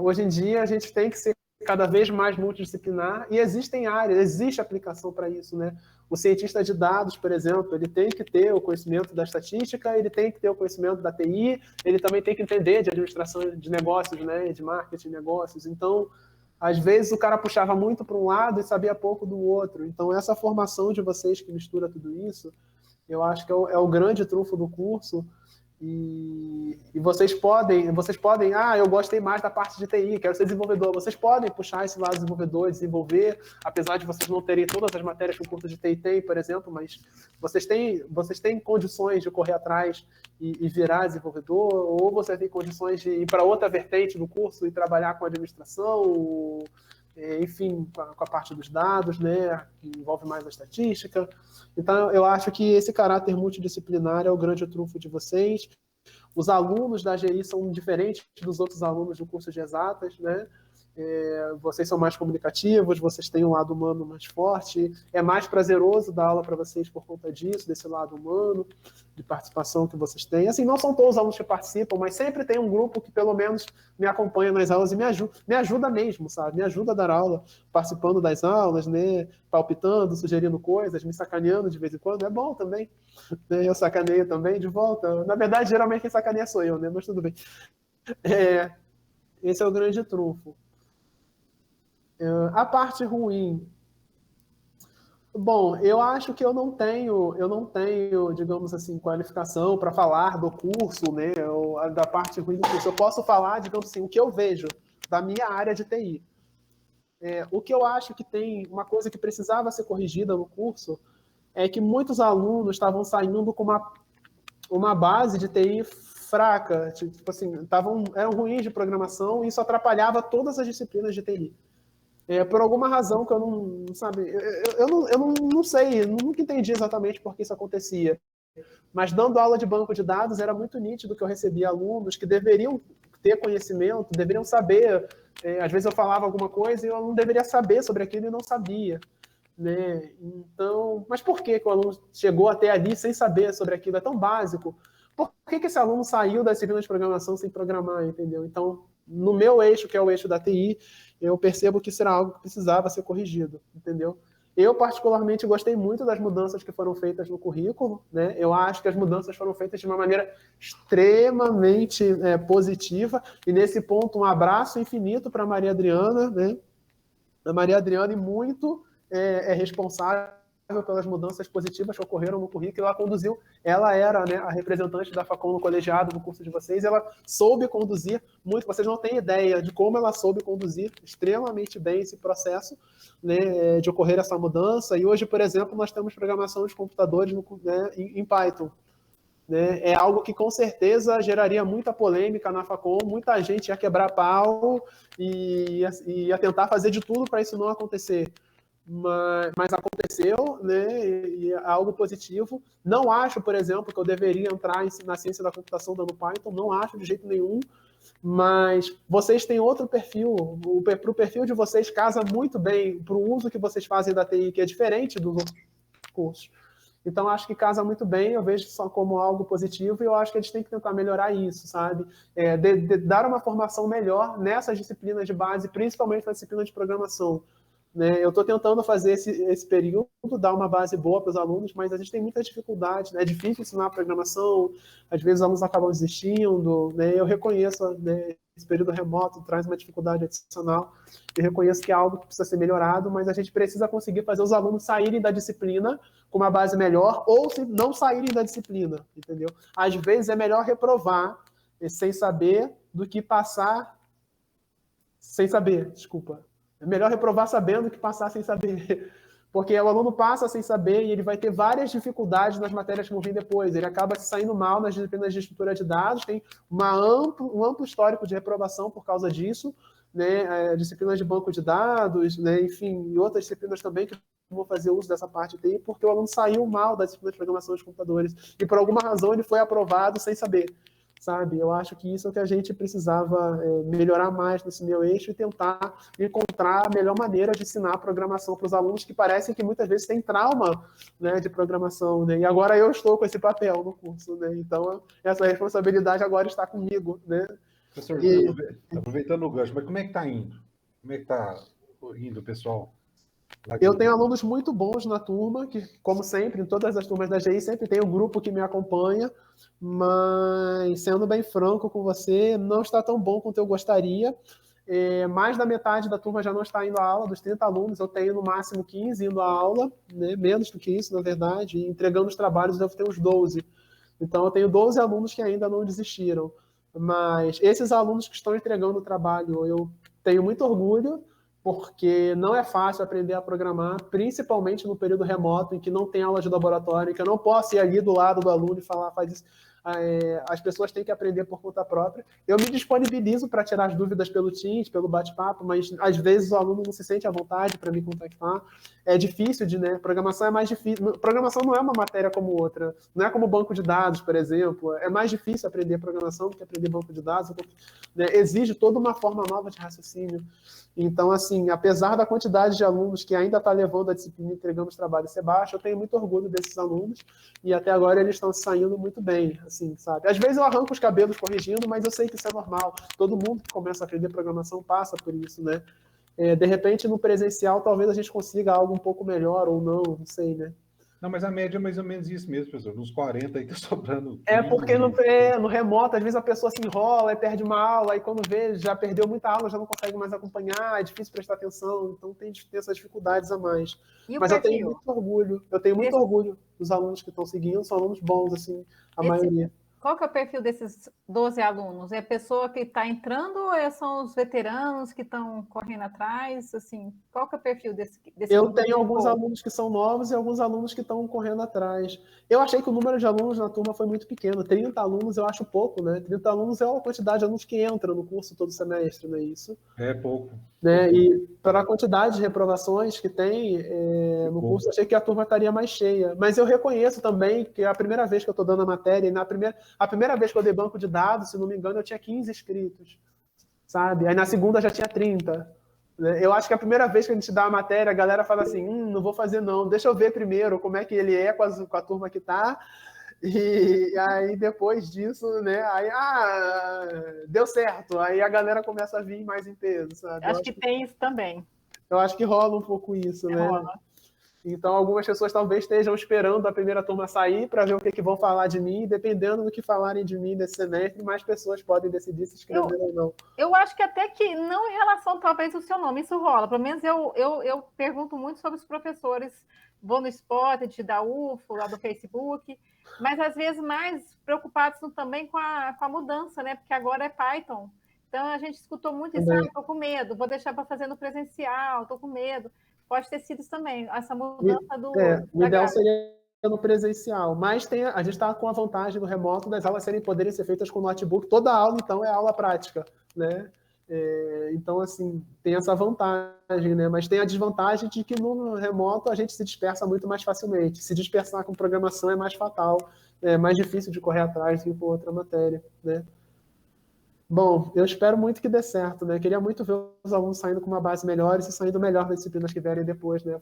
Hoje em dia, a gente tem que ser cada vez mais multidisciplinar e existem áreas, existe aplicação para isso, né? O cientista de dados, por exemplo, ele tem que ter o conhecimento da estatística, ele tem que ter o conhecimento da TI, ele também tem que entender de administração de negócios, né? De marketing de negócios. Então, às vezes o cara puxava muito para um lado e sabia pouco do outro. Então, essa formação de vocês que mistura tudo isso, eu acho que é o grande trunfo do curso. E vocês podem, eu gostei mais da parte de TI, quero ser desenvolvedor. Vocês podem puxar esse lado desenvolvedor, desenvolver, apesar de vocês não terem todas as matérias que o curso de TI tem, por exemplo, mas vocês têm condições de correr atrás e virar desenvolvedor, ou você tem condições de ir para outra vertente do curso e trabalhar com administração, enfim, com a parte dos dados, né, que envolve mais a estatística. Então, eu acho que esse caráter multidisciplinar é o grande trunfo de vocês. Os alunos da AGI são diferentes dos outros alunos do curso de exatas, né? Vocês são mais comunicativos, vocês têm um lado humano mais forte, é mais prazeroso dar aula para vocês por conta disso, desse lado humano, de participação que vocês têm. Assim, não são todos os alunos que participam, mas sempre tem um grupo que pelo menos me acompanha nas aulas e me ajuda mesmo, sabe? Me ajuda a dar aula, participando das aulas, né? Palpitando, sugerindo coisas, me sacaneando de vez em quando, é bom também. Né? Eu sacaneio também de volta. Na verdade, geralmente quem sacaneia sou eu, né? Mas tudo bem. Esse é o grande trunfo. A parte ruim, bom, eu acho que eu não tenho, digamos assim, qualificação para falar do curso, né, da parte ruim do curso. Eu posso falar, digamos assim, o que eu vejo da minha área de TI. O que eu acho que tem, uma coisa que precisava ser corrigida no curso, é que muitos alunos estavam saindo com uma base de TI fraca, tipo assim, eram ruins de programação e isso atrapalhava todas as disciplinas de TI. Por alguma razão que eu não, sabe, eu não sei, nunca entendi exatamente por que isso acontecia. Mas dando aula de banco de dados, era muito nítido que eu recebia alunos que deveriam ter conhecimento, deveriam saber. Às vezes eu falava alguma coisa e eu não deveria saber sobre aquilo e não sabia. Né? Então, mas por que o aluno chegou até ali sem saber sobre aquilo? É tão básico. Por que esse aluno saiu da disciplina de programação sem programar, entendeu? Então, no meu eixo, que é o eixo da TI, eu percebo que isso era algo que precisava ser corrigido, entendeu? Eu, particularmente, gostei muito das mudanças que foram feitas no currículo, né? Eu acho que as mudanças foram feitas de uma maneira extremamente positiva, e nesse ponto, um abraço infinito para a Maria Adriana, né? A Maria Adriana, e muito responsável pelas mudanças positivas que ocorreram no currículo. Ela era, né, a representante da Facom no colegiado do curso de vocês, ela soube conduzir muito, vocês não têm ideia de como ela soube conduzir extremamente bem esse processo, né, de ocorrer essa mudança, e hoje, por exemplo, nós temos programação de computadores né, em Python. Né? É algo que com certeza geraria muita polêmica na Facom, muita gente ia quebrar pau e ia tentar fazer de tudo para isso não acontecer. Mas aconteceu, né, e é algo positivo. Não acho, por exemplo, que eu deveria entrar na ciência da computação dando Python, não acho de jeito nenhum, mas vocês têm outro perfil, para o perfil de vocês casa muito bem para o uso que vocês fazem da TI, que é diferente dos outros cursos. Então, acho que casa muito bem, eu vejo só como algo positivo e eu acho que a gente tem que tentar melhorar isso, sabe? Dar uma formação melhor nessas disciplinas de base, principalmente na disciplina de programação. Né? Eu estou tentando fazer esse período, dar uma base boa para os alunos, mas a gente tem muita dificuldade, né? É difícil ensinar programação, às vezes os alunos acabam desistindo, né? Eu reconheço, né, esse período remoto traz uma dificuldade adicional, eu reconheço que é algo que precisa ser melhorado, mas a gente precisa conseguir fazer os alunos saírem da disciplina com uma base melhor, ou se não saírem da disciplina, entendeu? Às vezes é melhor reprovar sem saber do que passar sem saber, desculpa. É melhor reprovar sabendo que passar sem saber. Porque o aluno passa sem saber e ele vai ter várias dificuldades nas matérias que vão vir depois. Ele acaba se saindo mal nas disciplinas de estrutura de dados, tem um amplo histórico de reprovação por causa disso, né? Disciplinas de banco de dados, né? Enfim, e outras disciplinas também que vão fazer uso dessa parte TI, porque o aluno saiu mal da disciplina de programação de computadores e por alguma razão ele foi aprovado sem saber. Sabe? Eu acho que isso é o que a gente precisava melhorar mais nesse meu eixo e tentar encontrar a melhor maneira de ensinar a programação para os alunos que parecem que muitas vezes têm trauma, né, de programação. Né? E agora eu estou com esse papel no curso. Né? Então, essa responsabilidade agora está comigo. Né? Professor, aproveitando o gancho, mas como é que está indo? Como é que está indo, pessoal? Eu tenho alunos muito bons na turma, que, como sempre, em todas as turmas da GI, sempre tem um grupo que me acompanha, mas, sendo bem franco com você, não está tão bom quanto eu gostaria. Mais da metade da turma já não está indo à aula, dos 30 alunos, eu tenho no máximo 15 indo à aula, né? Menos do que isso, na verdade, e entregando os trabalhos eu devo ter uns 12. Então, eu tenho 12 alunos que ainda não desistiram. Mas esses alunos que estão entregando o trabalho, eu tenho muito orgulho, porque não é fácil aprender a programar, principalmente no período remoto, em que não tem aula de laboratório, em que eu não posso ir ali do lado do aluno e falar, faz isso. as pessoas têm que aprender por conta própria. Eu me disponibilizo para tirar as dúvidas pelo Teams, pelo bate-papo, mas às vezes o aluno não se sente à vontade para me contactar. É difícil né? Programação é mais difícil. Programação não é uma matéria como outra. Não é como banco de dados, por exemplo. É mais difícil aprender programação do que aprender banco de dados. Né? Exige toda uma forma nova de raciocínio. Então, assim, apesar da quantidade de alunos que ainda está levando a disciplina e entregando os trabalhos ser baixa, eu tenho muito orgulho desses alunos e até agora eles estão saindo muito bem, assim, sabe? Às vezes eu arranco os cabelos corrigindo, mas eu sei que isso é normal. Todo mundo que começa a aprender programação passa por isso, né? De repente, no presencial, talvez a gente consiga algo um pouco melhor ou não sei, né? Não, mas a média é mais ou menos isso mesmo, professor. Nos 40 aí tá sobrando 15. Porque no remoto, às vezes a pessoa se enrola e perde uma aula, e quando vê, já perdeu muita aula, já não consegue mais acompanhar, é difícil prestar atenção, então tem essas dificuldades a mais. Mas eu tenho muito orgulho dos alunos que estão seguindo, são alunos bons, assim, a maioria. Qual que é o perfil desses 12 alunos? É a pessoa que está entrando ou são os veteranos que estão correndo atrás? Assim, qual que é o perfil desse Eu tenho alguns alunos que são novos e alguns alunos que estão correndo atrás. Eu achei que o número de alunos na turma foi muito pequeno. 30 alunos eu acho pouco, né? 30 alunos é a quantidade de alunos que entram no curso todo semestre, não é isso? É pouco. Né? E para a quantidade de reprovações que tem no curso, achei que a turma estaria mais cheia. Mas eu reconheço também que é a primeira vez que eu estou dando a matéria, e a primeira vez que eu dei banco de dados, se não me engano, eu tinha 15 inscritos, sabe? Aí na segunda já tinha 30. Né? Eu acho que a primeira vez que a gente dá a matéria, a galera fala assim, não vou fazer não, deixa eu ver primeiro como é que ele é com a turma que está. E aí, depois disso, né? Aí, deu certo. Aí a galera começa a vir mais em peso, sabe? Acho que tem isso também. Eu acho que rola um pouco isso, né? Rola. Então, algumas pessoas talvez estejam esperando a primeira turma sair para ver o que vão falar de mim. Dependendo do que falarem de mim nesse semestre, mais pessoas podem decidir se inscrever ou não. Eu acho que até que, não em relação talvez ao seu nome, isso rola. Pelo menos eu pergunto muito sobre os professores. Vou no Spotted, da UFO, lá do Facebook, mas às vezes mais preocupados também com a mudança, né? Porque agora é Python. Então a gente escutou muito isso, estou com medo, vou deixar para fazer no presencial, estou com medo. Pode ter sido isso também, essa mudança do... O ideal seria no presencial, mas a gente está com a vantagem do remoto das aulas poderem ser feitas com notebook. Toda aula, então, é aula prática, né? Então, assim, tem essa vantagem, né? Mas tem a desvantagem de que no remoto a gente se dispersa muito mais facilmente. Se dispersar com programação é mais fatal, é mais difícil de correr atrás do que com outra matéria, né? Bom, eu espero muito que dê certo, né? Queria muito ver os alunos saindo com uma base melhor e se saindo melhor das disciplinas que vierem depois, né?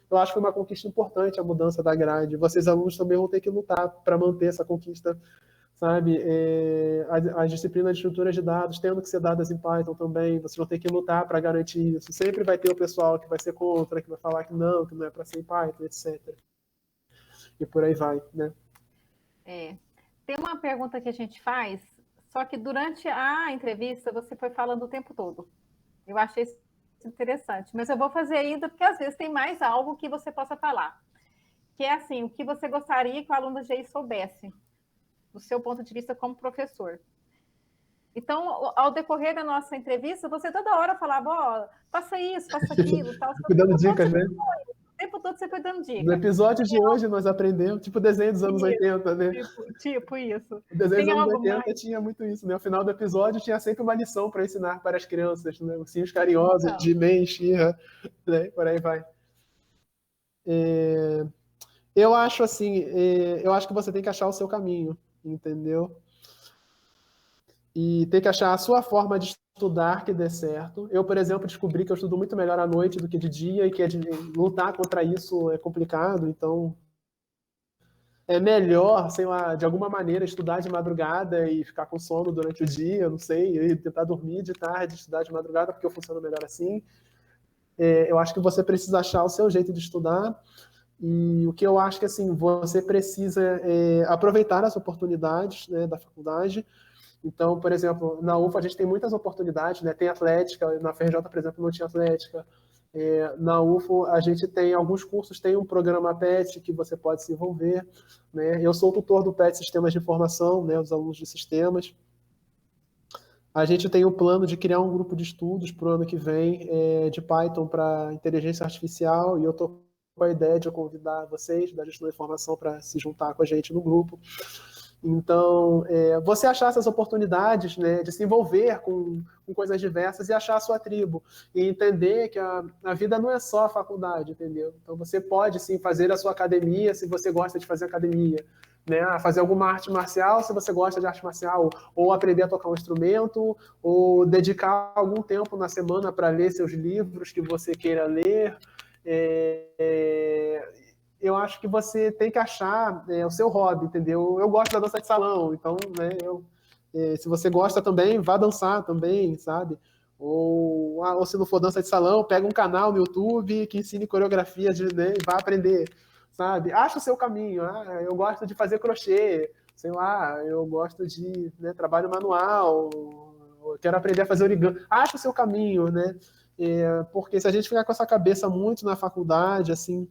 Eu acho que foi uma conquista importante a mudança da grade. Vocês, alunos, também vão ter que lutar para manter essa conquista, sabe? As disciplinas de estruturas de dados tendo que ser dadas em Python também, vocês vão ter que lutar para garantir isso. Sempre vai ter o pessoal que vai ser contra, que vai falar que não é para ser em Python, etc. E por aí vai, né? Tem uma pergunta que a gente faz, só que durante a entrevista você foi falando o tempo todo. Eu achei isso interessante, mas eu vou fazer ainda, porque às vezes tem mais algo que você possa falar. Que é assim, o que você gostaria que o aluno da GI soubesse, do seu ponto de vista como professor. Então, ao decorrer da nossa entrevista, você toda hora falava, faça isso, faça aquilo, tal. Dando dicas, né? O tempo todo você foi dando dicas. No episódio de hoje nós aprendemos, tipo desenho dos anos 80, né? Tipo isso. O desenho dos anos 80 tinha muito isso, né? No final do episódio tinha sempre uma lição para ensinar para as crianças, né? Ursinhos Carinhosos, de Man, She-Ra, né? Por aí vai. Eu acho assim, eu acho que você tem que achar o seu caminho, entendeu? E tem que achar a sua forma de estudar que dê certo. Eu, por exemplo, descobri que eu estudo muito melhor à noite do que de dia e que lutar contra isso é complicado, então é melhor, sei lá, de alguma maneira estudar de madrugada e ficar com sono durante o dia, não sei, e tentar dormir de tarde, estudar de madrugada, porque eu funciono melhor assim. Eu acho que você precisa achar o seu jeito de estudar. E o que eu acho que assim, você precisa aproveitar as oportunidades, né, da faculdade. Então, por exemplo, na UFA a gente tem muitas oportunidades, né? Tem atlética, na FRJ, por exemplo, não tinha atlética. Na UFO a gente tem alguns cursos, tem um programa PET que você pode se envolver, né? Eu sou tutor do PET Sistemas de Informação, né, os alunos de sistemas. A gente tem o plano de criar um grupo de estudos para o ano que vem de Python para inteligência artificial, e eu estou com a ideia de convidar vocês da gestão da informação para se juntar com a gente no grupo. Então, você achar essas oportunidades, né, de se envolver com coisas diversas e achar a sua tribo. E entender que a vida não é só a faculdade, entendeu? Então, você pode, sim, fazer a sua academia, se você gosta de fazer academia. Né? Fazer alguma arte marcial, se você gosta de arte marcial. Ou aprender a tocar um instrumento, ou dedicar algum tempo na semana para ler seus livros que você queira ler. Eu acho que você tem que achar o seu hobby, entendeu? Eu gosto da dança de salão, então, né, se você gosta também, vá dançar também, sabe? Ou se não for dança de salão, pega um canal no YouTube que ensine coreografia, né, e vá aprender, sabe? Acha o seu caminho. Eu gosto de fazer crochê, sei lá, eu gosto de, né, trabalho manual, eu quero aprender a fazer origami. Acha o seu caminho, né? Porque se a gente ficar com essa cabeça muito na faculdade, assim,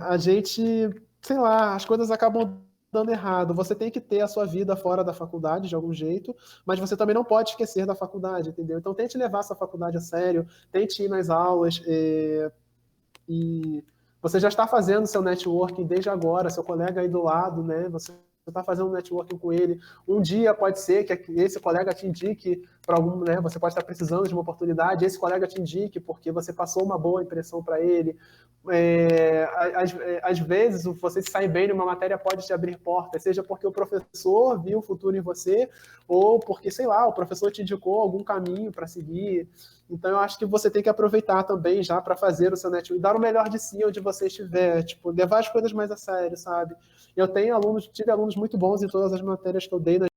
a gente, sei lá, as coisas acabam dando errado. Você tem que ter a sua vida fora da faculdade de algum jeito, mas você também não pode esquecer da faculdade, entendeu? Então tente levar essa faculdade a sério, tente ir nas aulas, e você já está fazendo seu networking desde agora, seu colega aí do lado, né? Você está fazendo networking com ele. Um dia pode ser que esse colega te indique para algum, né? Você pode estar precisando de uma oportunidade, esse colega te indique porque você passou uma boa impressão para ele. Às vezes, você se sair bem numa matéria pode te abrir portas, seja porque o professor viu o futuro em você, ou porque, sei lá, o professor te indicou algum caminho para seguir. Então, eu acho que você tem que aproveitar também já para fazer o seu network, dar o melhor de si onde você estiver, tipo, levar as coisas mais a sério, sabe? Eu tive alunos muito bons em todas as matérias que eu dei